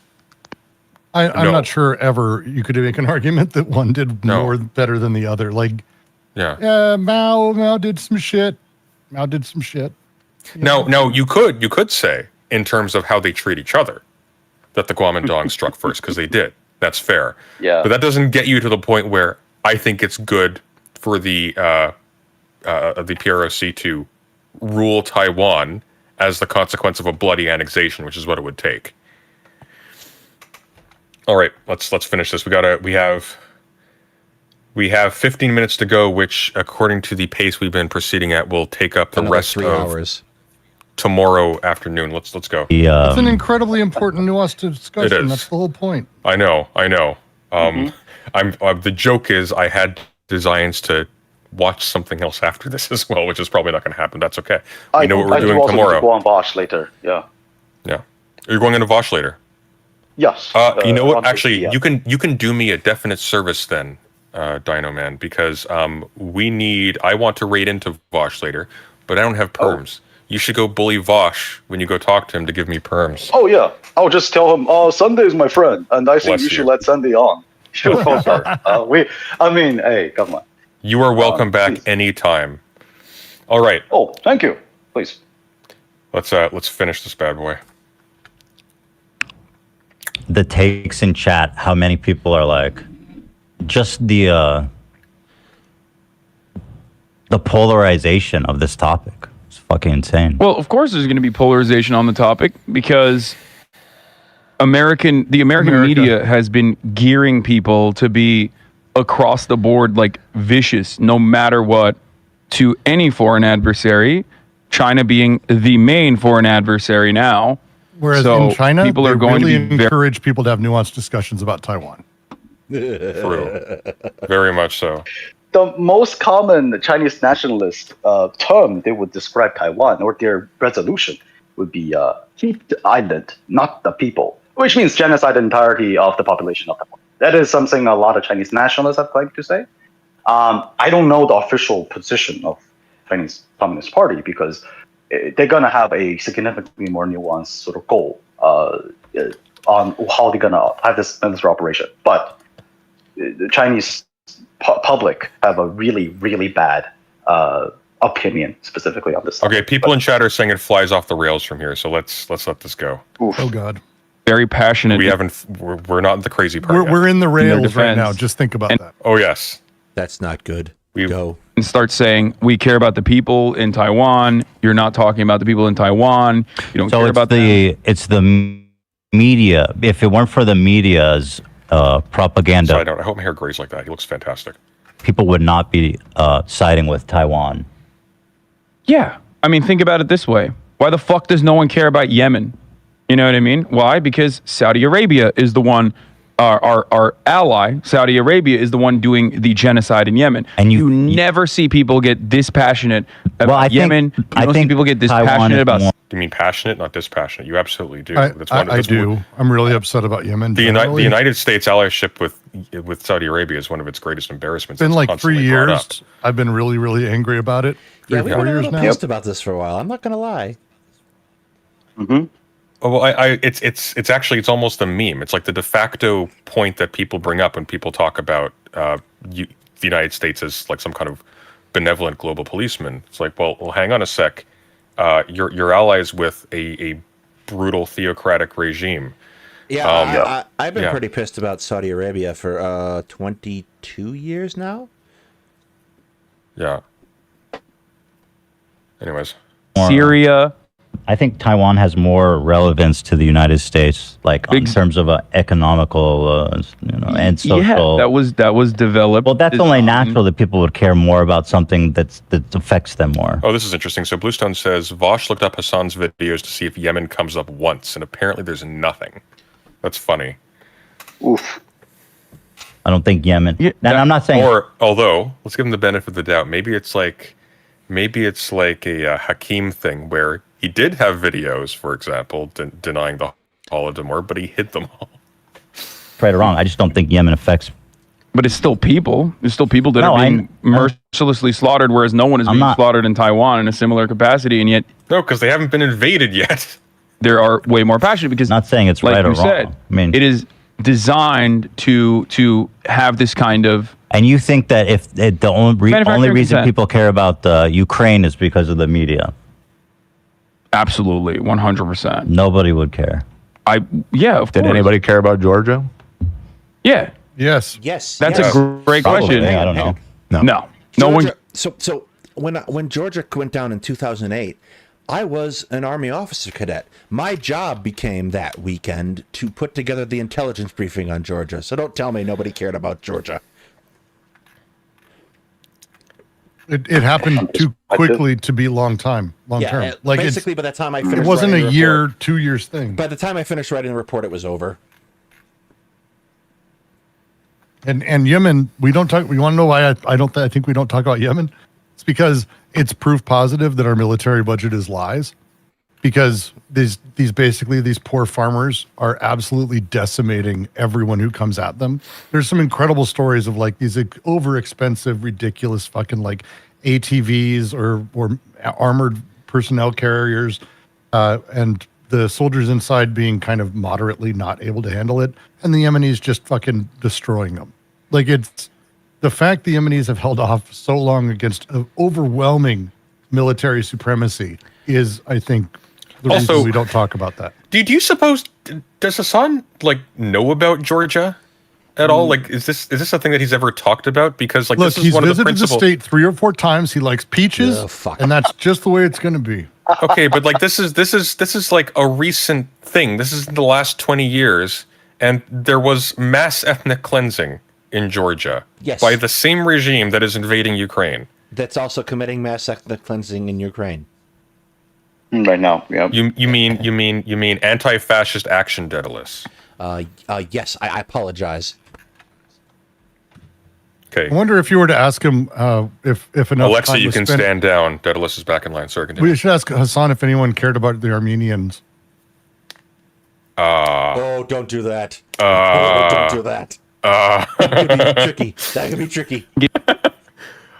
I'm not sure ever you could make an argument that one did more better than the other. Like, Mao did some shit. Now, you could say, in terms of how they treat each other, that the Kuomintang struck first, because they did. That's fair. Yeah. But that doesn't get you to the point where I think it's good for the PROC to rule Taiwan as the consequence of a bloody annexation, which is what it would take. All right, let's finish this. We have 15 minutes to go, which, according to the pace we've been proceeding at, will take up the rest 3 of hours. Tomorrow afternoon. Let's go. It's an incredibly important nuanced discussion. It is. That's the whole point. I know. The joke is I had designs to watch something else after this as well, which is probably not going to happen. That's okay. We know what we're doing tomorrow. Go on Bosch later. Yeah. Yeah. You're going into Vosh later. Yes. You know what? around 6 Actually, p.m. you can do me a definite service then, Dino Man, because I want to raid into Vosh later, but I don't have perms. You should go bully Vosh when you go talk to him to give me perms. Oh yeah, I'll just tell him. Oh, Sunday is my friend, and I think Bless you should you. let Sunday on. Sure, hey, come on. You are welcome back please. anytime. All right. Oh, thank you. Please. Let's finish this bad boy. The takes in chat, how many people are like, just the polarization of this topic. It's fucking insane. Well, of course there's going to be polarization on the topic because the American media has been gearing people to be across the board like vicious no matter what to any foreign adversary, China being the main foreign adversary now. Whereas So in China, people they are going to really be encourage people to have nuanced discussions about Taiwan. True. Very much so. The most common Chinese nationalist term they would describe Taiwan or their resolution would be keep the island, not the people, which means genocide the entirety of the population of Taiwan. That is something a lot of Chinese nationalists have claimed to say. I don't know the official position of Chinese Communist Party because they're going to have a significantly more nuanced sort of goal on how they're going to have this military operation. But the Chinese public have a really, really bad opinion specifically on this. Okay, people in chat are saying it flies off the rails from here, so let's let this go. Oof. Oh God, very passionate. We're not in the crazy part. we're in the rails right defense. now. Just think about that. Oh yes, That's not good. we Go. And start saying we care about the people in Taiwan. You're not talking about the people in Taiwan. You don't care about them. It's the media. If it weren't for the media's propaganda, Side note, I hope my hair grays like that. He looks fantastic. people would not be siding with Taiwan. Yeah. I mean, think about it this way. Why the fuck does no one care about Yemen? You know what I mean? Why? Because Saudi Arabia is the one, our ally, Saudi Arabia, is the one doing the genocide in Yemen. And you never see people get this passionate about I think- Yemen. You I don't see think people get this Taiwan passionate is about... more- Do you mean passionate, not dispassionate? You absolutely do. I do. I'm really upset about Yemen. The generally. United States allyship with Saudi Arabia is one of its greatest embarrassments. It's been It's like 3 constantly brought up. years. I've been really, really angry about it. Yeah, 3 we've or 4 been a years little now. pissed about this for a while. I'm not going to lie. Oh, well, it's actually almost a meme. It's like the de facto point that people bring up when people talk about the United States as like some kind of benevolent global policeman. It's like, well, hang on a sec. You're allies with a brutal theocratic regime. Yeah, I've been yeah. pretty pissed about Saudi Arabia for 22 years now. Yeah. Anyways. Syria. I think Taiwan has more relevance to the United States, like in terms of economical, and social. Yeah, that was developed. Well, that's only natural that people would care more about something that affects them more. Oh, this is interesting. So Bluestone says Vosh looked up Hassan's videos to see if Yemen comes up once, and apparently there's nothing. That's funny. Oof. I don't think Yemen. And I'm not saying. Or although, let's give him the benefit of the doubt. Maybe it's like a Hakeem thing where he did have videos, for example, denying the Holodomor, but he hid them all. Right or wrong, I just don't think Yemen affects. But it's still people. There's still people that are being mercilessly slaughtered, whereas no one is being slaughtered in Taiwan in a similar capacity, and yet no, because they haven't been invaded yet. There are way more passionate because not saying it's like right or you said, wrong. I mean, it is designed to have this kind of. And you think that if the only reason people care about Ukraine is because of the media? Absolutely, 100%. Nobody would care. Of course. Did anybody care about Georgia? Yeah. Yes. Yes. That's yes. a great Probably. question. I don't know. No one. So when Georgia went down in 2008, I was an Army officer cadet. My job became that weekend to put together the intelligence briefing on Georgia. So don't tell me nobody cared about Georgia. It happened too quickly to be long term. Like basically, by the time I finished, it wasn't writing a the year, report, 2 years thing. By the time I finished writing the report, it was over. And Yemen, we don't talk. You want to know why I think we don't talk about Yemen? It's because it's proof positive that our military budget is lies. Because these poor farmers are absolutely decimating everyone who comes at them. There's some incredible stories of like these over expensive, ridiculous fucking like ATVs or armored personnel carriers, and the soldiers inside being kind of moderately not able to handle it, and the Yemenis just fucking destroying them. Like, it's the fact the Yemenis have held off so long against overwhelming military supremacy is, I think, the reason we don't talk about that. Do you suppose, does Hassan like know about Georgia at all? Like, is this a thing that he's ever talked about? Because like, look, this is he's one of the visited the principal state 3 or 4 times. He likes peaches, and that's just the way it's going to be. Okay, but like this is like a recent thing. This is the last 20 years, and there was mass ethnic cleansing in Georgia by the same regime that is invading Ukraine. That's also committing mass ethnic cleansing in Ukraine. Right now, yeah. You mean anti-fascist action, Daedalus? Yes, I apologize. Okay. I wonder if you were to ask him if enough Alexa, time you was can spent, stand down. Daedalus is back in line. Sorry, continue. We should ask Hassan if anyone cared about the Armenians. Oh, don't do that. Don't do that. That could be tricky. That could be tricky.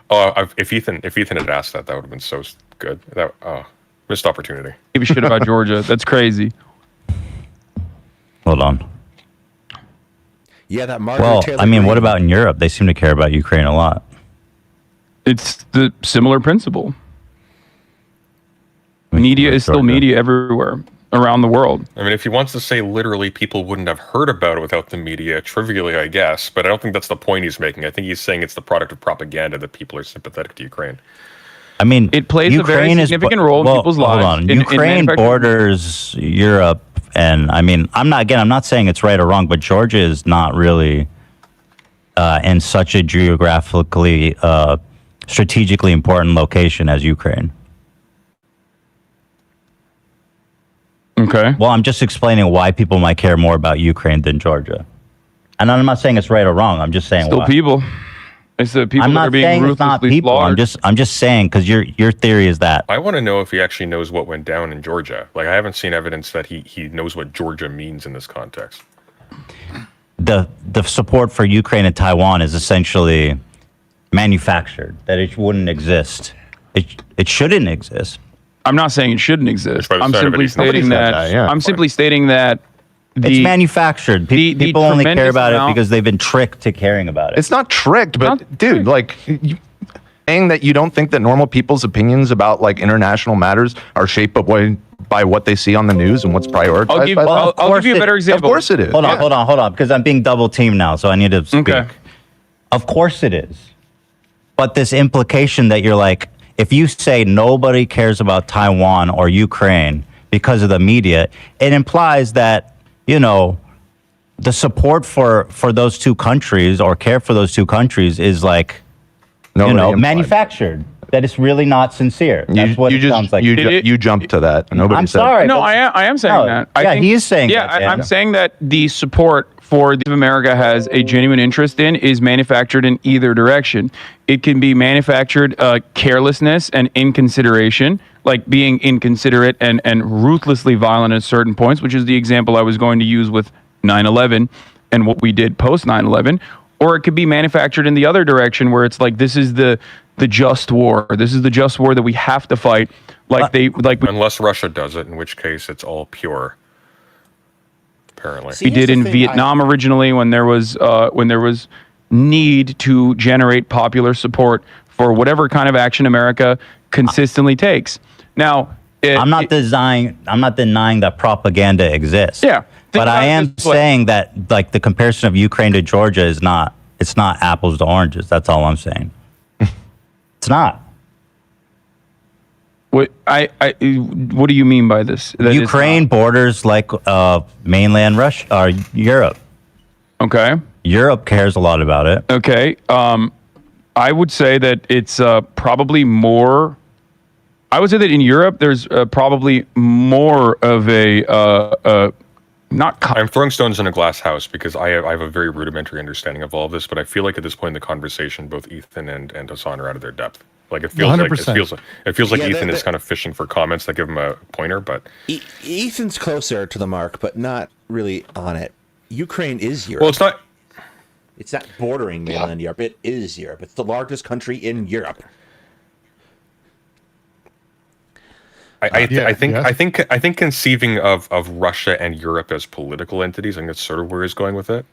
If Ethan had asked that would have been so good. Missed opportunity. Give a shit about Georgia. That's crazy. Hold on. Yeah, that Margaret Well, Taylor I mean, Greene. what about in Europe? They seem to care about Ukraine a lot. It's the similar principle. Media is still media everywhere around the world. I mean, if he wants to say literally people wouldn't have heard about it without the media, trivially, I guess, but I don't think that's the point he's making. I think he's saying it's the product of propaganda that people are sympathetic to Ukraine. I mean, it plays a very significant role in people's lives. Hold on. Ukraine borders Europe, and I mean, I'm not saying it's right or wrong, but Georgia is not really in such a geographically, strategically important location as Ukraine. Okay. Well, I'm just explaining why people might care more about Ukraine than Georgia. And I'm not saying it's right or wrong. I'm just saying Still why. people. It's the people I'm that not are being saying it's not ruthlessly people. slaughtered. I'm just saying because your theory is that. I want to know if he actually knows what went down in Georgia. Like, I haven't seen evidence that he knows what Georgia means in this context. The support for Ukraine and Taiwan is essentially manufactured, that it wouldn't exist. It shouldn't exist. I'm not saying it shouldn't exist. I'm simply Nobody stating said that. that, yeah. I'm simply stating that It's manufactured. People only care about it because they've been tricked to caring about it. It's not tricked, but dude, like saying that you don't think that normal people's opinions about like international matters are shaped by what they see on the news and what's prioritized. I'll give you a better example. Of course it is. Hold on, because I'm being double teamed now, so I need to speak. Okay. Of course it is. But this implication that you're like, if you say nobody cares about Taiwan or Ukraine because of the media, it implies that, you know, the support for those two countries or care for those two countries is like, manufactured. That it's really not sincere. That's what it sounds like. You jumped to that. Nobody I'm said. sorry. No, I am saying that. He is saying that. that. Yeah, I'm saying that the support for America has a genuine interest in is manufactured in either direction. It can be manufactured carelessness and inconsideration, like being inconsiderate and ruthlessly violent at certain points, which is the example I was going to use with 9/11 and what we did post 9/11. Or it could be manufactured in the other direction where it's like, this is the just war. This is the just war that we have to fight. Unless Russia does it, in which case it's all pure. Apparently, we did in Vietnam originally when there was need to generate popular support for whatever kind of action America consistently takes. Now, I'm not denying that propaganda exists. Yeah, but I am saying that like the comparison of Ukraine to Georgia it's not apples to oranges. That's all I'm saying. It's not. What what do you mean by this? That Ukraine borders like mainland Russia or Europe. Okay. Europe cares a lot about it. Okay. I would say that it's probably more. I would say that in Europe, there's probably more of a not. I'm throwing stones in a glass house because I have a very rudimentary understanding of all of this, but I feel like at this point in the conversation, both Ethan and Hassan are out of their depth. Like it feels 100%. like it feels like Ethan is kind of fishing for comments that give him a pointer, but Ethan's closer to the mark, but not really on it. Ukraine is Europe. well, it's not. It's not bordering mainland Europe. It is Europe. It's the largest country in Europe. I think conceiving of Russia and Europe as political entities, I think that's sort of where he's going with it.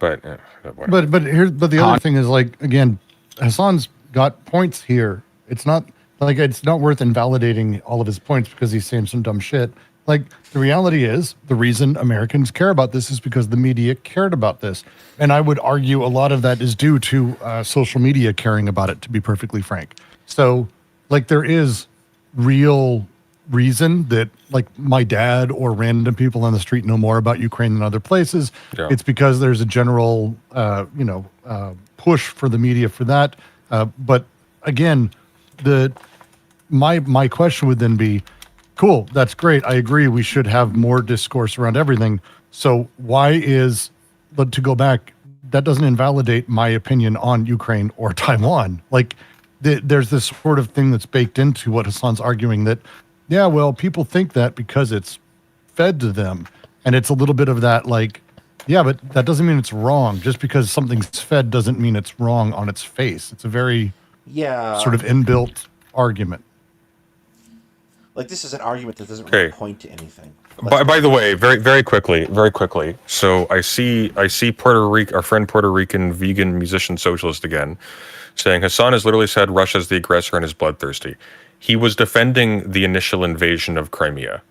But the other thing is, like, again, Hassan's got points here. It's not worth invalidating all of his points because he's saying some dumb shit. Like, the reality is, the reason Americans care about this is because the media cared about this. And I would argue a lot of that is due to social media caring about it, to be perfectly frank. So, like, there is real reason that, like, my dad or random people on the street know more about Ukraine than other places. Yeah. It's because there's a general, push for the media for that. But again, my question would then be, cool, that's great. I agree. We should have more discourse around everything. So but to go back, that doesn't invalidate my opinion on Ukraine or Taiwan. Like, there's this sort of thing that's baked into what Hassan's arguing that, yeah, well, people think that because it's fed to them. And it's a little bit of that, like, yeah, but that doesn't mean it's wrong. Just because something's fed doesn't mean it's wrong on its face. It's a very sort of inbuilt argument. Like, this is an argument that doesn't really point to anything. By the way, very quickly. So I see Puerto Rico, our friend Puerto Rican vegan musician socialist again, saying Hassan has literally said Russia's the aggressor and is bloodthirsty. He was defending the initial invasion of Crimea,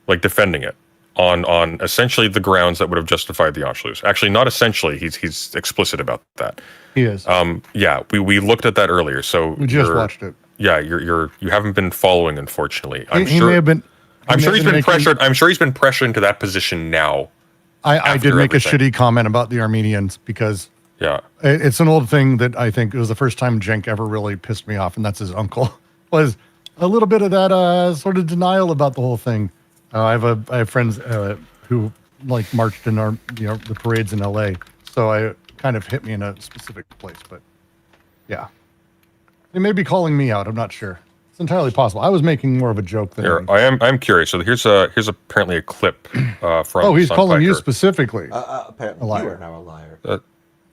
like defending it on essentially the grounds that would have justified the Anschluss. Actually, not essentially. He's explicit about that. He is. Yeah, we looked at that earlier. So we just watched it. Yeah, you haven't been following, unfortunately. He may have been. I'm sure he's been pressured. I'm sure he's been pressured into that position now. I did make a shitty comment about the Armenians because it's an old thing that I think it was the first time Cenk ever really pissed me off, and that's his uncle. Was a little bit of that sort of denial about the whole thing. I have friends who like marched in the parades in LA, so I kind of hit me in a specific place. But yeah, they may be calling me out. I'm not sure. It's entirely possible. I was making more of a joke than here. I'm curious. So here's apparently a clip from. Oh, he's calling you Piker. specifically. Apparently, a liar. you are now a liar.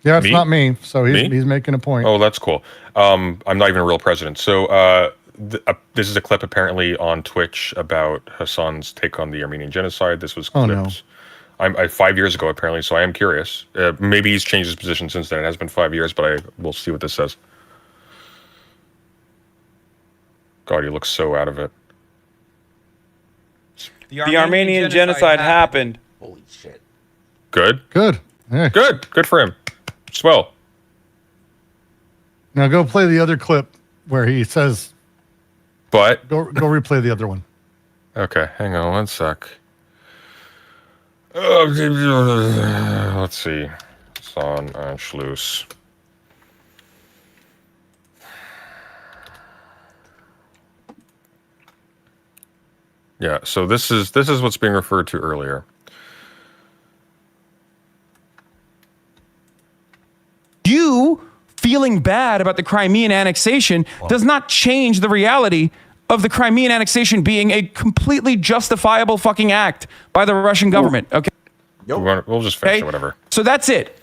Yeah, it's not me. So he's making a point. Oh, that's cool. I'm not even a real president. So this is a clip apparently on Twitch about Hassan's take on the Armenian genocide. This was clipped 5 years ago, apparently. So I am curious. Maybe he's changed his position since then. It has been 5 years, but we'll see what this says. God, he looks so out of it. The Armenian genocide happened. Holy shit. Good? Good. Yeah. Good for him. Swell. Now go play the other clip where he says... But... Go replay the other one. Okay, hang on one sec. Let's see. Hassan Anschluss. Yeah, so this is what's being referred to earlier. You feeling bad about the Crimean annexation does not change the reality of the Crimean annexation being a completely justifiable fucking act by the Russian government. Okay. We'll just finish it, whatever. So that's it.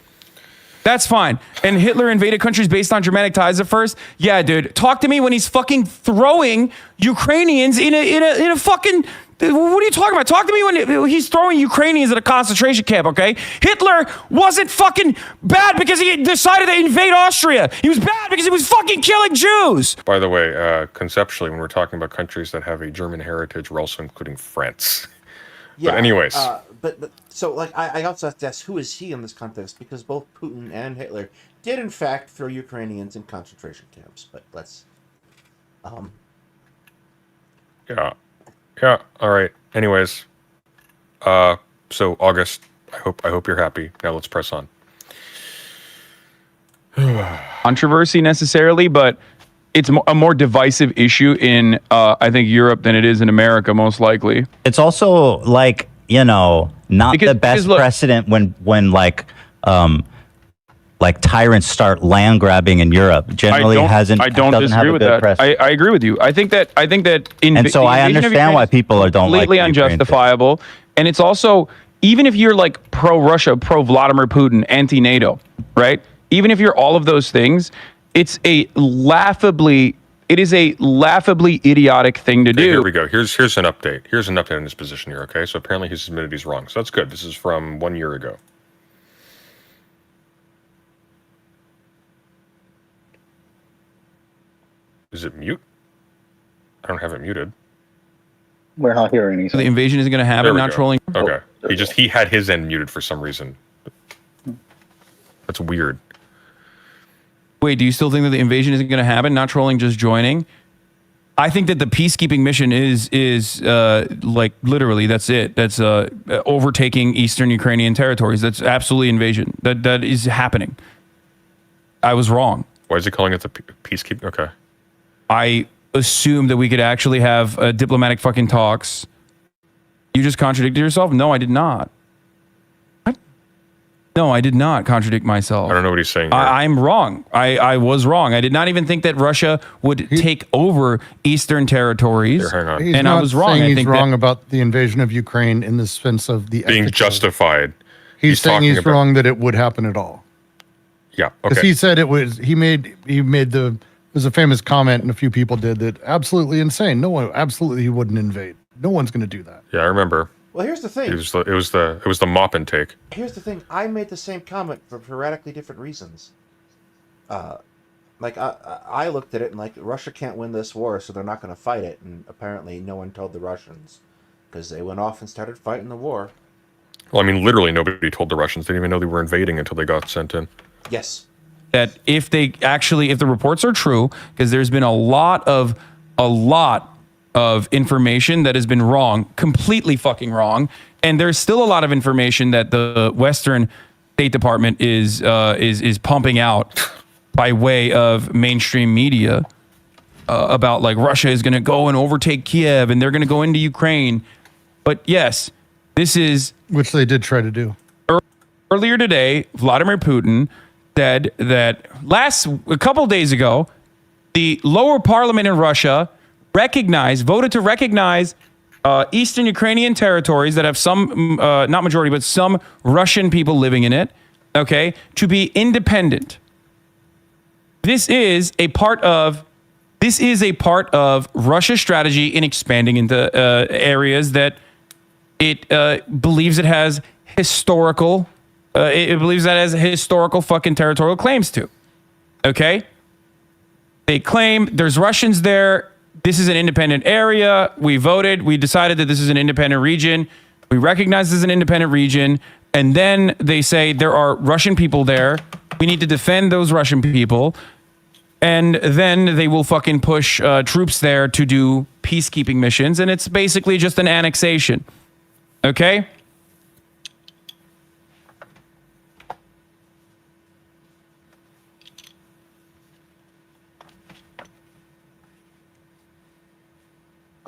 That's fine. And Hitler invaded countries based on Germanic ties at first. Yeah, dude. Talk to me when he's fucking throwing Ukrainians in a fucking... What are you talking about? Talk to me when he's throwing Ukrainians at a concentration camp, okay? Hitler wasn't fucking bad because he decided to invade Austria. He was bad because he was fucking killing Jews. By the way, conceptually, when we're talking about countries that have a German heritage, we're also including France. Yeah, but anyways. But so, like, I also have to ask, who is he in this context? Because both Putin and Hitler did, in fact, throw Ukrainians in concentration camps. But let's... Yeah. All right. Anyways, so August, I hope you're happy. Now let's press on. Controversy necessarily, but it's a more divisive issue in I think Europe than it is in America, most likely. It's also like, not the best precedent when like tyrants start land grabbing in Europe. Generally I don't disagree with that. I agree with you. I think that and so I understand why people don't like completely unjustifiable. And it's also, even if you're like pro Russia, pro Vladimir Putin, anti NATO, right? Even if you're all of those things, it is a laughably idiotic thing to do. Here we go. Here's an update. Here's an update on his position here. Okay, so apparently he submitted he's wrong. So that's good. This is from 1 year ago. Is it mute? I don't have it muted. We're not hearing anything. The invasion isn't going to happen. Not trolling. Okay. He had his end muted for some reason. That's weird. Wait, do you still think that the invasion isn't going to happen? Not trolling, just joining. I think that the peacekeeping mission is like literally that's it. That's overtaking eastern Ukrainian territories. That's absolutely invasion. That is happening. I was wrong. Why is he calling it the peacekeeping? Okay. I assumed that we could actually have diplomatic fucking talks. You just contradicted yourself? No, I did not. What? No, I did not contradict myself. I don't know what he's saying here. I'm wrong. I was wrong. I did not even think that Russia would take over eastern territories. Here, hang on. He's and not I was wrong. Saying he's wrong about the invasion of Ukraine in the sense of the being justified. He's saying he's wrong that it would happen at all. Yeah, okay. Because he said it was. He made the. There's a famous comment, and a few people did that. Absolutely insane. No one, absolutely, he wouldn't invade. No one's going to do that. Yeah, I remember. Well, here's the thing. It was the mop intake. Here's the thing. I made the same comment for radically different reasons. Like I looked at it and like Russia can't win this war, so they're not going to fight it. And apparently, no one told the Russians because they went off and started fighting the war. Well, I mean, literally nobody told the Russians. They didn't even know they were invading until they got sent in. Yes. That if the reports are true, because there's been a lot of information that has been wrong, completely fucking wrong, and there's still a lot of information that the Western State Department is pumping out by way of mainstream media about like Russia is going to go and overtake Kiev and they're going to go into Ukraine. But yes, this is which they did try to do earlier today. Vladimir Putin said that a couple days ago, the lower parliament in Russia voted to recognize eastern Ukrainian territories that have some, not majority, but some Russian people living in it, okay, to be independent. This is a part of Russia's strategy in expanding into areas that it believes it has historical. It believes that has historical fucking territorial claims to. Okay? They claim there's Russians there. This is an independent area. We voted. We decided that this is an independent region. We recognize this as an independent region. And then they say there are Russian people there. We need to defend those Russian people. And then they will fucking push troops there to do peacekeeping missions. And it's basically just an annexation. Okay?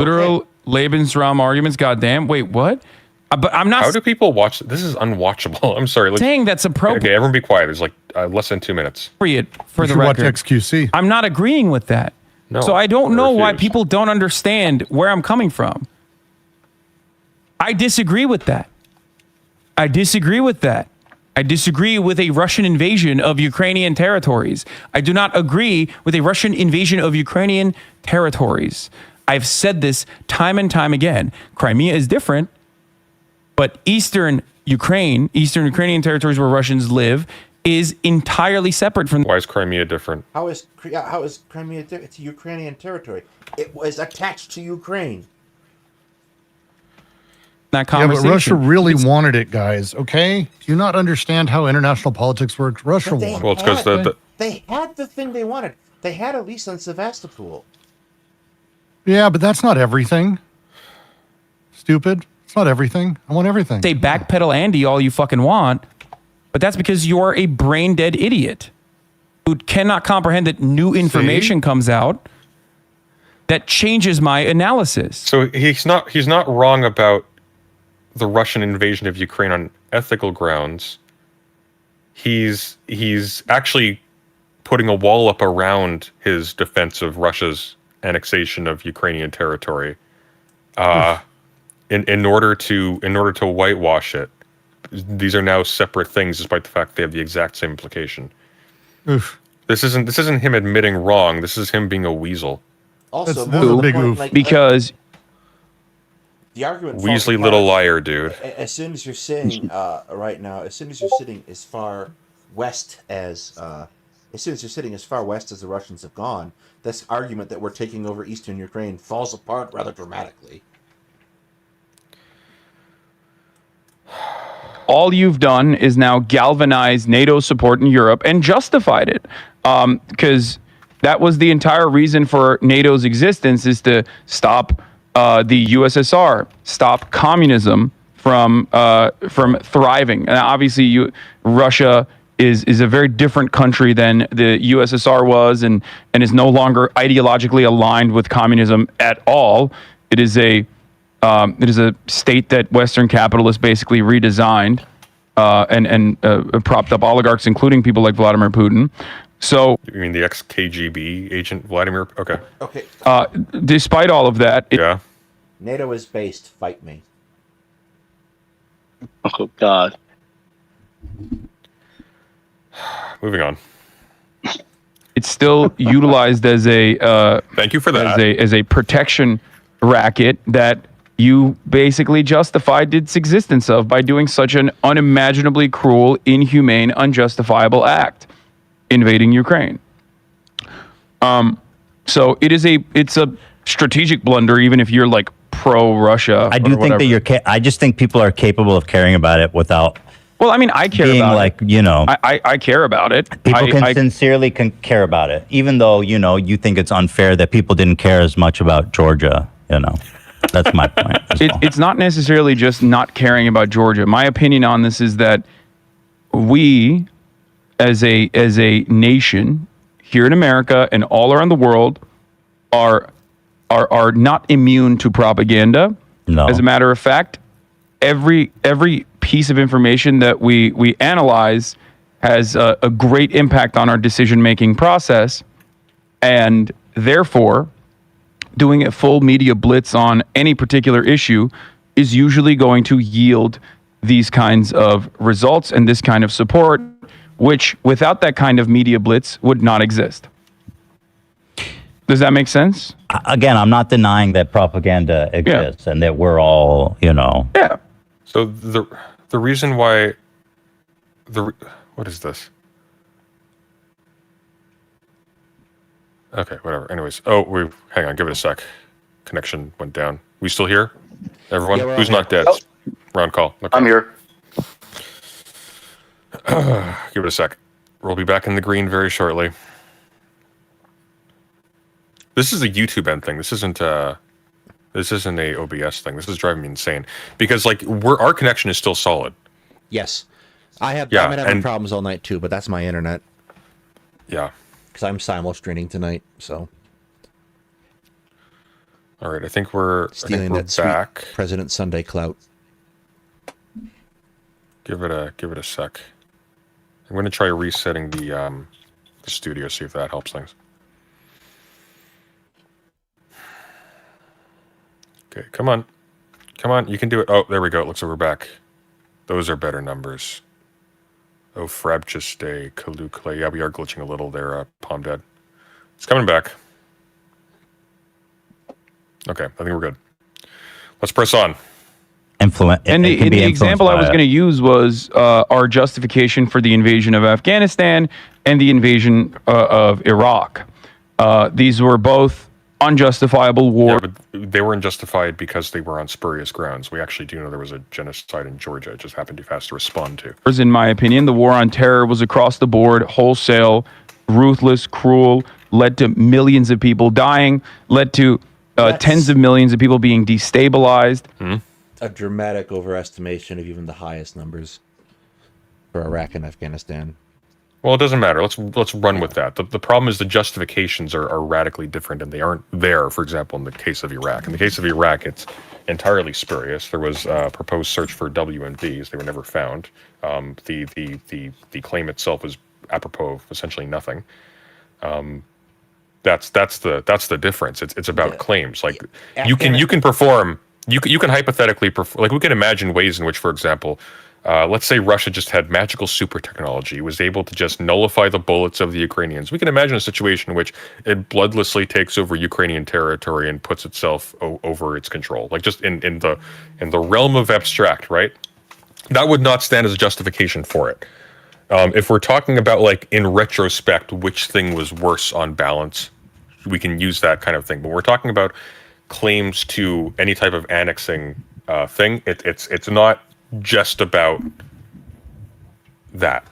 Literal Lebensraum arguments. Goddamn. Wait, what? But I'm not. How do people watch? This is unwatchable. I'm sorry. Saying that's appropriate. Okay, everyone be quiet. There's like less than 2 minutes. For the record, watch XQC. I'm not agreeing with that. No, so I don't know why people don't understand where I'm coming from. I disagree with that. I disagree with a Russian invasion of Ukrainian territories. I do not agree with a Russian invasion of Ukrainian territories. I've said this time and time again. Crimea is different, but eastern Ukrainian territories where Russians live is entirely separate from. Why is Crimea different? How is Crimea different? It's a Ukrainian territory. It was attached to Ukraine. That conversation. Yeah, but Russia really wanted it, guys. Okay, do you not understand how international politics works? Russia wanted. Well, it's because they had the thing they wanted. They had at least on Sevastopol. Yeah, but that's not everything. Stupid. It's not everything. I want everything. Say backpedal Andy all you fucking want, but that's because you're a brain dead idiot who cannot comprehend that new information comes out that changes my analysis. So he's not wrong about the Russian invasion of Ukraine on ethical grounds. He's actually putting a wall up around his defense of Russia's annexation of Ukrainian territory, in order to whitewash it. These are now separate things, despite the fact they have the exact same implication. Oof. This isn't him admitting wrong. This is him being a weasel. Also, That's a big oof. Because the argument falls Weasley, apart little liar, dude. As soon as you're sitting right now, as soon as you're sitting as far west as the Russians have gone, this argument that we're taking over eastern Ukraine falls apart rather dramatically. all you've done is now galvanize NATO's support in Europe and justified it. Because that was the entire reason for NATO's existence, is to stop the USSR, stop communism from thriving. And obviously, Russia is a very different country than the USSR was, and is no longer ideologically aligned with communism at all. It is a state that Western capitalists basically redesigned and propped up oligarchs, including people like Vladimir Putin. So you mean the ex-KGB agent Vladimir? Okay. Okay. Despite all of that, yeah. NATO is based. Fight me. Oh God. Moving on. It's still utilized as a thank you for that, as a protection racket that you basically justified its existence of by doing such an unimaginably cruel, inhumane, unjustifiable act, invading Ukraine. So it's a strategic blunder, even if you're like pro-Russia. I do think that I just think people are capable of caring about it without. Well, I mean, I care being about like, it. you know, I care about it. People sincerely care about it, even though, you know, you think it's unfair that people didn't care as much about Georgia. You know, that's my point. It's not necessarily just not caring about Georgia. My opinion on this is that we, as a nation here in America and all around the world, are not immune to propaganda. No. As a matter of fact, every piece of information that we analyze has a great impact on our decision-making process, and therefore, doing a full media blitz on any particular issue is usually going to yield these kinds of results and this kind of support, which without that kind of media blitz would not exist. Does that make sense? Again, I'm not denying that propaganda exists and that we're all, you know. Yeah. So the reason why what is this? Okay, whatever. Anyways, hang on, give it a sec. Connection went down. We still here? Everyone? Yeah, Who's not dead? Oh. Round call. Okay. I'm here. Give it a sec. We'll be back in the green very shortly. This is a YouTube end thing. This isn't a OBS thing. This is driving me insane because like our connection is still solid. Yes, I've been having problems all night too, but that's my internet. Yeah. Because I'm simul-streaming tonight, so. All right, I think we're that back. Sweet President Sunday clout. Give it a sec. I'm going to try resetting the studio, see if that helps things. Okay, come on, you can do it. Oh, there we go. It looks like we're back. Those are better numbers. Oh, Frabchiste, Kalukle. Yeah, we are glitching a little there, Palm Dead. It's coming back. Okay, I think we're good. Let's press on. And the example I was going to use was our justification for the invasion of Afghanistan and the invasion of Iraq. These were both unjustifiable wars. Yeah, but they weren't justified because they were on spurious grounds. We actually do know there was a genocide in Georgia. It just happened too fast to respond to. In my opinion, the war on terror was across the board, wholesale, ruthless, cruel, led to millions of people dying, led to tens of millions of people being destabilized. A dramatic overestimation of even the highest numbers for Iraq and Afghanistan. Well, it doesn't matter. Let's run with that. The problem is the justifications are radically different, and they aren't there. For example, in the case of Iraq. In the case of Iraq, it's entirely spurious. There was a proposed search for WMDs; they were never found. The claim itself is apropos of essentially nothing. That's the difference. It's about claims. Like you can perform. You can hypothetically perform. Like we can imagine ways in which, for example, let's say Russia just had magical super technology, was able to just nullify the bullets of the Ukrainians. We can imagine a situation in which it bloodlessly takes over Ukrainian territory and puts itself over its control. Like just in the realm of abstract, right? That would not stand as a justification for it. If we're talking about like in retrospect, which thing was worse on balance, we can use that kind of thing. But we're talking about claims to any type of annexing thing. It's not just about that.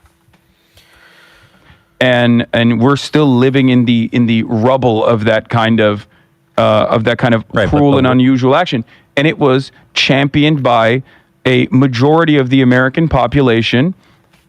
And we're still living in the rubble of that kind of cruel and unusual action. And it was championed by a majority of the American population.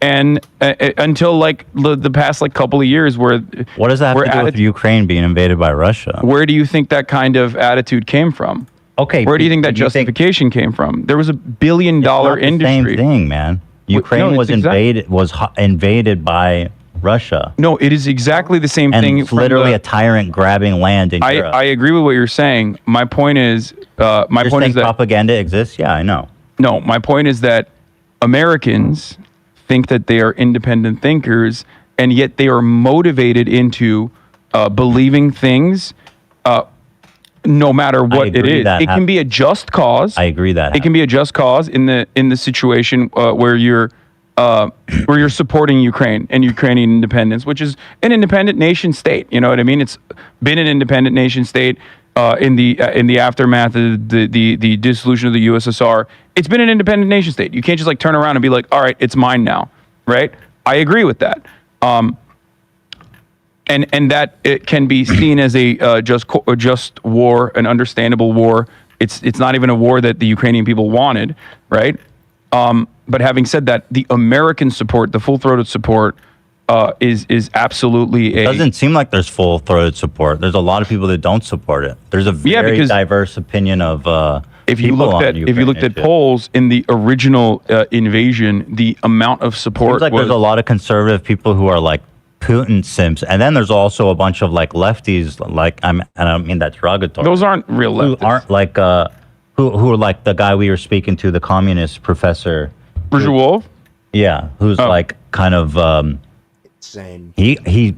And until like the past like couple of years, where what does that have to do with Ukraine being invaded by Russia? Where do you think that kind of attitude came from? Okay, where do you think that justification came from? There was $1 billion industry. Same thing, man. Ukraine was invaded by Russia. No, it is exactly the same thing. It's literally a tyrant grabbing land in Europe. I agree with what you're saying. My point is, is that propaganda exists. Yeah, I know. No, my point is that Americans think that they are independent thinkers, and yet they are motivated into believing things. No matter what it is, it can be a just cause. I agree that it can be a just cause in the situation where you're supporting Ukraine and Ukrainian independence, which is an independent nation state. You know what I mean? It's been an independent nation state in the aftermath of the dissolution of the USSR. It's been an independent nation state. You can't just like turn around and be like, all right, it's mine now, right? I agree with that. And that it can be seen as a just war, an understandable war. It's not even a war that the Ukrainian people wanted, right? But having said that, the American support, the full-throated support, is absolutely It doesn't seem like there's full-throated support. There's a lot of people that don't support it. There's a very diverse opinion of if you looked at polls in the original invasion, the amount of support seems like there's a lot of conservative people who are like Putin simps, and then there's also a bunch of like lefties, like and I don't mean that derogatory. Those aren't real lefties. Who aren't like who are like the guy we were speaking to, the communist professor. Wolf? Yeah, who's like kind of same. He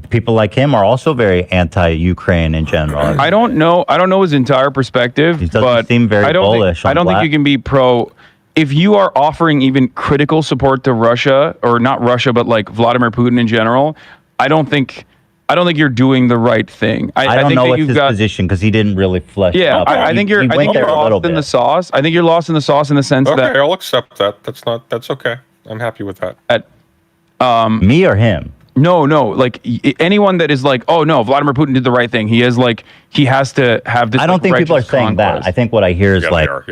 people like him are also very anti-Ukraine in general. I don't know his entire perspective, but seem very bullish. I don't think you can be pro. If you are offering even critical support to Russia, or not Russia, but like Vladimir Putin in general, I don't think you're doing the right thing. I don't know what's his position because he didn't really flesh it out. I think you're lost in the sauce. I think you're lost in the sauce in the sense that I'll accept that. That's okay. I'm happy with that. Me or him? No. Like anyone that is like, oh no, Vladimir Putin did the right thing. He has to have this. I don't think people are saying that. I think what I hear is they are.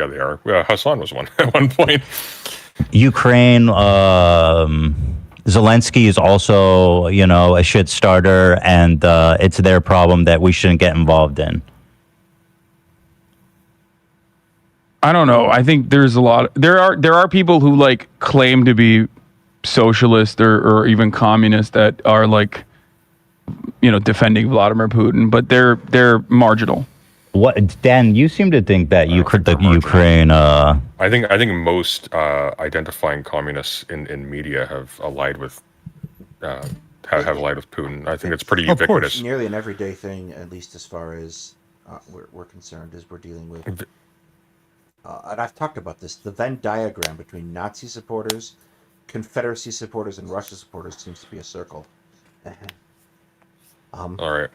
Hassan was one at one point. Ukraine, Zelensky is also, a shit starter, and it's their problem that we shouldn't get involved in. I don't know. I think there's a lot. There are people who like claim to be socialist or even communist that are like, defending Vladimir Putin, but they're marginal. What, Dan? You seem to think that Ukraine. I think most identifying communists in media have allied with Putin. I think it's pretty ubiquitous. Nearly an everyday thing, at least as far as we're concerned, is we're dealing with. And I've talked about this. The Venn diagram between Nazi supporters, Confederacy supporters, and Russia supporters seems to be a circle. All right,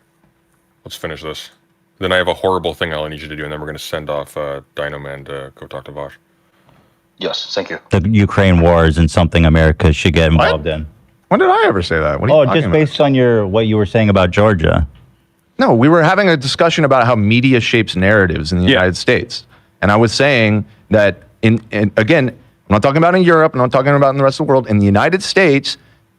let's finish this. Then I have a horrible thing I'll need you to do, and then we're going to send off Dino Man to go talk to Vosh. Yes, thank you. The Ukraine war isn't something America should get involved in. When did I ever say that? What are you talking just based on what you were saying about Georgia. No, we were having a discussion about how media shapes narratives in the United States. And I was saying that, again, I'm not talking about in Europe, I'm not talking about in the rest of the world. In the United States,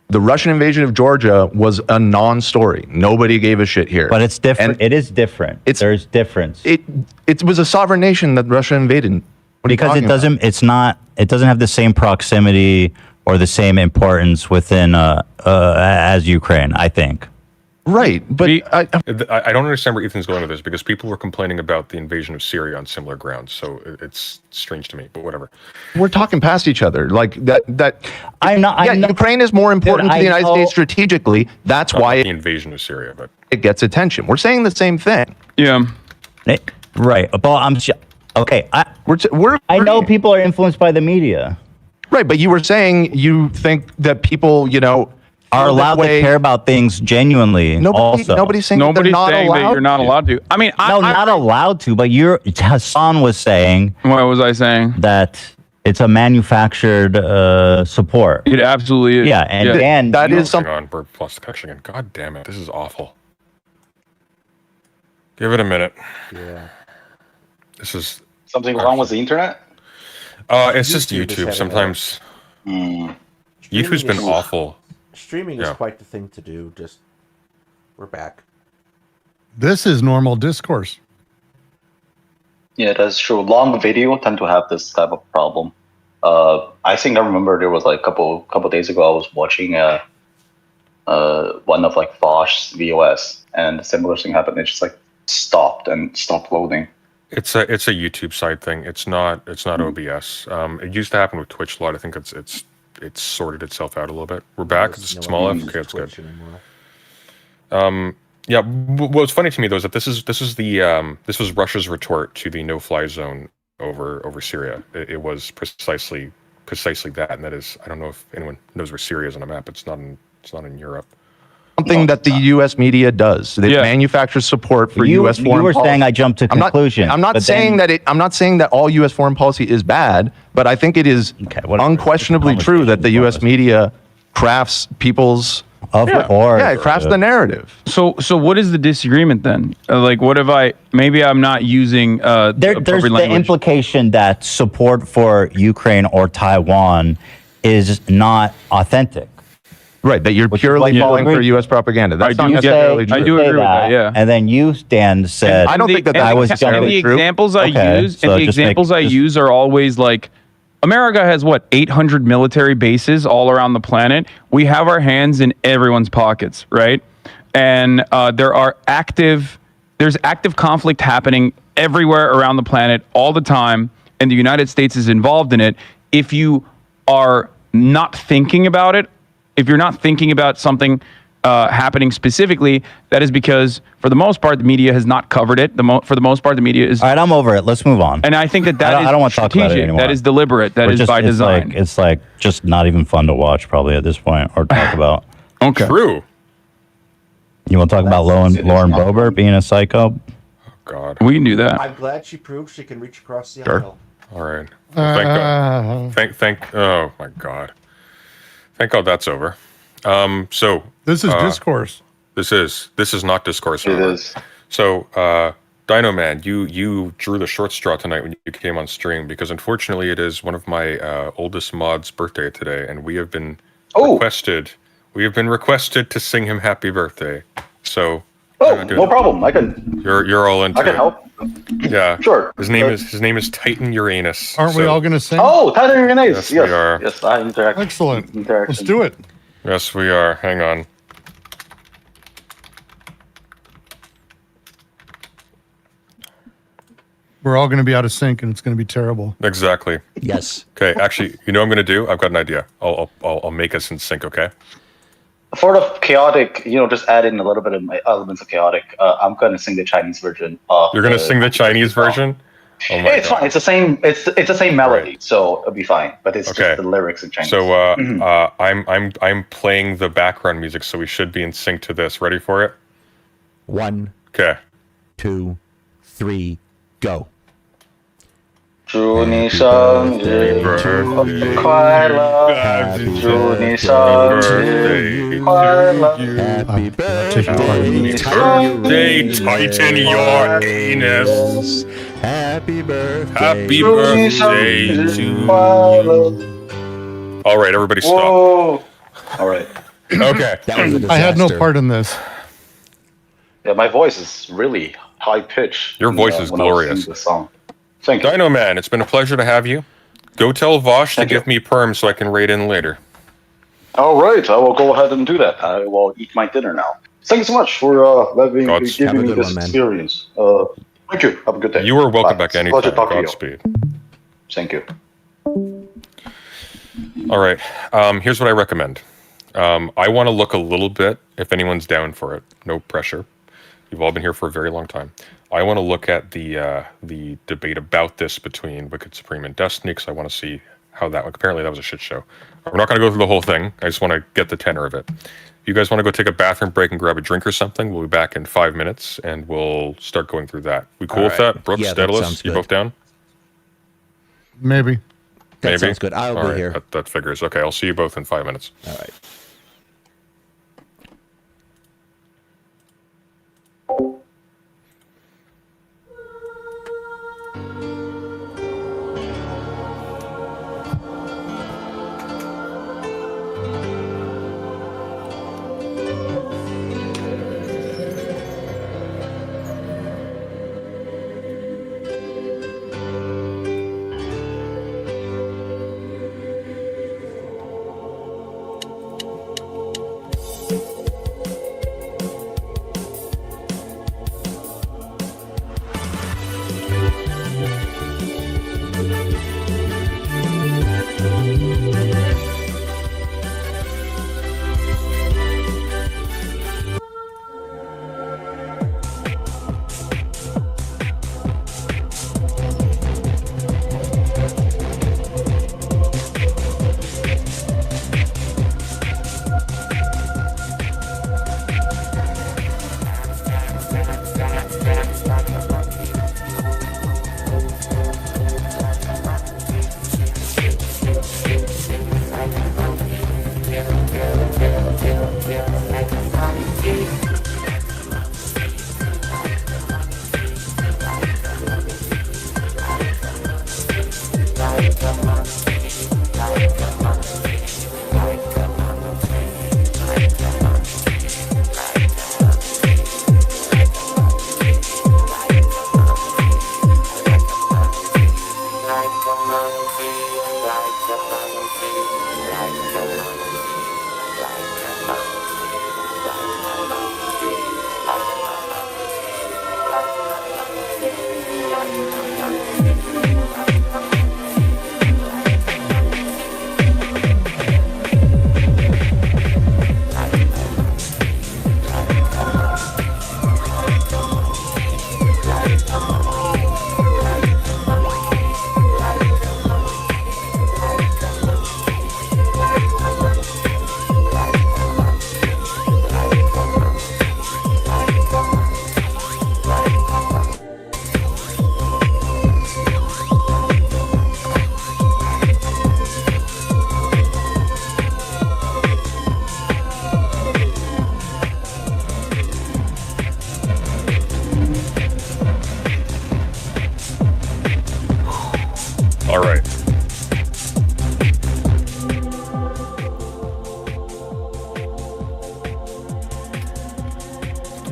the Russian invasion of Georgia was a non-story. Nobody gave a shit here. But it's different. It is different. There's difference. It was a sovereign nation that Russia invaded. Because it doesn't. About? It's not. It doesn't have the same proximity or the same importance within as Ukraine, I think. Right, but I don't understand where Ethan's going with this, because people were complaining about the invasion of Syria on similar grounds, so it's strange to me, but whatever. We're talking past each other, like that. I'm not. Ukraine is more important to the United States strategically. That's why the invasion of Syria, but it gets attention. We're saying the same thing. Yeah. Right, but I'm okay. I know people are influenced by the media. Right, but you were saying you think that people, are allowed to care about things genuinely. Nobody's saying that you're not allowed to. I mean, not allowed to. But Hassan was saying. What was I saying? That it's a manufactured support. It absolutely is. Yeah, and that is something. Hang on, we're lost connection again. God damn it, this is awful. Give it a minute. Yeah. This is something wrong with the internet. It's just YouTube. Sometimes YouTube's been awful. Streaming is quite the thing to do. We're back. This is normal discourse. Yeah, that's true. Long video tend to have this type of problem. I think I remember there was like a couple days ago I was watching one of like Vosh's VOS, and a similar thing happened. It just like stopped loading. It's a YouTube side thing. It's not OBS. It used to happen with Twitch a lot. I think it's sorted itself out a little bit. We're back. It's small enough. Okay, it's good. Yeah. What's funny to me though is that this was Russia's retort to the no-fly zone over Syria. It was precisely that, and that is, I don't know if anyone knows where Syria is on a map. It's not in Europe. Something that the U.S. media does. They manufacture support for U.S. foreign policy. You were saying I jumped to conclusions. I'm not saying that all U.S. foreign policy is bad, but I think it is unquestionably true that the U.S. media crafts people's. Of course. Yeah, it crafts the narrative. So what is the disagreement then? Like, what if maybe I'm not using there's the implication that support for Ukraine or Taiwan is not authentic. Right, that you're purely falling for U.S. propaganda. That's not necessarily true. I do agree with that, yeah. And then you, Stan, said... I don't think that was necessarily true. And the examples I use are always like, America has, 800 military bases all around the planet. We have our hands in everyone's pockets, right? And there's active conflict happening everywhere around the planet all the time, and the United States is involved in it. If you are not thinking about it, if you're not thinking about something happening specifically, that is because, for the most part, the media has not covered it. For the most part, the media is... All right, I'm over it. Let's move on. And I think that is I don't want to talk about it anymore. That is deliberate. That is by design. It's like just not even fun to watch, probably, at this point, or talk about. Okay. True. You want to talk about Lauren Boebert being a psycho? Oh, God. We can do that. I'm glad she proved she can reach across the aisle. All right. Thank God. Oh, my God. Thank God that's over. So this is discourse. This is not discourse. It is. So, Dino Man, you drew the short straw tonight when you came on stream, because unfortunately it is one of my oldest mods' birthday today, and we have been requested to sing him happy birthday. So. No problem. I can. You're all into. I can help. Yeah. Sure. His name is Titan Uranus. Aren't we all going to sing? Oh, Titan Uranus. Yes, we are. Yes, I interact. Excellent. Let's do it. Yes, we are. Hang on. We're all going to be out of sync, and it's going to be terrible. Exactly. Yes. Okay. Actually, you know what I'm going to do? I've got an idea. I'll make us in sync. Okay. For the chaotic, just add in a little bit of my elements of chaotic. I'm going to sing the Chinese version. You're going to sing the Chinese version? Oh my it's God. fine. It's the same. It's the same melody, so it'll be fine. But it's just the lyrics in Chinese. So I'm playing the background music, so we should be in sync to this. Ready for it? 1, Okay. 2, 3, go. 祝你生日快乐，祝你生日快乐， Happy birthday, tighten your anus. Happy birthday. Happy 祝你生 birthday 日 to 快乐。 you. All right, everybody stop. Whoa! All right. Okay. That was a disaster. I had no part in this. Yeah, my voice is really high pitched. Your voice is when I was glorious. singing the song. Thank you. Dino Man, it's been a pleasure to have you. Go tell Vosh to Thank you. give me perm so I can raid in later. All right, I will go ahead and do that. I will eat my dinner now. Thank you so much for giving Have a me good this one, man. experience. Thank you. Have a good day. You are welcome Bye. back It's a pleasure anytime. talking to you. Godspeed. Thank you. All right. Here's what I recommend. I want to look a little bit, if anyone's down for it. No pressure. You've all been here for a very long time. I want to look at the debate about this between Wicked Supreme and Destiny, because I want to see how that went. Apparently that was a shit show. We're not going to go through the whole thing. I just want to get the tenor of it. If you guys want to go take a bathroom break and grab a drink or something, we'll be back in 5 minutes, and we'll start going through that. We cool with that? Brooks, Yeah, that Daedalus, sounds you good. both down? Maybe. That Maybe? sounds good. I'll All be right, here. That figures. Okay, I'll see you both in 5 minutes. All right. All right.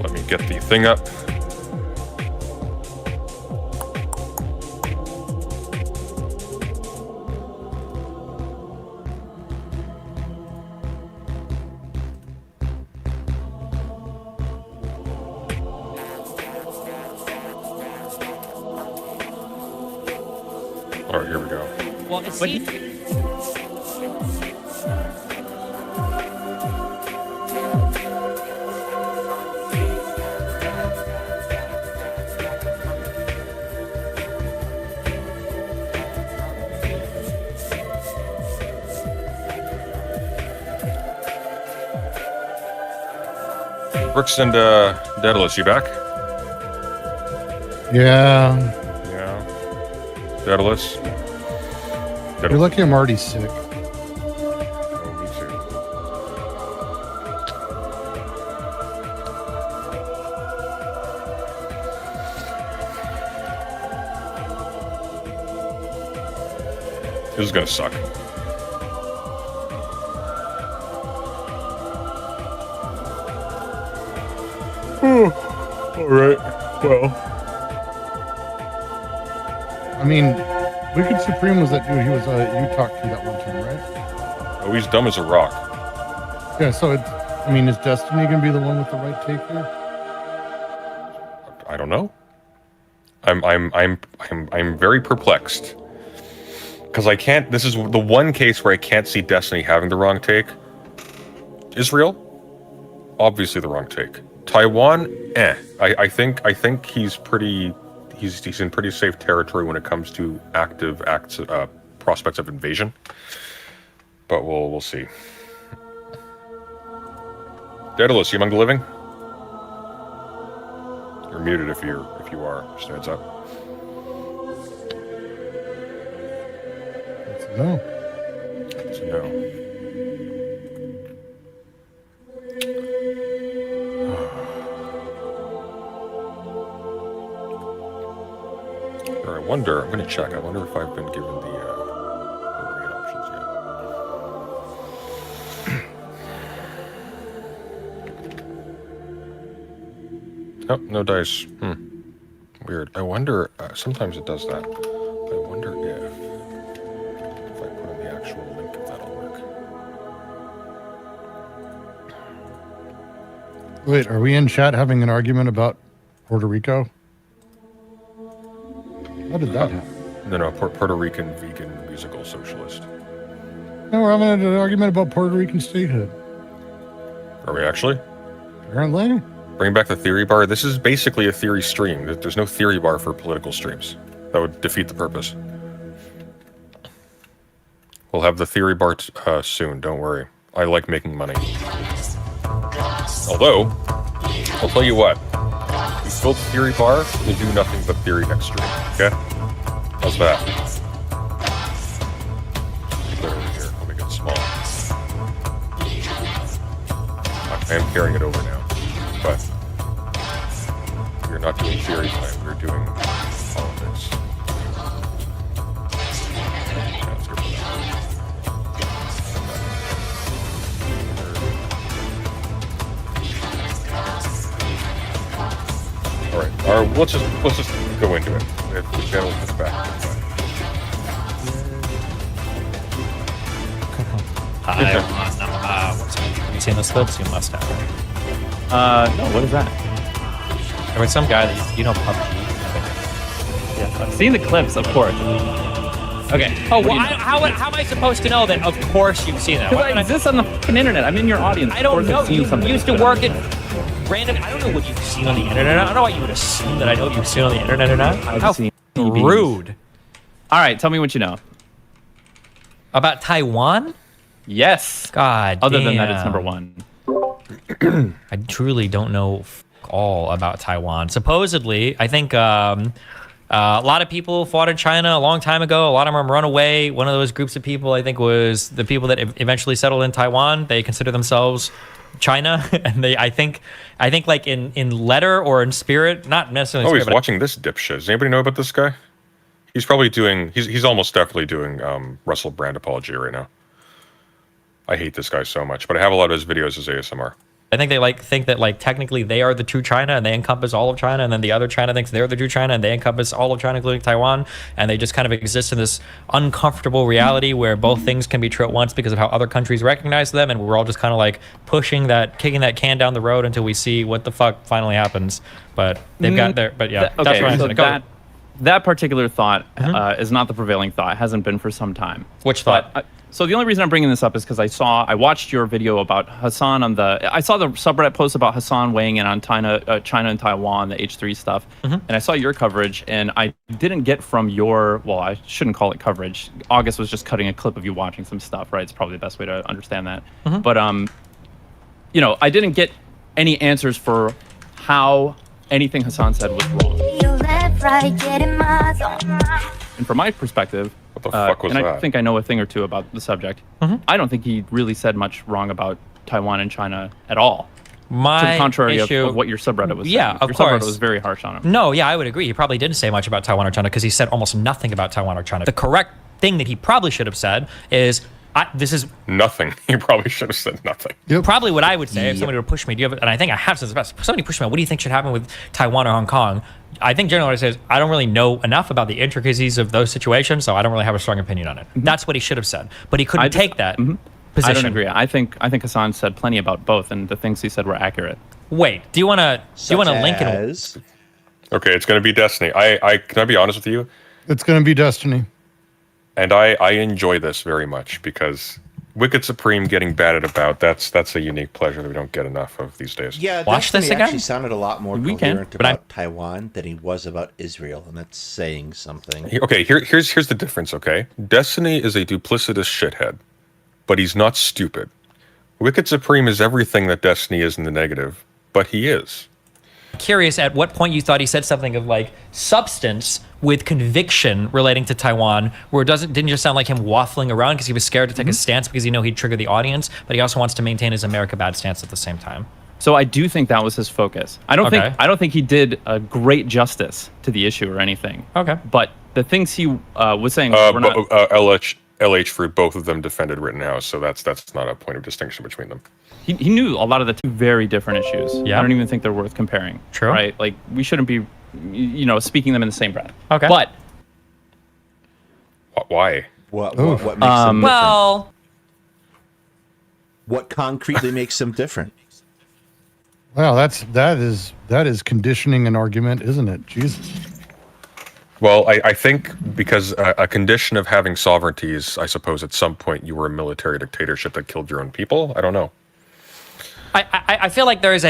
Let me get the thing up. All right, here we go. Well, it seems. Brooks and Daedalus, you back? Yeah. Yeah. Daedalus? You're lucky I'm already sick. Oh, me too. This is gonna suck. All right. Well. I mean, Wicked Supreme was that dude. He was you talked to that one time, right? Oh, he's dumb as a rock. Yeah. So it's. I mean, is Destiny gonna be the one with the right take here? I don't know. I'm very perplexed because I can't. This is the one case where I can't see Destiny having the wrong take. Israel, obviously the wrong take. Taiwan, I think he's pretty. He's in pretty safe territory when it comes to active prospects of invasion. But we'll see. Daedalus, you among the living? You're muted if you are. Just a heads up. No. It's a no. Or I wonder. I'm going to check. I wonder if I've been given the rate options yet. Oh, no dice. Weird. I wonder. Sometimes it does that. I wonder if I put in the actual link, if that'll work. Wait, are we in chat having an argument about Puerto Rico? How did that happen? No, Puerto Rican vegan musical socialist. No, we're having an argument about Puerto Rican statehood. Are we actually? Apparently. Bring back the theory bar. This is basically a theory stream. There's no theory bar for political streams. That would defeat the purpose. We'll have the theory bar soon, don't worry. I like making money. Although, I'll tell you what. We built the theory bar, we'll do nothing but theory next stream, okay? How's that? Put it over here, let me get small. I am carrying it over now, but we're not doing theory time, we're doing politics. Yeah, let's go for that. All right, let's just go into it. If the channel gets back, it's fine. Have you seen those clips? You must have. No, what is that? There was some guy that you know PUBG. Yeah, I've seen the clips, of course. Okay. Oh, well, how am I supposed to know that? Of course you've seen that. Because I exist on the fucking internet. I'm in your audience. I don't know. You used to work at random. I don't know what you've seen on the internet. I don't know why you would assume that I know what you've seen on the internet or not. How rude. All right, tell me what you know. About Taiwan? Yes. God Other damn. than that, it's number one. I truly don't know all about Taiwan. Supposedly, I think a lot of people fought in China a long time ago. A lot of them run away. One of those groups of people, I think, was the people that eventually settled in Taiwan. They consider themselves China, and I think like in letter or in spirit, not necessarily. Oh, he's watching this dipshit. Does anybody know about this guy? He's probably doing. He's almost definitely doing Russell Brand apology right now. I hate this guy so much, but I have a lot of his videos as ASMR. I think they think that technically they are the true China and they encompass all of China, and then the other China thinks they're the true China and they encompass all of China, including Taiwan, and they just kind of exist in this uncomfortable reality where both things can be true at once because of how other countries recognize them, and we're all just kind of like kicking that can down the road until we see what the fuck finally happens. But they've got their, but yeah, okay, that's where I'm so gonna go. that particular thought is not the prevailing thought. It hasn't been for some time. Which thought? So the only reason I'm bringing this up is because I watched your video about Hassan I saw the subreddit post about Hassan weighing in on China and Taiwan, the H3 stuff, and I saw your coverage, and I didn't get from I shouldn't call it coverage. August was just cutting a clip of you watching some stuff, right? It's probably the best way to understand that. But I didn't get any answers for how anything Hassan said was wrong. right, get in my zone. And from my perspective, what the fuck was and that? I think I know a thing or two about the subject. I don't think he really said much wrong about Taiwan and China at all. To My the contrary issue, of what your subreddit was saying. Yeah, of your course. subreddit was very harsh on him. No, yeah, I would agree. He probably didn't say much about Taiwan or China because he said almost nothing about Taiwan or China. The correct thing that he probably should have said is, this is nothing. You probably should have said nothing. probably what I would say if somebody would push me. Do you have, and I think I have said this best. If somebody pushed me, what do you think should happen with Taiwan or Hong Kong? I think generally what I say is, I don't really know enough about the intricacies of those situations, so I don't really have a strong opinion on it. That's what he should have said. But he couldn't take that position. I don't agree. I think Hassan said plenty about both, and the things he said were accurate. Wait, do you want to link it? Okay, it's going to be Destiny. Can I be honest with you? It's going to be Destiny. And I enjoy this very much because Wicked Supreme getting batted about, that's a unique pleasure that we don't get enough of these days. Yeah, Watch Destiny this again? actually sounded a lot more We can, coherent but about Taiwan than he was about Israel, and that's saying something. Okay, here's the difference, okay? Destiny is a duplicitous shithead, but he's not stupid. Wicked Supreme is everything that Destiny is in the negative, but he is. Curious at what point you thought he said something of like substance with conviction relating to Taiwan, where it didn't just sound like him waffling around because he was scared to take a stance because he knew he'd trigger the audience, but he also wants to maintain his America bad stance at the same time. So I do think that was his focus. I don't think he did a great justice to the issue or anything. Okay. But the things he was saying were not. LH Fruit, both of them defended Rittenhouse, so that's not a point of distinction between them. He knew a lot of the two very different issues. Yeah. I don't even think they're worth comparing. True. Right? Like, we shouldn't be, speaking them in the same breath. Okay. But why? What makes them different? Well, What concretely makes them different? Wow, that is conditioning an argument, isn't it? Jesus. Well, I think because a condition of having sovereignty is, I suppose, at some point you were a military dictatorship that killed your own people. I don't know. I feel like there is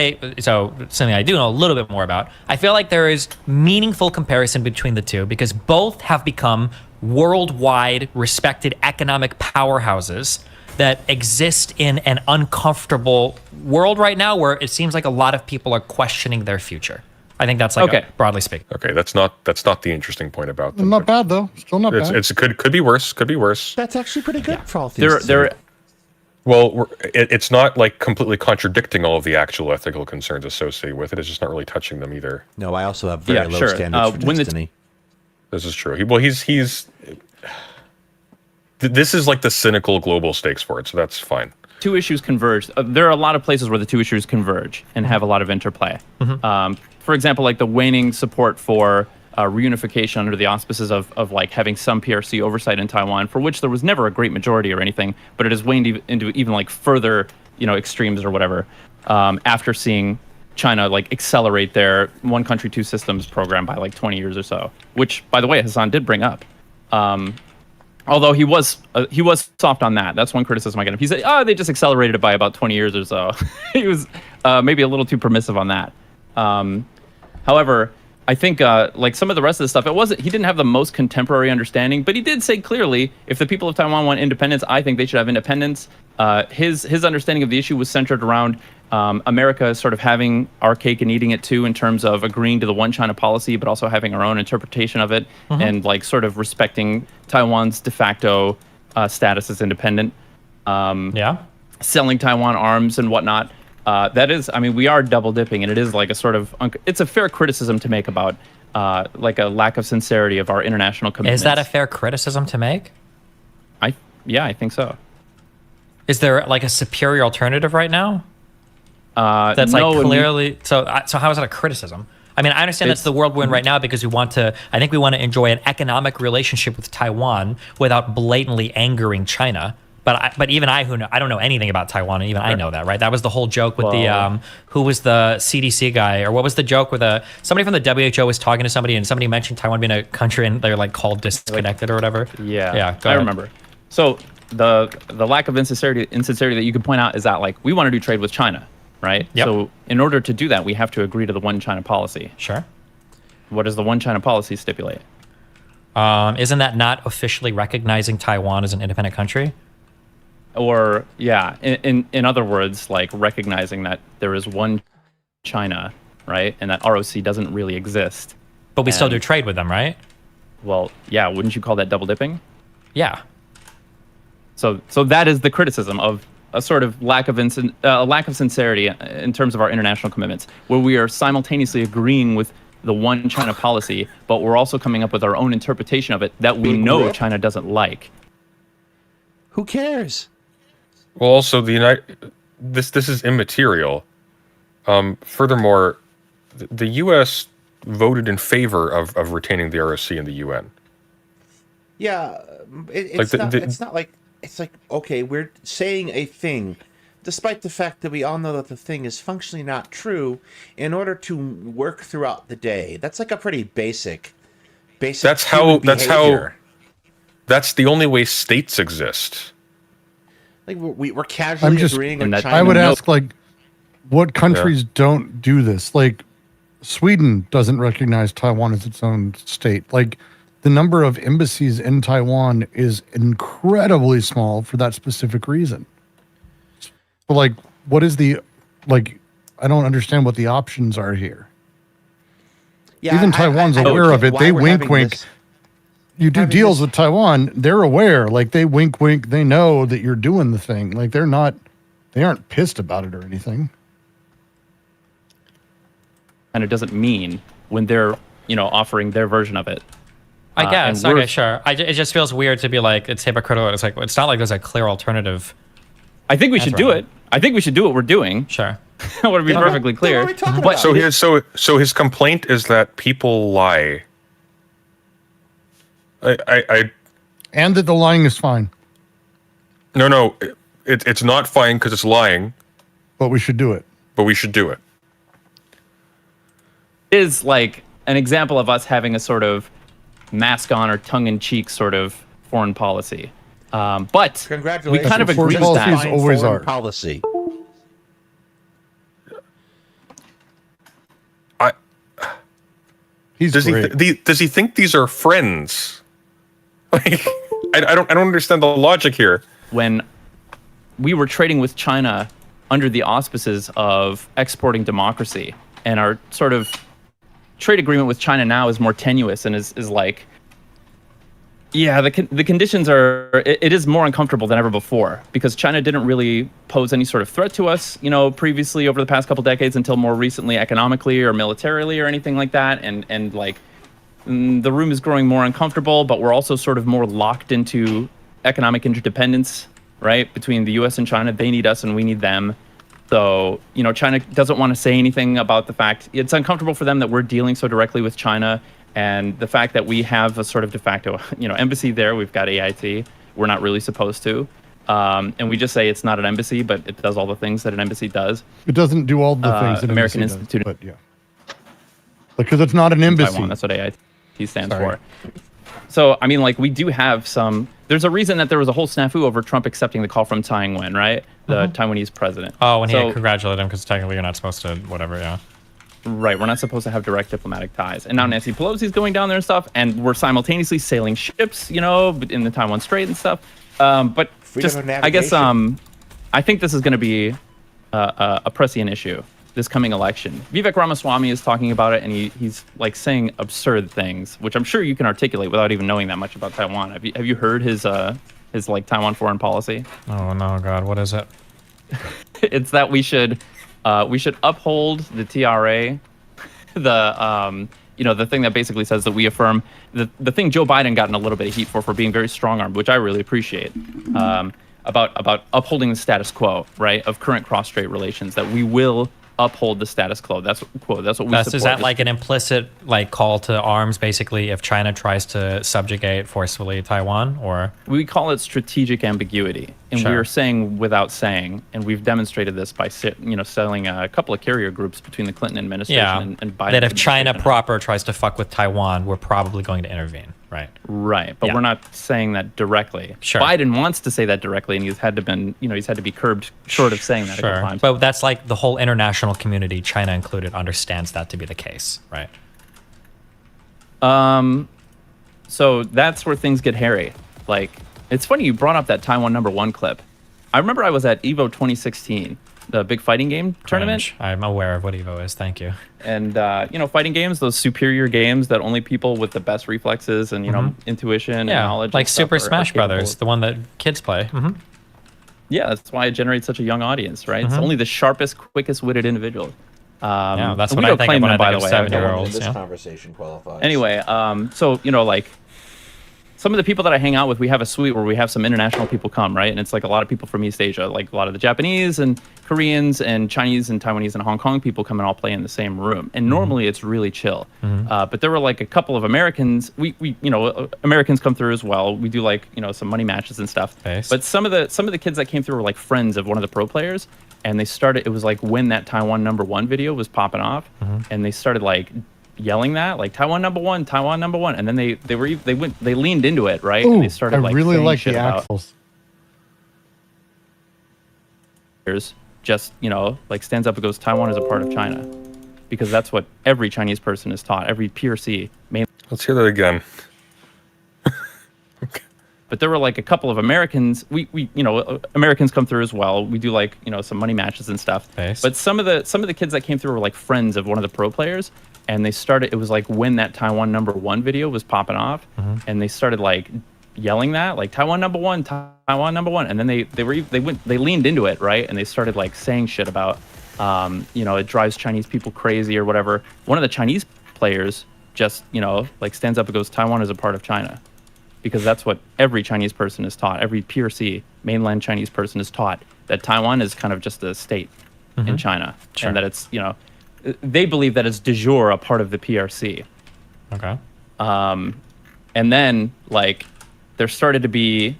something I do know a little bit more about. I feel like there is meaningful comparison between the two because both have become worldwide respected economic powerhouses that exist in an uncomfortable world right now where it seems like a lot of people are questioning their future. I think that's broadly speaking. Okay, that's not the interesting point about them. Not bad though. Still not bad. It could be worse. Could be worse. That's actually pretty good for all things. Well, it's not like completely contradicting all of the actual ethical concerns associated with it. It's just not really touching them either. No, I also have very low standards for Destiny. This is true. He's. This is like the cynical global stakes for it, so that's fine. two issues converge. There are a lot of places where the two issues converge and have a lot of interplay. For example, like the waning support for reunification under the auspices of like having some PRC oversight in Taiwan, for which there was never a great majority or anything, but it has waned into even like further, extremes or whatever, after seeing China like accelerate their one country, two systems program by like 20 years or so, which, by the way, Hassan did bring up. Although he was soft on that. That's one criticism I get him. He said, they just accelerated it by about 20 years or so. He was maybe a little too permissive on that. However, I think like some of the rest of the stuff, he didn't have the most contemporary understanding, but he did say clearly, if the people of Taiwan want independence, I think they should have independence. His understanding of the issue was centered around America sort of having our cake and eating it too, in terms of agreeing to the one China policy, but also having our own interpretation of it, and like sort of respecting Taiwan's de facto status as independent. Selling Taiwan arms and whatnot. That is, I mean, we are double dipping, and it is like a sort of, it's a fair criticism to make about like a lack of sincerity of our international commitments. Is that a fair criticism to make? Yeah, I think so. Is there like a superior alternative right now? That's like clearly, so how is that a criticism? I mean, I understand that's the world we're in right now because I think we want to enjoy an economic relationship with Taiwan without blatantly angering China. But even I don't know anything about Taiwan, and even I know that, right? That was the whole joke with who was the CDC guy, or what was the joke with somebody from the WHO was talking to somebody, and somebody mentioned Taiwan being a country, and they're like called disconnected or whatever. Yeah. I remember. So the lack of insincerity that you could point out is that like we want to do trade with China, right? Yep. So in order to do that, we have to agree to the one China policy. Sure. What does the one China policy stipulate? Isn't that not officially recognizing Taiwan as an independent country? Or in other words, like recognizing that there is one China, right, and that ROC doesn't really exist. But we still do And- trade with them, right? Well, yeah, wouldn't you call that double dipping? Yeah. So that is the criticism of a sort of lack of sincerity in terms of our international commitments, where we are simultaneously agreeing with the one China policy, but we're also coming up with our own interpretation of it that we know China doesn't like. Who cares? Well, also this is immaterial. Furthermore, the U.S. voted in favor of retaining the ROC in the UN. Yeah, Like it's like okay, we're saying a thing, despite the fact that we all know that the thing is functionally not true, in order to work throughout the day. That's like a pretty basic. That's behavior. That's the only way states exist. Like we're casually agreeing with China. I would ask, like, what countries don't do this? Like, Sweden doesn't recognize Taiwan as its own state. Like, the number of embassies in Taiwan is incredibly small for that specific reason. But, like, what is the, like, I don't understand what the options are here. Yeah, even Taiwan's aware of it. They wink, wink. You do deals with Taiwan, they're aware. Like, they wink, wink. They know that you're doing the thing. Like, they aren't pissed about it or anything. And it doesn't mean when they're, offering their version of it. I guess. Okay, sure. It just feels weird to be like, it's hypocritical. It's like, it's not like there's a clear alternative. I think we should do it. I think we should do what we're doing. Sure. I want to be perfectly clear. But so his complaint is that people lie. And that the lying is fine. No, it's not fine because it's lying. But we should do it. Is like an example of us having a sort of mask on or tongue-in-cheek sort of foreign policy. But we kind of agree with that. Always are. Policy. Does he think these are friends? Like, I don't understand the logic here. When we were trading with China under the auspices of exporting democracy, and our sort of trade agreement with China now is more tenuous and is like, yeah, the conditions are, it is more uncomfortable than ever before, because China didn't really pose any sort of threat to us, previously over the past couple decades, until more recently economically or militarily or anything like that. And like, the room is growing more uncomfortable, but we're also sort of more locked into economic interdependence, right? Between the US and China. They need us and we need them. So, China doesn't want to say anything about the fact it's uncomfortable for them that we're dealing so directly with China. And the fact that we have a sort of de facto, embassy there, we've got AIT, we're not really supposed to. And we just say it's not an embassy, but it does all the things that an embassy does. It doesn't do all the things that American embassy Institute. does, but yeah. Because it's not an embassy. Taiwan, that's what AIT stands for. So, I mean, like, we do have some, there's a reason that there was a whole snafu over Trump accepting the call from Tsai Ing-wen, right? The Taiwanese president. Oh, when he congratulated him, because technically you're not supposed to, whatever, yeah. Right, we're not supposed to have direct diplomatic ties. And now Nancy Pelosi's going down there and stuff, and we're simultaneously sailing ships, in the Taiwan Strait and stuff. But just, I guess, I think this is going to be a prescient issue, this coming election. Vivek Ramaswamy is talking about it, and he's like saying absurd things, which I'm sure you can articulate without even knowing that much about Taiwan. Have you heard his like Taiwan foreign policy? Oh no, God, what is it? It's that we should uphold the TRA, the thing that basically says that we affirm the thing Joe Biden got in a little bit of heat for being very strong-armed, which I really appreciate, about upholding the status quo, right, of current cross-strait relations, that we will uphold the status quo. That's what we support. Is that like an implicit call to arms, basically, if China tries to subjugate forcefully Taiwan, or? We call it strategic ambiguity, and we are saying without saying, and we've demonstrated this by selling a couple of carrier groups between the Clinton administration and Biden. That if China proper tries to fuck with Taiwan, we're probably going to intervene, right? Right, but we're not saying that directly. Sure. Biden wants to say that directly, and he's had to be curbed short of saying that a couple times. But that's like the whole international community, China included, understands that to be the case, right? So that's where things get hairy. Like, it's funny you brought up that Taiwan #1 clip. I remember I was at EVO 2016, the big fighting game tournament. Cringe. I'm aware of what Evo is. Thank you. And you know, fighting games, those superior games that only people with the best reflexes and you know intuition and Yeah, knowledge, like and stuff Super are Smash capable Brothers, of. the one that kids play. Yeah, that's why it generates such a young audience, right? It's only the sharpest, quickest witted individual. Yeah, that's and what we I don't think claim of when them, I by think the of way. 7-year-olds. This Yeah. conversation qualifies. Anyway, so you know, like some of the people that I hang out with, we have a suite where we have some international people come, right? And it's like a lot of people from East Asia, like a lot of the Japanese and Koreans and Chinese and Taiwanese and Hong Kong people come and all play in the same room. And normally it's really chill. But there were like a couple of Americans. We you know, Americans come through as well. We do like, you know, some money matches and stuff. Nice. But some of the kids that came through were like friends of one of the pro players. And they started, it was like when that Taiwan #1 video was popping off, and they started like yelling that like Taiwan #1, and then they leaned into it, right? Ooh, and they started I like really saying like shit the about axles. just, you know, like stands up and goes, Taiwan is a part of China, because that's what every Chinese person is taught, every PRC main. Let's hear that again. But there were like a couple of Americans. We you know, Americans come through as well. We do like, you know, some money matches and stuff. Nice. But some of the kids that came through were like friends of one of the pro players, and they started. It was like when that Taiwan #1 video was popping off, and they started like yelling that like Taiwan #1, and then they leaned into it, right? And they started like saying shit about, you know, it drives Chinese people crazy or whatever. One of the Chinese players just, you know, like stands up and goes, Taiwan is a part of China. Because that's what every Chinese person is taught. Every PRC, mainland Chinese person is taught that Taiwan is kind of just a state in China. Sure. And that it's, you know, they believe that it's de jure a part of the PRC. Okay. And then, like, there started to be,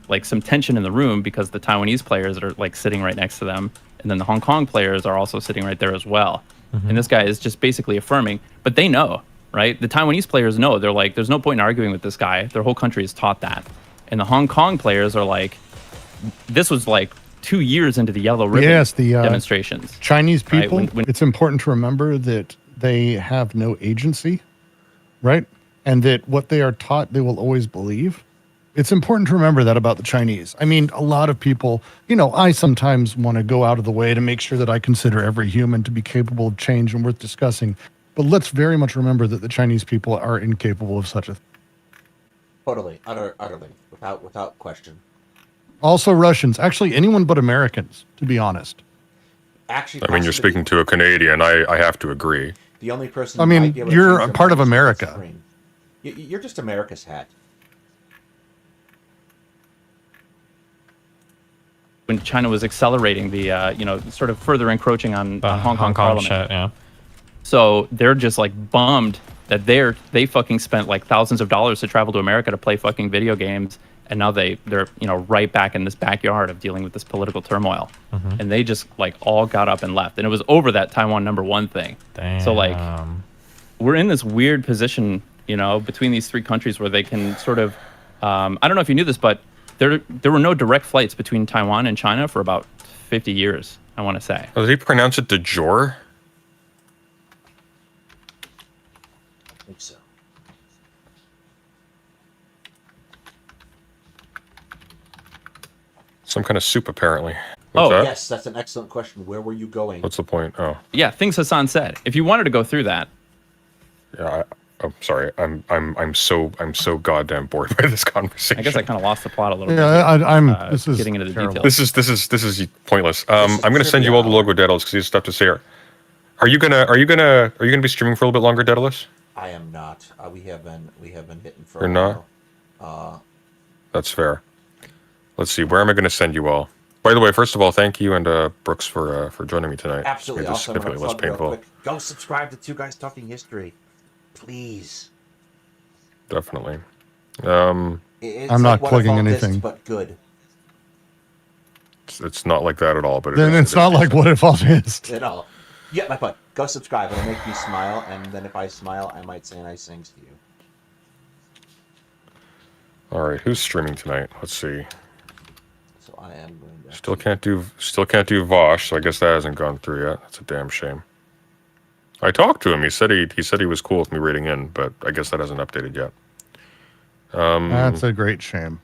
like, some tension in the room because the Taiwanese players are, like, sitting right next to them. And then the Hong Kong players are also sitting right there as well. And this guy is just basically affirming. But they know. Right? The Taiwanese players know. They're like, there's no point in arguing with this guy. Their whole country is taught that. And the Hong Kong players are like, this was like 2 years into the yellow ribbon demonstrations. Chinese people, right? it's important to remember that they have no agency, right? And that what they are taught, they will always believe. It's important to remember that about the Chinese. I mean, a lot of people, you know, I sometimes want to go out of the way to make sure that I consider every human to be capable of change and worth discussing. But let's very much remember that the Chinese people are incapable of such a thing. Totally, utterly, without question. Also Russians, actually anyone but Americans, to be honest. Actually, I mean, you're speaking to a Canadian. I have to agree. The only person. I who mean, might be able to you're change a part their of mind is America. screen. You're just America's hat. When China was accelerating the, you know, sort of further encroaching on Hong Kong Parliament. Shit, yeah. So they're just like bummed that they fucking spent like thousands of dollars to travel to America to play fucking video games, and now they're you know right back in this backyard of dealing with this political turmoil, and they just like all got up and left, and it was over that Taiwan #1 thing. Damn. So like we're in this weird position, you know, between these three countries where they can sort of, I don't know if you knew this, but there were no direct flights between Taiwan and China for about 50 years, I want to say. Oh, did he pronounce it de jure? I think so. Some kind of soup, apparently. Oh, that? Yes, that's an excellent question. Where were you going? What's the point? Oh, Yeah, things Hassan said. If you wanted to go through that, yeah. I'm sorry. I'm so goddamn bored by this conversation. I guess I kind of lost the plot a little Yeah, bit. I'm. This is getting into the terrible. details. This is pointless. I'm gonna send you all the logo, Daedalus, because he has stuff to say. Are you gonna be streaming for a little bit longer, Daedalus? I am not. We have been hitting for. You're a not? while. That's fair. Let's see. Where am I going to send you all? By the way, first of all, thank you and Brooks for joining me tonight. Absolutely. Made this Also, I'm gonna significantly less plug real painful. quick. Go subscribe to Two Guys Talking History, please. Definitely. It's I'm like not What If plugging All This, anything. but good. It's not like that at all. But Then it's not like What If All This. At all. Yeah, my point. Go subscribe. It'll make me smile, and then if I smile, I might say nice things to you. All right, who's streaming tonight? Let's see. So I am going to. Still can't do Vosh. So I guess that hasn't gone through yet. That's a damn shame. I talked to him. He said he was cool with me rating in, but I guess that hasn't updated yet. That's a great shame.